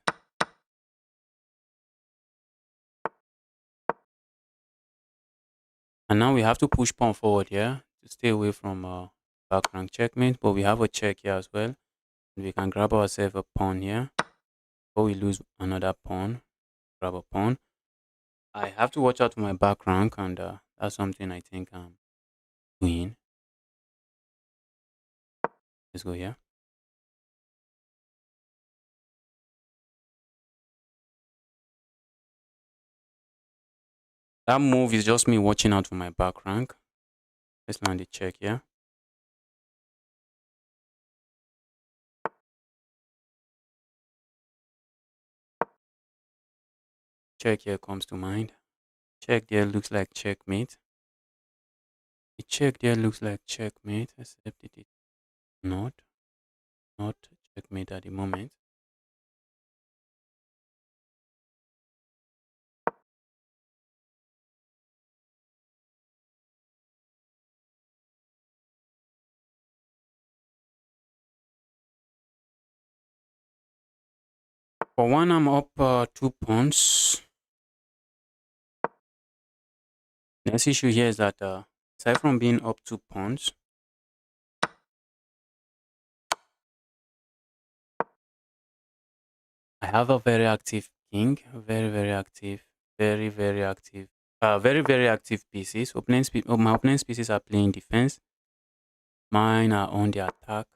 And now we have to push pawn forward here to stay away from back rank checkmate. But we have a check here as well. And we can grab ourselves a pawn here. Before we lose another pawn, grab a pawn. I have to watch out for my back rank, and that's something I think I'm doing. Let's go here. That move is just me watching out for my back rank. Let's land the check here. Check here comes to mind. Check there looks like checkmate. The check there looks like checkmate, except it is not checkmate at the moment. For one, I'm up 2 pawns. Next issue here is that aside from being up 2 pawns, I have a very active king, very active, very active, very active pieces. My opponent's pieces are playing defense. Mine are on the attack.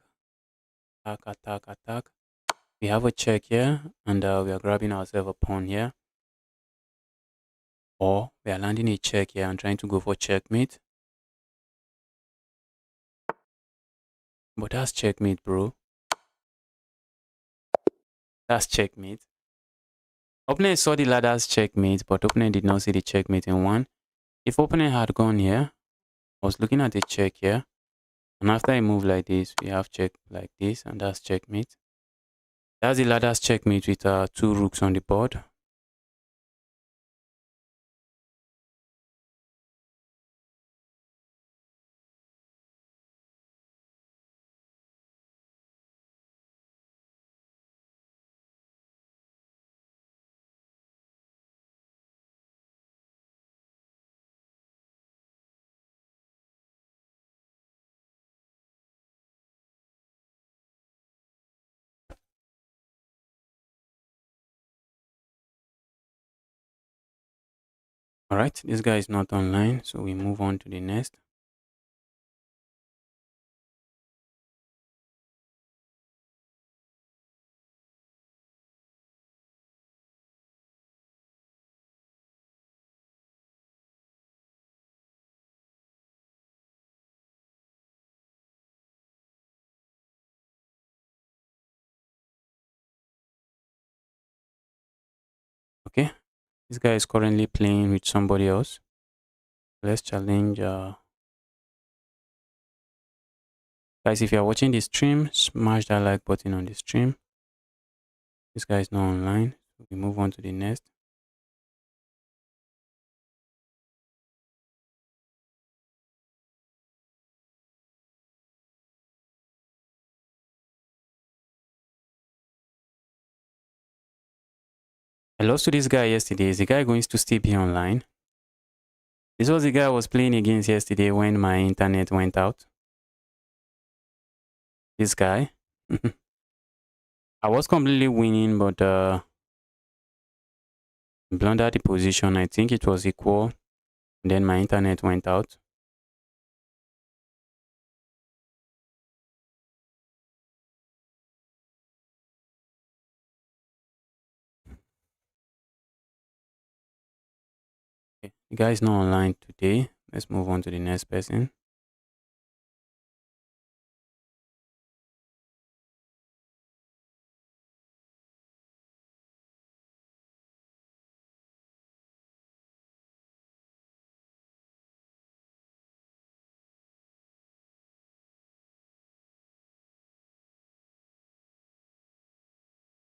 We have a check here, and we are grabbing ourselves a pawn here. Or we are landing a check here and trying to go for checkmate. But that's checkmate, bro. That's checkmate. Opponent saw the ladder's checkmate, but opponent did not see the checkmate in one. If opponent had gone here, I was looking at the check here. And after I move like this, we have check like this, and that's checkmate. That's the ladder's checkmate with 2 rooks on the board. Alright, this guy is not online, so we move on to the next. Okay, this guy is currently playing with somebody else. Let's challenge. Guys, if you are watching this stream, smash that like button on the stream. This guy is not online, so we move on to the next. I lost to this guy yesterday. Is the guy going to still be online? This was the guy I was playing against yesterday when my internet went out. This guy. I was completely winning, but blundered the position. I think it was equal. And then my internet went out. Okay. The guy is not online today. Let's move on to the next person.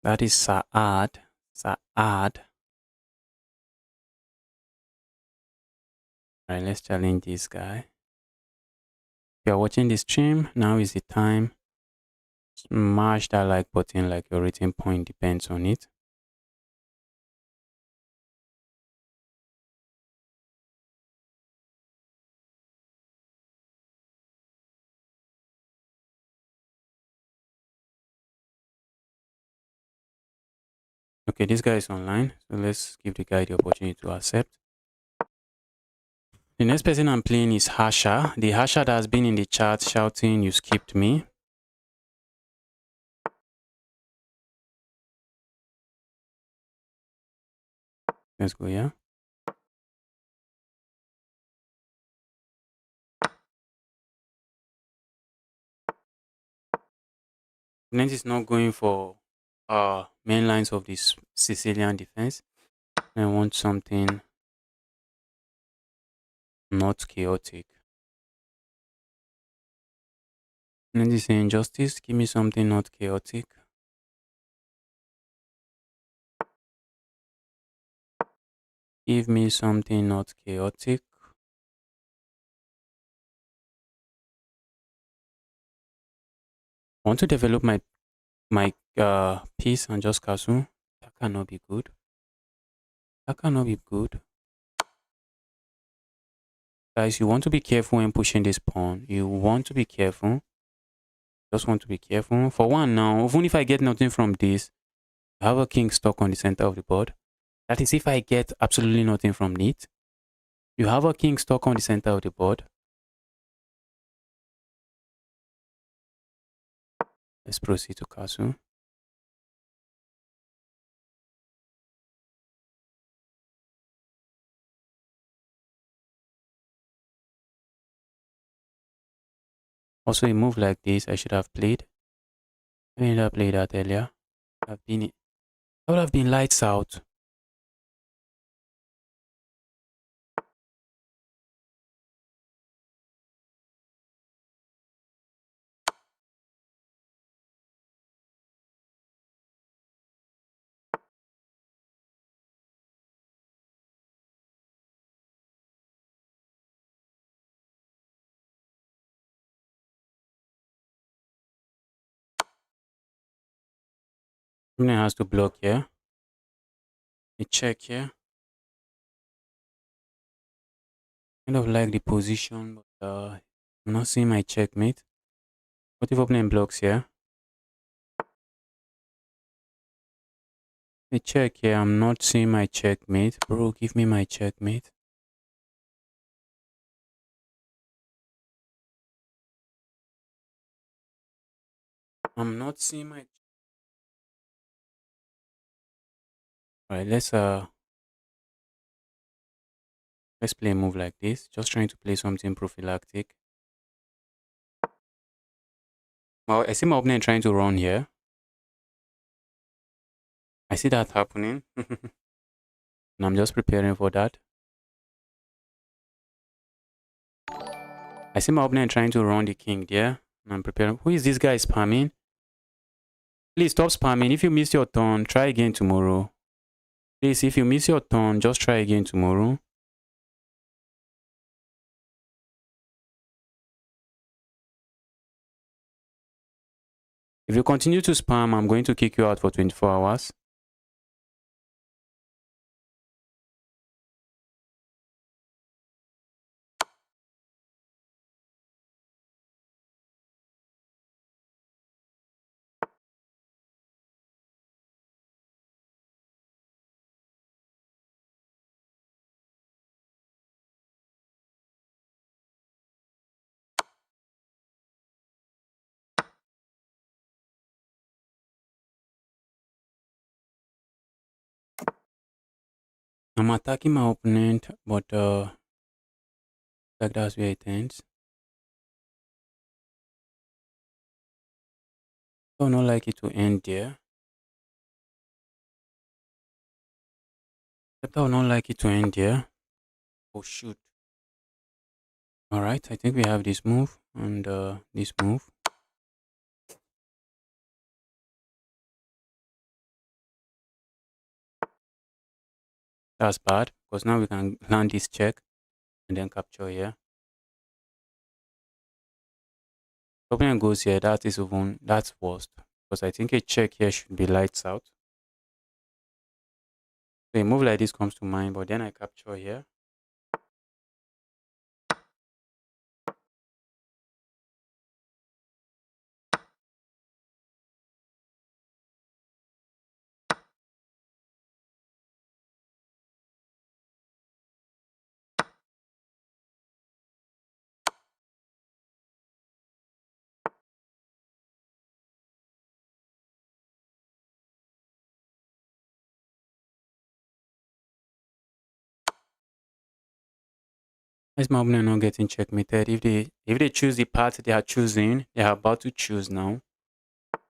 That is Saad. Saad. Alright, let's challenge this guy. If you're watching this stream, now is the time. Smash that like button, like your rating point depends on it. Okay, this guy is online, so let's give the guy the opportunity to accept. The next person I'm playing is Hasha. The Hasha that has been in the chat shouting, "You skipped me." Let's go, yeah. Opponent is not going for main lines of this Sicilian defense. I want something not chaotic. And this is injustice. Give me something not chaotic. Give me something not chaotic. I want to develop my piece and just castle. That cannot be good. That cannot be good. Guys, you want to be careful when pushing this pawn. You want to be careful. Just want to be careful. For one now, even if I get nothing from this, I have a king stuck on the center of the board. That is if I get absolutely nothing from it. You have a king stuck on the center of the board. Let's proceed to castle. Also, a move like this, I should have played. I didn't have played that earlier. I would have been lights out. Opponent has to block here. A check here. Kind of like the position, but I'm not seeing my checkmate. What if opponent blocks here? A check here. I'm not seeing my checkmate. Bro, give me my checkmate. I'm not seeing my. Alright, let's play a move like this. Just trying to play something prophylactic. Well, I see my opponent trying to run here. I see that happening. And I'm just preparing for that. I see my opponent trying to run the king there. And I'm preparing. Who is this guy spamming? Please stop spamming. If you miss your turn, try again tomorrow. Please, if you miss your turn, just try again tomorrow. If you continue to spam, I'm going to kick you out for 24 hours. I'm attacking my opponent, but like that's where it ends. I would not like it to end there. I would not like it to end there. Oh shoot. Alright, I think we have this move and this move. That's bad because now we can land this check and then capture here. Opening goes here. That's worst because I think a check here should be lights out. So a move like this comes to mind, but then I capture here. Is my opponent not getting checkmated? If they choose the path they are choosing, they are about to choose now.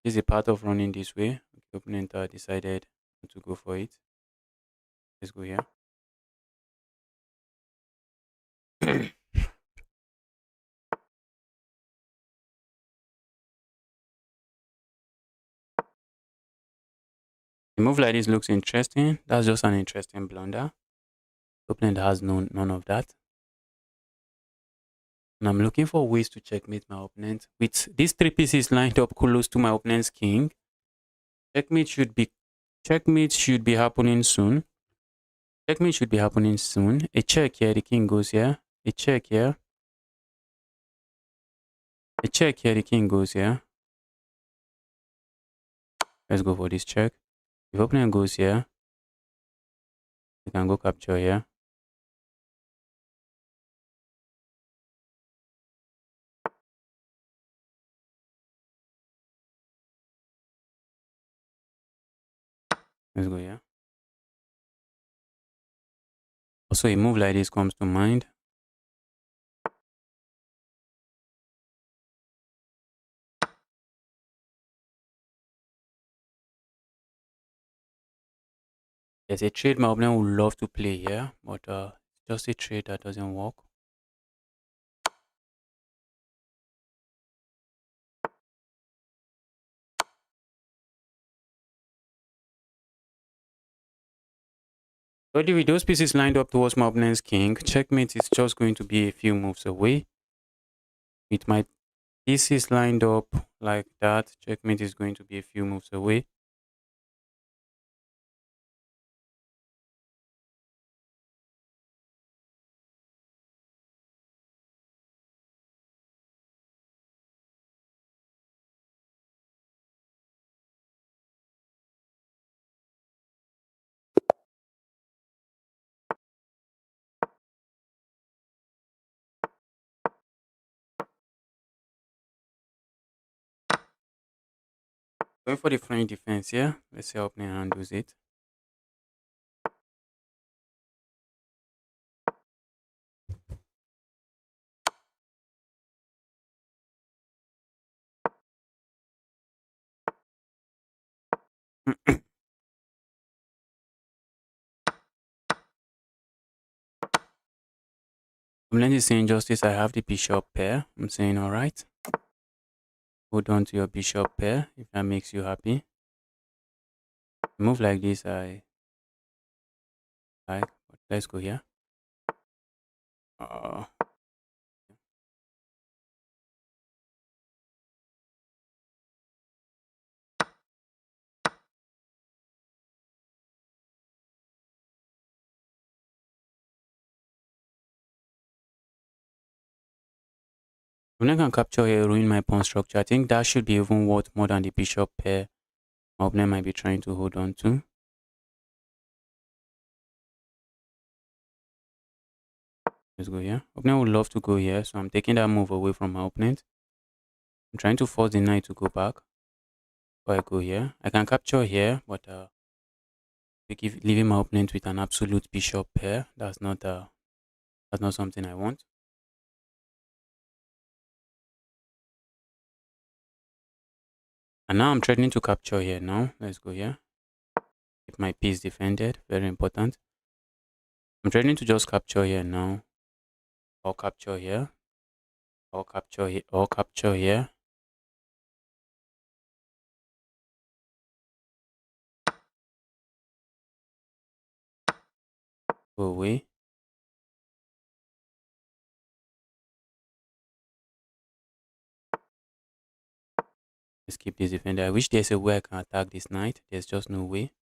This is a part of running this way. The opponent decided to go for it. Let's go here. A move like this looks interesting. That's just an interesting blunder. The opponent has none of that. And I'm looking for ways to checkmate my opponent. With these three pieces lined up close to my opponent's king, checkmate should be happening soon. Checkmate should be happening soon. A check here, the king goes here. A check here. A check here, the king goes here. Let's go for this check. If opponent goes here, we can go capture here. Let's go here. Also, a move like this comes to mind. There's a trade my opponent would love to play here, but just a trade that doesn't work. But with those pieces lined up towards my opponent's king, checkmate is just going to be a few moves away. With my pieces lined up like that, checkmate is going to be a few moves away. Going for the French defense here. Let's see how opponent handles it. Opponent is saying justice, I have the bishop pair. I'm saying alright. Hold on to your bishop pair if that makes you happy. Move like this, I like. But let's go here. Uh, Opponent can capture here, ruin my pawn structure. I think that should be even worth more than the bishop pair my opponent might be trying to hold on to. Let's go here. Opponent would love to go here, so I'm taking that move away from my opponent. I'm trying to force the knight to go back. Before I go here, I can capture here, but leaving my opponent with an absolute bishop pair. That's not something I want. And now I'm threatening to capture here. Now let's go here. Keep my piece defended. Very important. I'm threatening to just capture here now. Or capture here. Or capture here. Or capture here. Go away. Let's keep this defender. I wish there's a way I can attack this knight. There's just no way.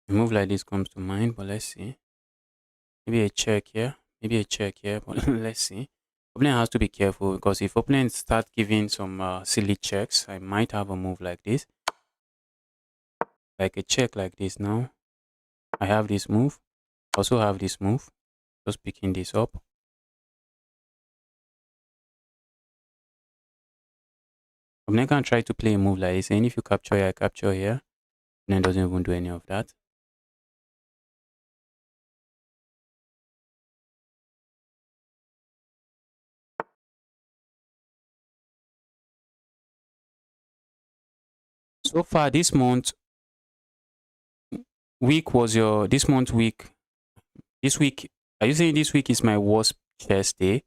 A move like this comes to mind, but let's see. Maybe a check here. Maybe a check here, but let's see. Opponent has to be careful because if opponent start giving some silly checks, I might have a move like this. Like a check like this now. I have this move. Also have this move. Just picking this up. Opponent can try to play a move like this, and if you capture here, I capture here. Opponent doesn't even do any of that. So far this month, week was your this month week. This week, are you saying this week is my worst chess day?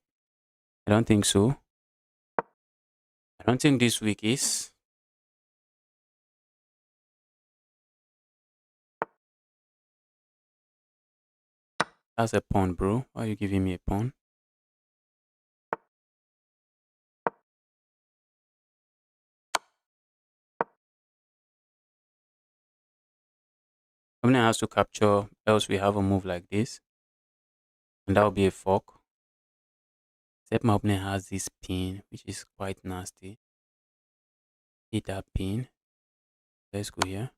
I don't think so. I don't think this week is. That's a pawn, bro. Why are you giving me a pawn? Opponent has to capture, else we have a move like this. And that will be a fork. Except my opponent has this pin, which is quite nasty. Hit that pin. Let's go here.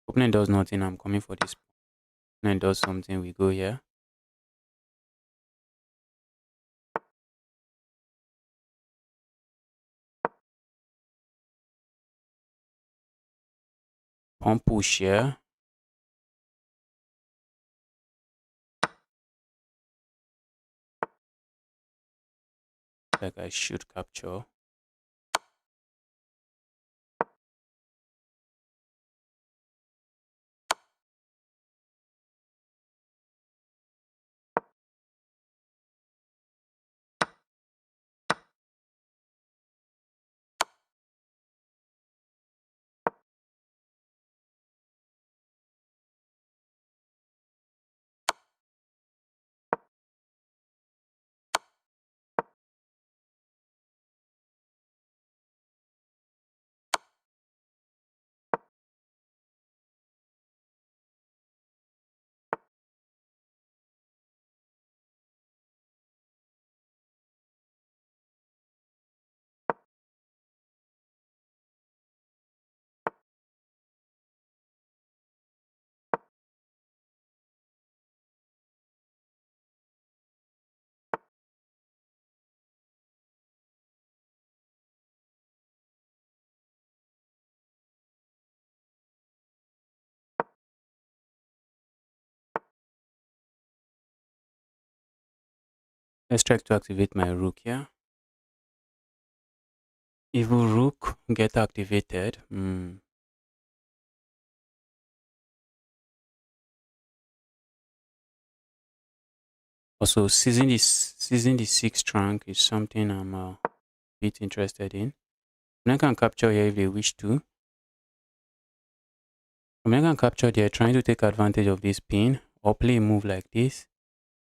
Opponent does nothing, I'm coming for this. Opponent does something, we go here. Pawn push here. Like I should capture. Let's try to activate my rook here. Evil rook get activated. Also, seizing the sixth rank is something I'm a bit interested in. I can capture here if they wish to. I can capture there, trying to take advantage of this pin or play a move like this,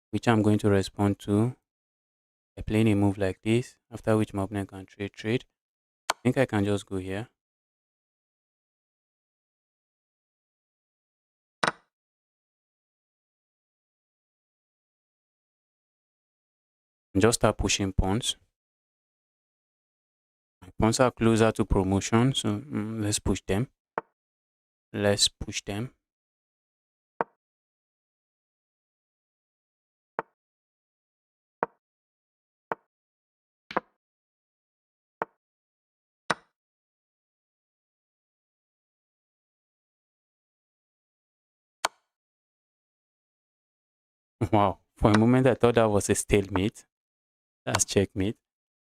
which I'm going to respond to by playing a move like this, after which my opponent can trade. I think I can just go here. And just start pushing pawns. My pawns are closer to promotion, so let's push them. Let's push them. Wow, for a moment I thought that was a stalemate. That's checkmate.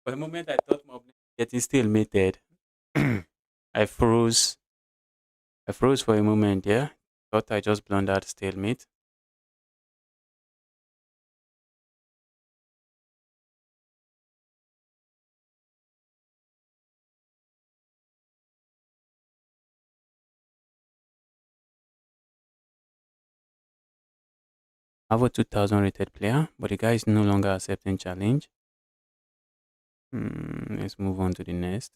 For a moment I thought my opponent was getting stalemated. I froze. I froze for a moment, yeah. Thought I just blundered stalemate. I have a 2000 rated player, but the guy is no longer accepting challenge. Let's move on to the next.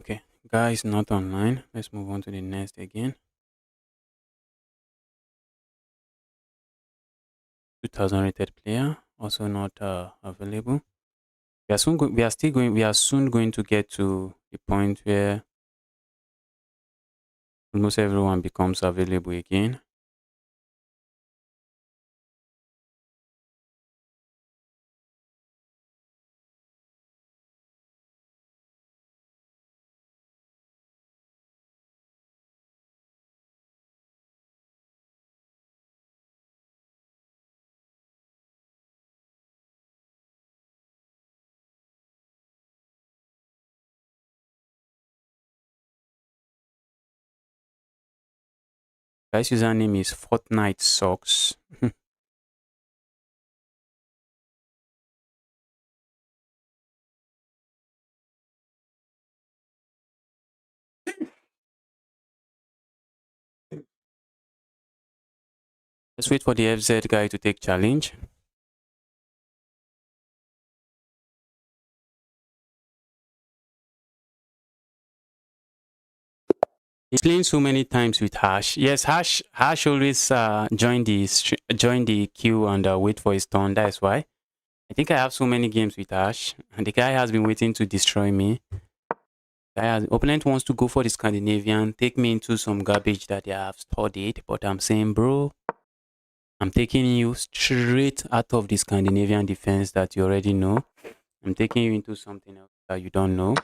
Okay, guy is not online. Let's move on to the next again. 2000 rated player, also not available. We are soon going to get to the point where almost everyone becomes available again. Guy's username is Fortnite Socks. Let's wait for the FZ guy to take challenge. He's playing so many times with Hash. Yes, Hash always join the queue and wait for his turn. That's why. I think I have so many games with Hash, and the guy has been waiting to destroy me. The opponent wants to go for the Scandinavian, take me into some garbage that they have studied, but I'm saying, bro, I'm taking you straight out of the Scandinavian defense that you already know. I'm taking you into something else that you don't know.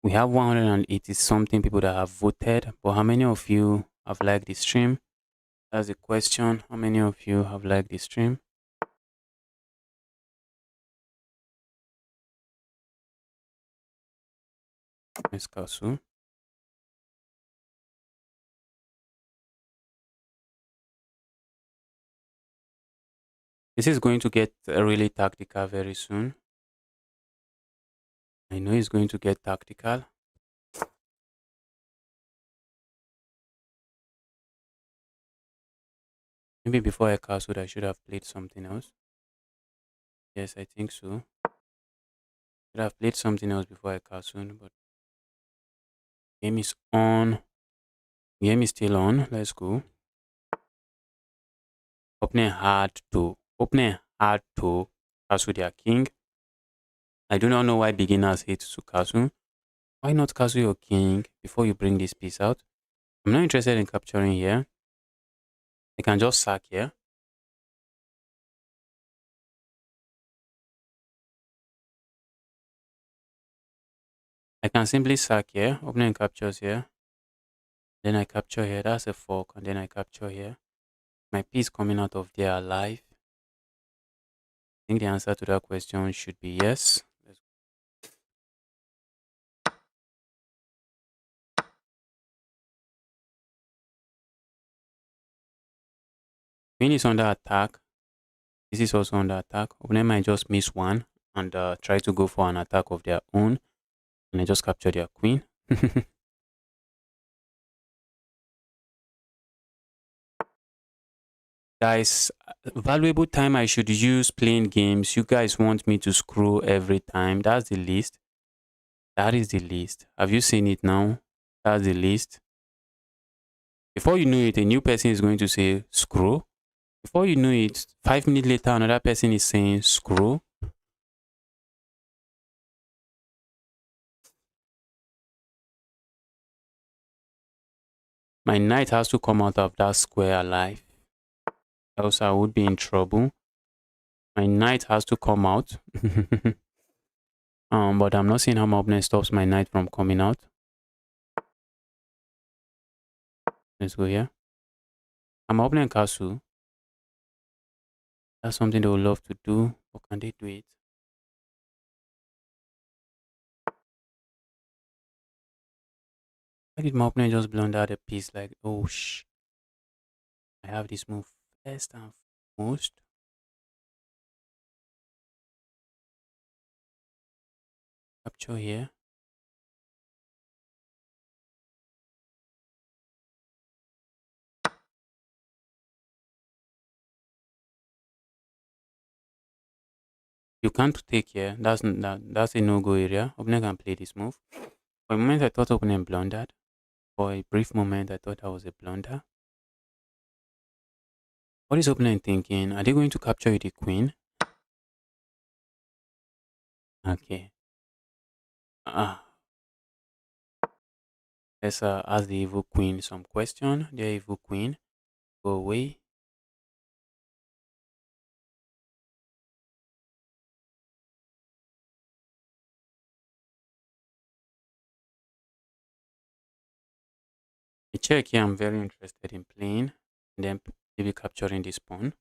We have 180 something people that have voted, but how many of you have liked the stream? That's the question. How many of you have liked the stream? Miss Kasu. This is going to get really tactical very soon. I know it's going to get tactical. Maybe before I castled, I should have played something else. Yes, I think so. Should have played something else before I castled, but game is on. Game is still on. Let's go. Opening hard to castle their king. I do not know why beginners hate to castle. Why not castle your king before you bring this piece out? I'm not interested in capturing here. I can just sack here. I can simply sack here. Opening captures here. Then I capture here. That's a fork. And then I capture here. My piece coming out of there alive. I think the answer to that question should be yes. Queen is under attack. This is also under attack. Opponent might just miss one and try to go for an attack of their own. And I just capture their queen. Guys, valuable time I should use playing games. You guys want me to scroll every time. That's the list. That is the list. Have you seen it now? That's the list. Before you know it, a new person is going to say scroll. Before you know it, 5 minutes later, another person is saying scroll. My knight has to come out of that square alive. Else I would be in trouble. My knight has to come out. But I'm not seeing how my opponent stops my knight from coming out. Let's go here. I'm opening castle. That's something they would love to do, but can they do it? Why did my opponent just blunder the piece like, oh I have this move first and foremost. Capture here. You can't take here. That's a no-go area. Opponent can play this move. For a moment, I thought opponent blundered. For a brief moment, I thought that was a blunder. What is opponent thinking? Are they going to capture with the queen? Okay. Let's ask the evil queen some question. The evil queen, go away. The check here I'm very interested in playing, and then maybe capturing this pawn.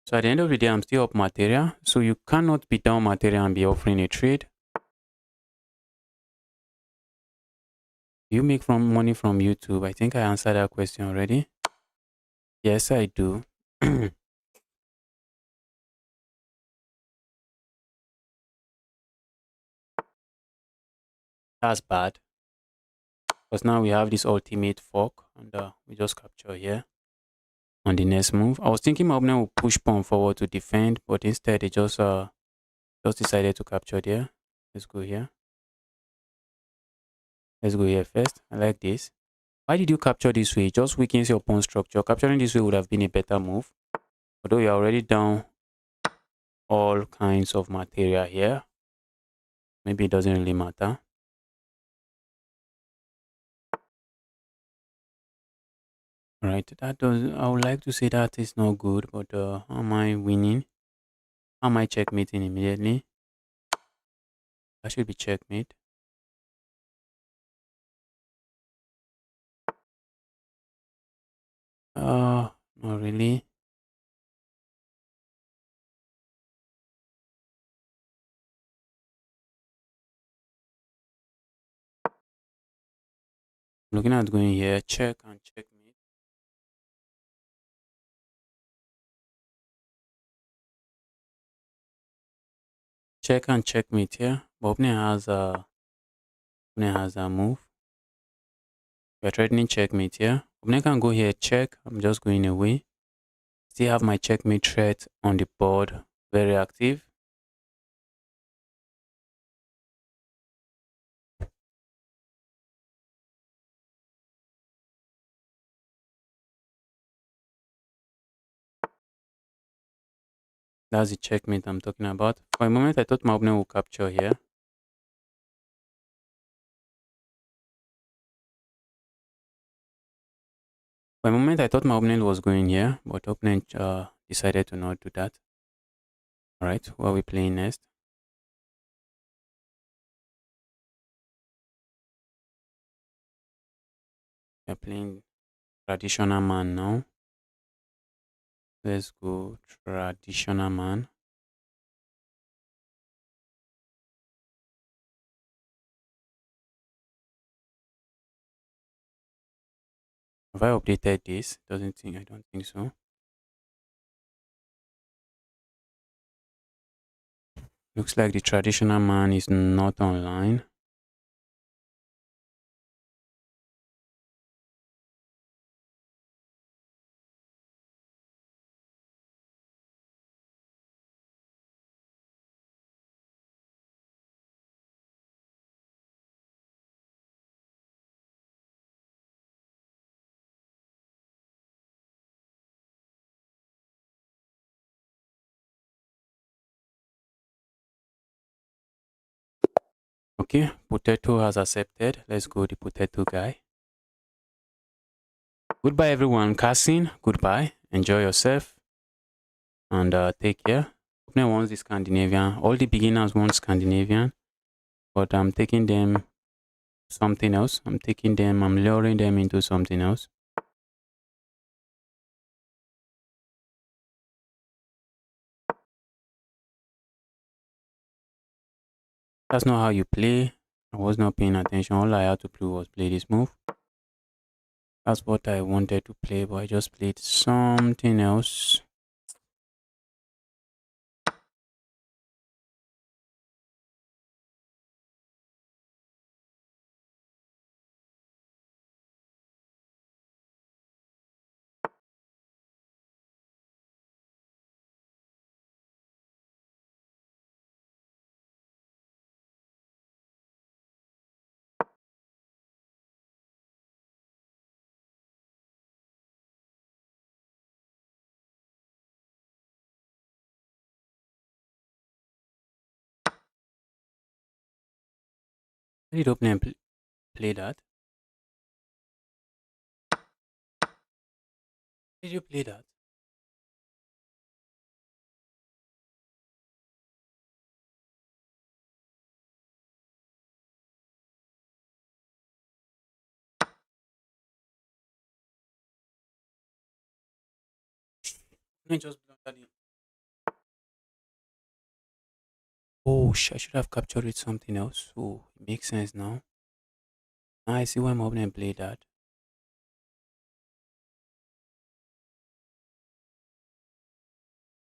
So at the end of the day, I'm still up material. So you cannot be down material and be offering a trade. You make money from YouTube? I think I answered that question already. Yes, I do. That's bad. Because now we have this ultimate fork, and we just capture here on the next move. I was thinking my opponent will push pawn forward to defend, but instead they just decided to capture there. Let's go here. Let's go here first. I like this. Why did you capture this way? It just weakens your pawn structure. Capturing this way would have been a better move. Although you're already down all kinds of material here. Maybe it doesn't really matter. Right, I would like to say that is not good, but how am I winning? How am I checkmating immediately? That should be checkmate. Not really. Looking at going here, check and checkmate. Check and checkmate here. But opponent has a move. We're threatening checkmate here. Opponent can go here, check. I'm just going away. Still have my checkmate threat on the board. Very active. That's the checkmate I'm talking about. For a moment, I thought my opponent will capture here. For a moment, I thought my opponent was going here, but opponent decided to not do that. Alright, what are we playing next? We're playing traditional man now. Let's go traditional man. Have I updated this? I don't think so. Looks like the traditional man is not online. Okay, potato has accepted. Let's go the potato guy. Goodbye everyone. Cassin, goodbye. Enjoy yourself. And take care. Opponent wants the Scandinavian. All the beginners want Scandinavian. But I'm taking them something else. I'm luring them into something else. That's not how you play. I was not paying attention. All I had to do was play this move. That's what I wanted to play, but I just played something else. I did open and play that. Did you play that? I just blundered it. Oh, I should have captured it something else. Oh, it makes sense now. Now I see why I'm opening and play that.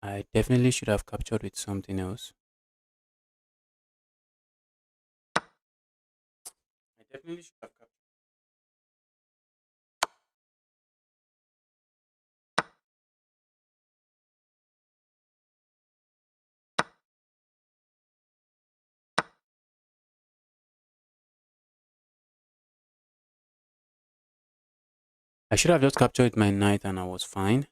I definitely should have captured with something else. I definitely should have captured. I should have just captured my knight and I was fine.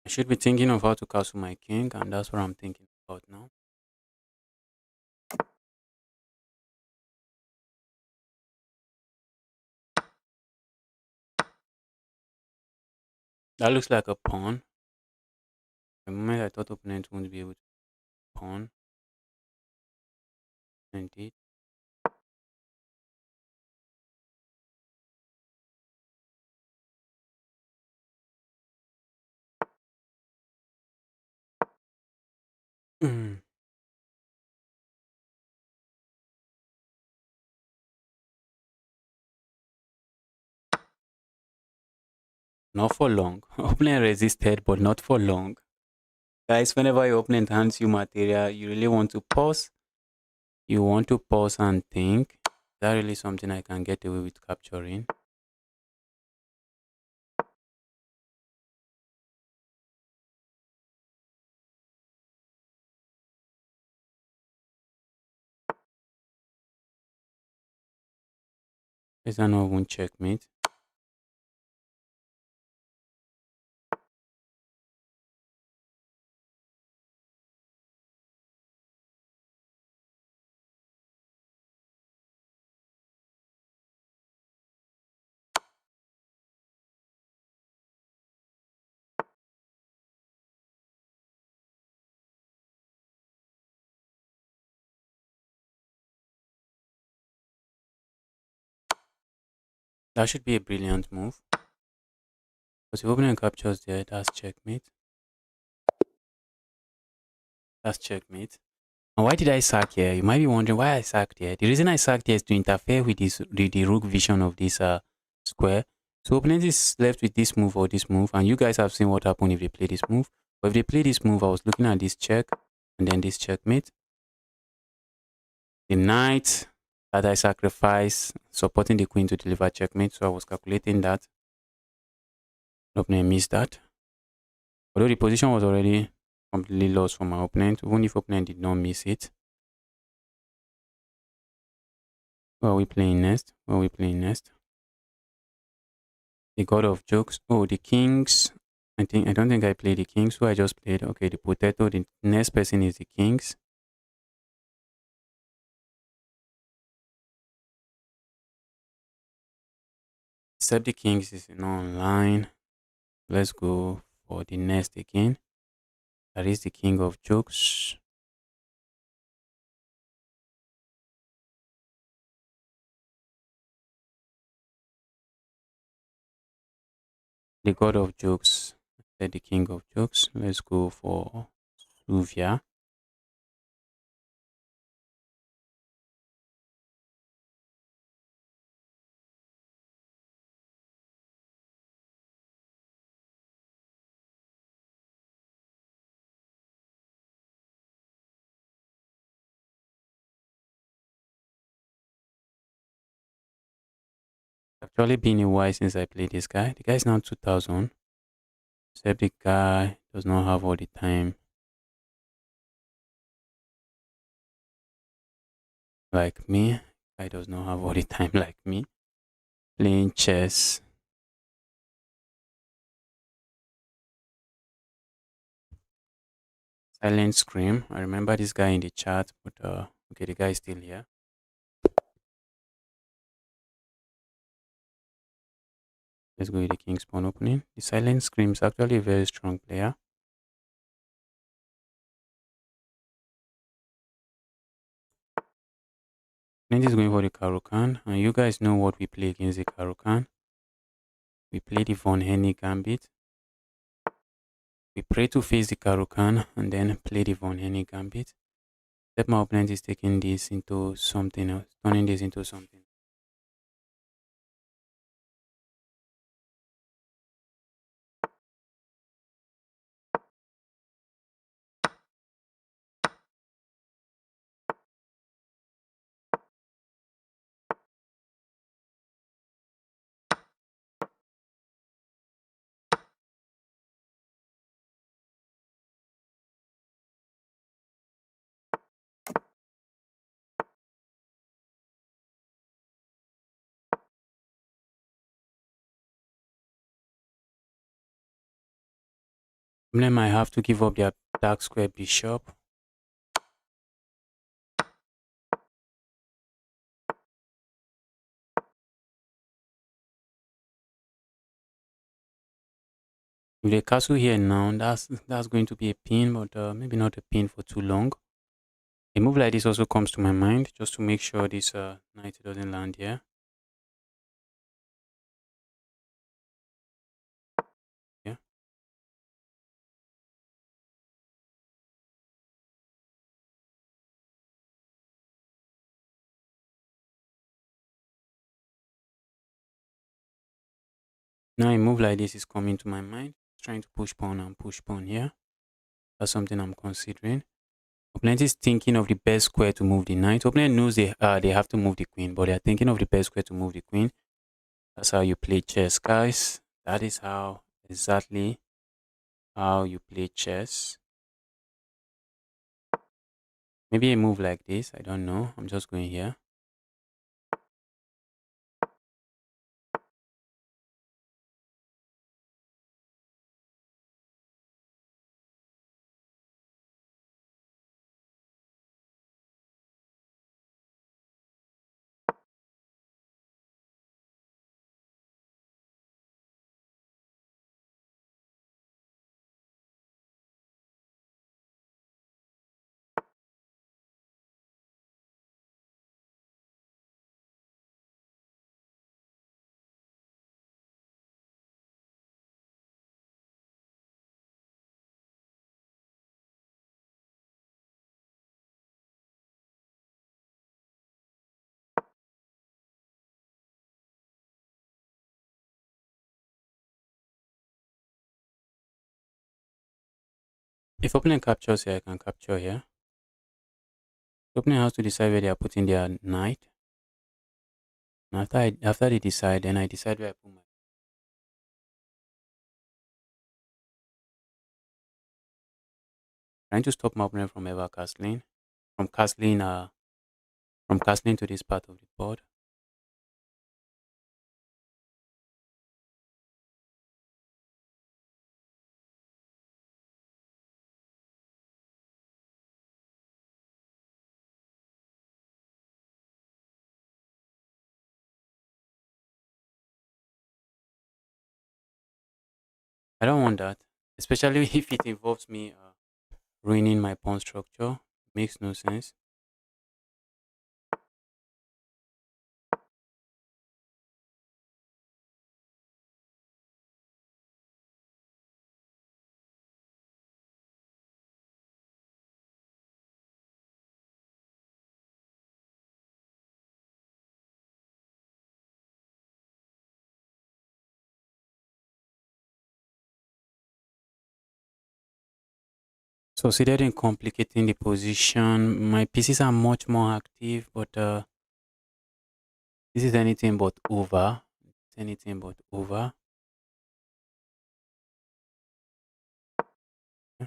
I should be thinking of how to castle my king, and that's what I'm thinking about now. That looks like a pawn. The moment I thought opponent won't be able to pawn, indeed. Mm, not for long. Opponent resisted, but not for long. Guys, whenever your opponent hands you material, you really want to pause. You want to pause and think. Is that really something I can get away with capturing? Is that not even checkmate? That should be a brilliant move. Because if opponent captures there, that's checkmate. That's checkmate. And why did I sack here? You might be wondering why I sacked here. The reason I sacked here is to interfere with the rook vision of this square. So opponent is left with this move or this move, and you guys have seen what happened if they play this move. But if they play this move, I was looking at this check and then this checkmate. The knight that I sacrifice, supporting the queen to deliver checkmate. So I was calculating that. Opponent missed that. Although the position was already completely lost for my opponent, even if opponent did not miss it. What are we playing next? What are we playing next? The god of jokes. Oh, the kings. I don't think I played the kings, so I just played. Okay, the potato. The next person is the kings. Except the kings is not online. Let's go for the next again. That is the king of jokes. The god of jokes. Except the king of jokes. Let's go for Suvia. Actually been a while since I played this guy. The guy is now 2000. Except the guy does not have all the time like me. Guy does not have all the time like me. Playing chess. Silent scream. I remember this guy in the chat, but okay, the guy is still here. Let's go with the king's pawn opening. The silent scream is actually a very strong player. Knight is going for the Karukan, and you guys know what we play against the Karukan. We play the Von Henny Gambit. We pray to face the Karukan and then play the Von Henny Gambit. Step my opponent is taking this into something else, turning this into something. Opponent might have to give up their dark square bishop. With a castle here now, that's going to be a pin, but maybe not a pin for too long. A move like this also comes to my mind, just to make sure this knight doesn't land here. Yeah. Now a move like this is coming to my mind, trying to push pawn and push pawn here. That's something I'm considering. Opponent is thinking of the best square to move the knight. Opponent knows they have to move the queen, but they're thinking of the best square to move the queen. That's how you play chess, guys. That is how exactly how you play chess. Maybe a move like this. I don't know. I'm just going here. If opponent captures here, I can capture here. The opponent has to decide where they are putting their knight. And after they decide, then I decide where I put my. Trying to stop my opponent from ever castling, from castling to this part of the board. I don't want that, especially if it involves me ruining my pawn structure. Makes no sense. Succeeded in complicating the position. My pieces are much more active, but this is anything but over. It's anything but over. Yeah,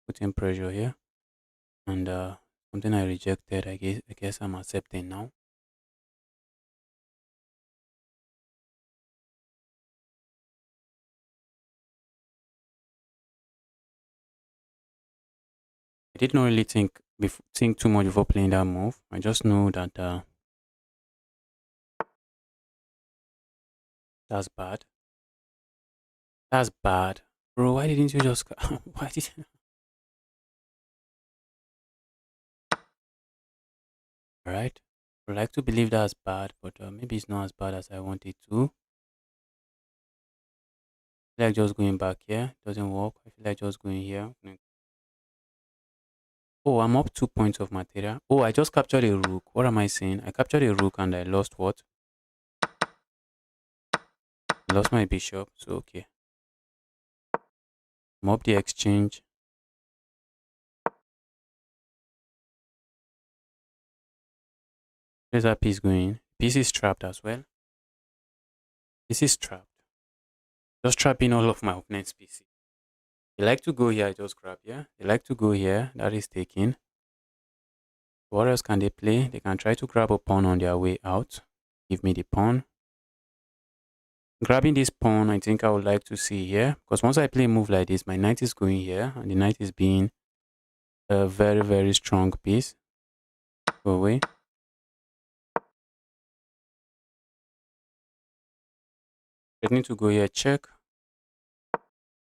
putting pressure here, and something I rejected. I guess I'm accepting now. I did not really think too much before playing that move. I just know that that's bad. That's bad, bro. Why didn't you just? Why did? All right. I like to believe that's bad, but maybe it's not as bad as I want it to. I feel like just going back here doesn't work. I feel like just going here. Oh, I'm up 2 points of material. Oh, I just captured a rook. What am I saying? I captured a rook and I lost what? I lost my bishop. So okay. I'm up the exchange. Where's that piece going? Piece is trapped as well. This is trapped. Just trapping all of my opponent's pieces. They like to go here, I just grab here. They like to go here, that is taken. What else can they play? They can try to grab a pawn on their way out. Give me the pawn. Grabbing this pawn, I think I would like to see here. Because once I play a move like this, my knight is going here. And the knight is being a very, very strong piece. Go away. I need to go here, check.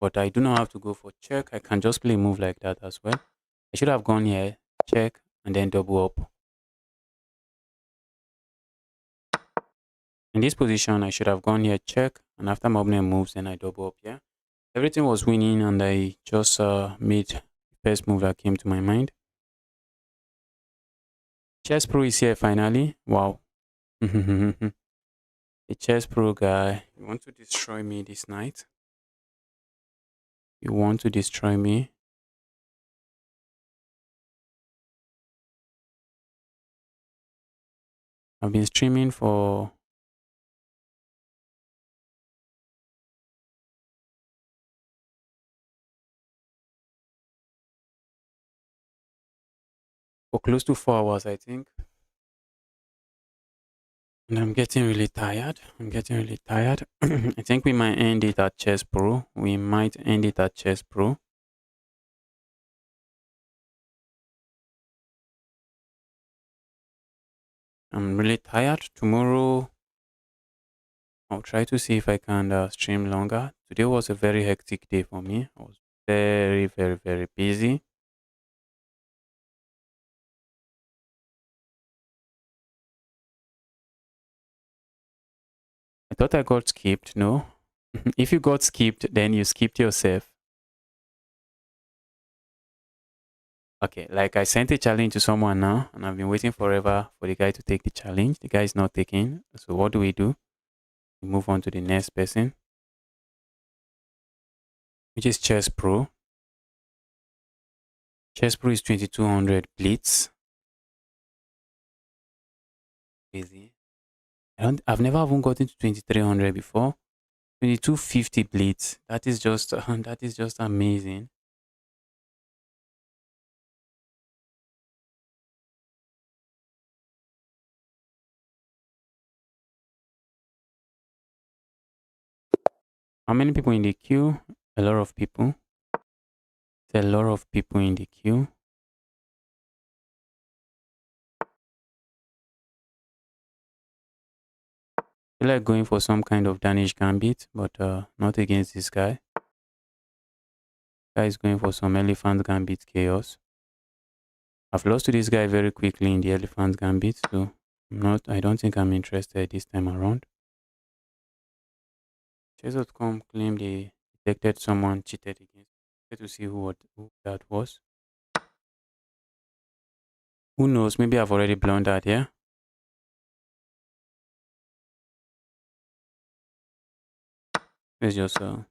But I do not have to go for check. I can just play a move like that as well. I should have gone here, check, and then double up. In this position, I should have gone here, check, and after my opponent moves, then I double up here. Everything was winning, and I just made the first move that came to my mind. Chess Pro is here finally. Wow. The Chess Pro guy, you want to destroy me this night? You want to destroy me? I've been streaming for close to 4 hours, I think. And I'm getting really tired. I'm getting really tired. I think we might end it at Chess Pro. We might end it at Chess Pro. I'm really tired. Tomorrow, I'll try to see if I can stream longer. Today was a very hectic day for me. I was very, very, very busy. I thought I got skipped. No. If you got skipped, then you skipped yourself. Okay, like I sent a challenge to someone now, and I've been waiting forever for the guy to take the challenge. The guy is not taking. So what do? We move on to the next person, which is Chess Pro. Chess Pro is 2200 Blitz. Crazy. I've never even gotten to 2300 before. 2250 Blitz. That is just that is just amazing. How many people in the queue? A lot of people. There's a lot of people in the queue. feel like going for some kind of Danish gambit, but not against this guy. Guy is going for some elephant gambit chaos. I've lost to this guy very quickly in the elephant gambit, so I don't think I'm interested this time around. Chess.com claimed they detected someone cheated against. Let to see who that was. Who knows? Maybe I've already blown that, yeah? Let's just tell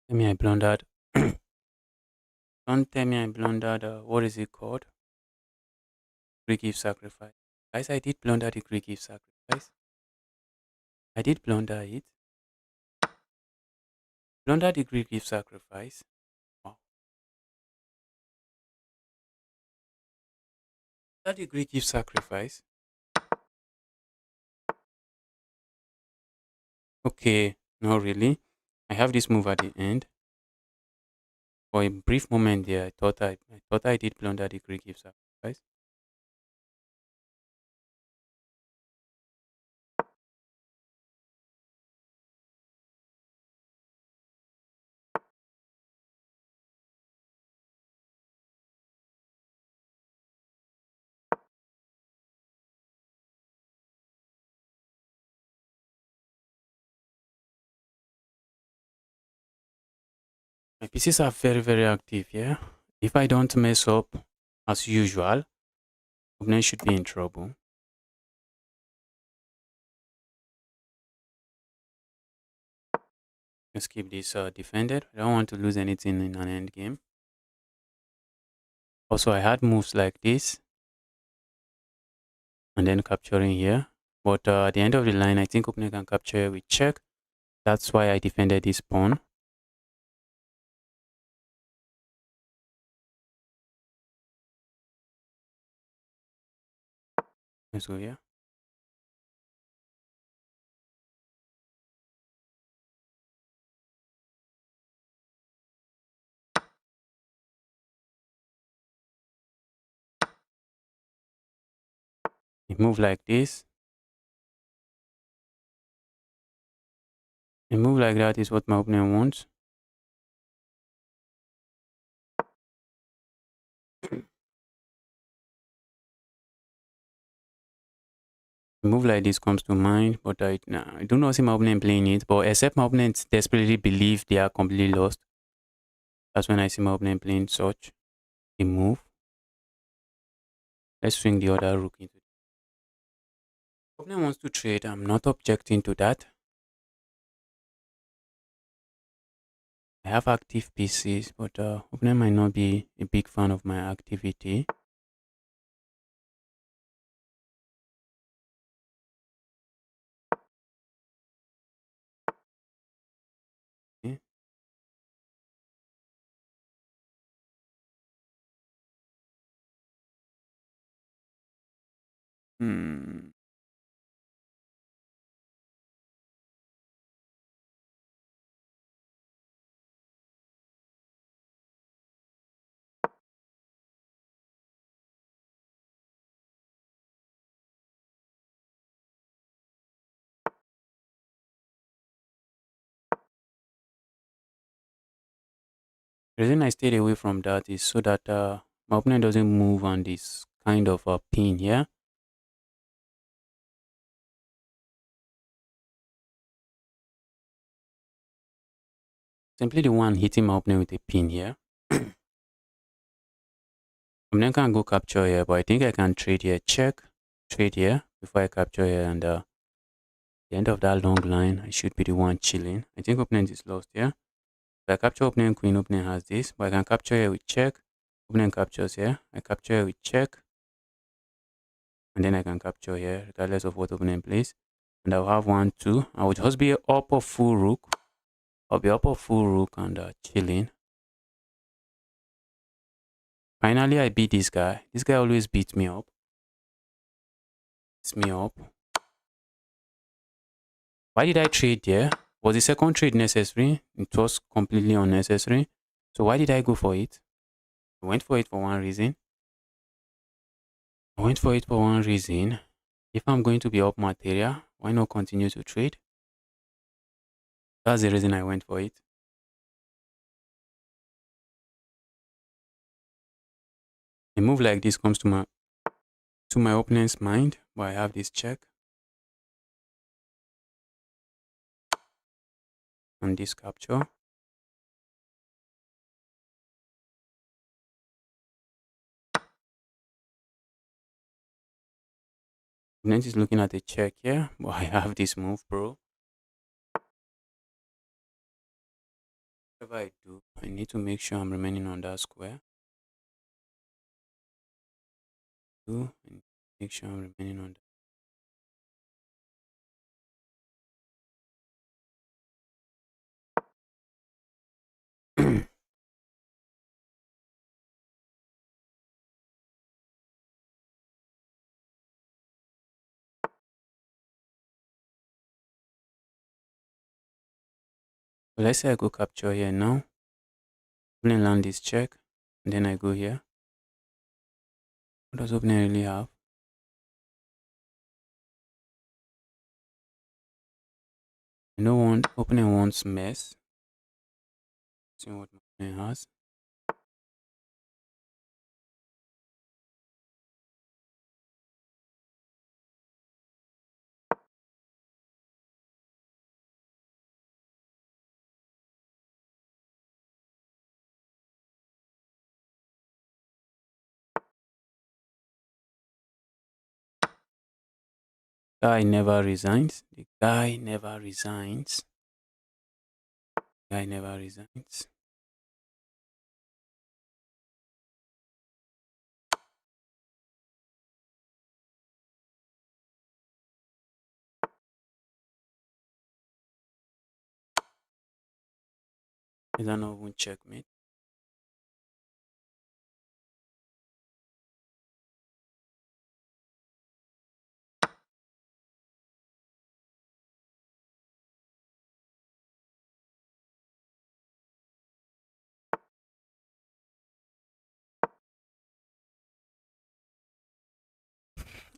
me I blundered. Don't tell me I blundered. What is it called? Greek Eve sacrifice. Guys, I did blunder the Greek Eve sacrifice. I did blunder it. Blunder the Greek Eve sacrifice. Wow. Blunder the Greek Eve sacrifice. Okay, not really. I have this move at the end. For a brief moment there, I thought I did blunder the Greek Eve sacrifice. My pieces are very, very active, yeah? If I don't mess up, as usual, opponent should be in trouble. Let's keep this defended. I don't want to lose anything in an end game. Also, I had moves like this. And then capturing here. But at the end of the line, I think opponent can capture with check. That's why I defended this pawn. Let's go here. A move like this. A move like that is what my opponent wants. A move like this comes to mind, but I do not see my opponent playing it. But except my opponent desperately believe they are completely lost. That's when I see my opponent playing such a move. Let's swing the other rook into it. Opponent wants to trade. I'm not objecting to that. I have active pieces, but opponent might not be a big fan of my activity. Okay. Hmm. The reason I stayed away from that is so that my opponent doesn't move on this kind of a pin here. Simply the one hitting my opponent with a pin here. Opponent can go capture here, but I think I can trade here. Check, trade here before I capture here, and the end of that long line, I should be the one chilling. I think opponent is lost here. If I capture opponent queen, opponent has this, but I can capture here with check. Opponent captures here. I capture here with check. And then I can capture here, regardless of what opponent plays. And I'll have 1, 2. I will just be up of full rook. I'll be up of full rook and chilling. Finally, I beat this guy. This guy always beats me up. Beats me up. Why did I trade there? Was the second trade necessary? It was completely unnecessary. So why did I go for it? I went for it for one reason. I went for it for one reason. If I'm going to be up material, why not continue to trade? That's the reason I went for it. A move like this comes to my opponent's mind, but I have this check and this capture. Opponent is looking at a check here, but I have this move, bro. Whatever I do, I need to make sure I'm remaining on that square. Make sure I'm remaining on that. So let's say I go capture here now. Opening land this check, and then I go here. What does opening really have? I know one opening wants mess. See what my opening has. Guy never resigns. The guy never resigns. Guy never resigns. Is that not even checkmate?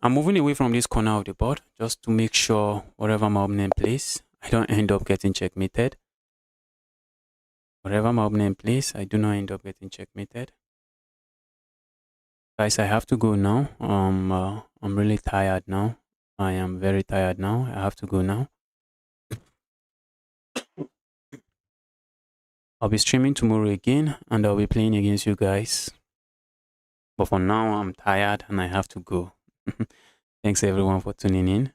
I'm moving away from this corner of the board just to make sure whatever my opponent plays, I don't end up getting checkmated. Whatever my opponent plays, I do not end up getting checkmated. Guys, I have to go now. I'm really tired now. I am very tired now. I have to go now. I'll be streaming tomorrow again and I'll be playing against you guys. But for now, I'm tired and I have to go. Thanks everyone for tuning in.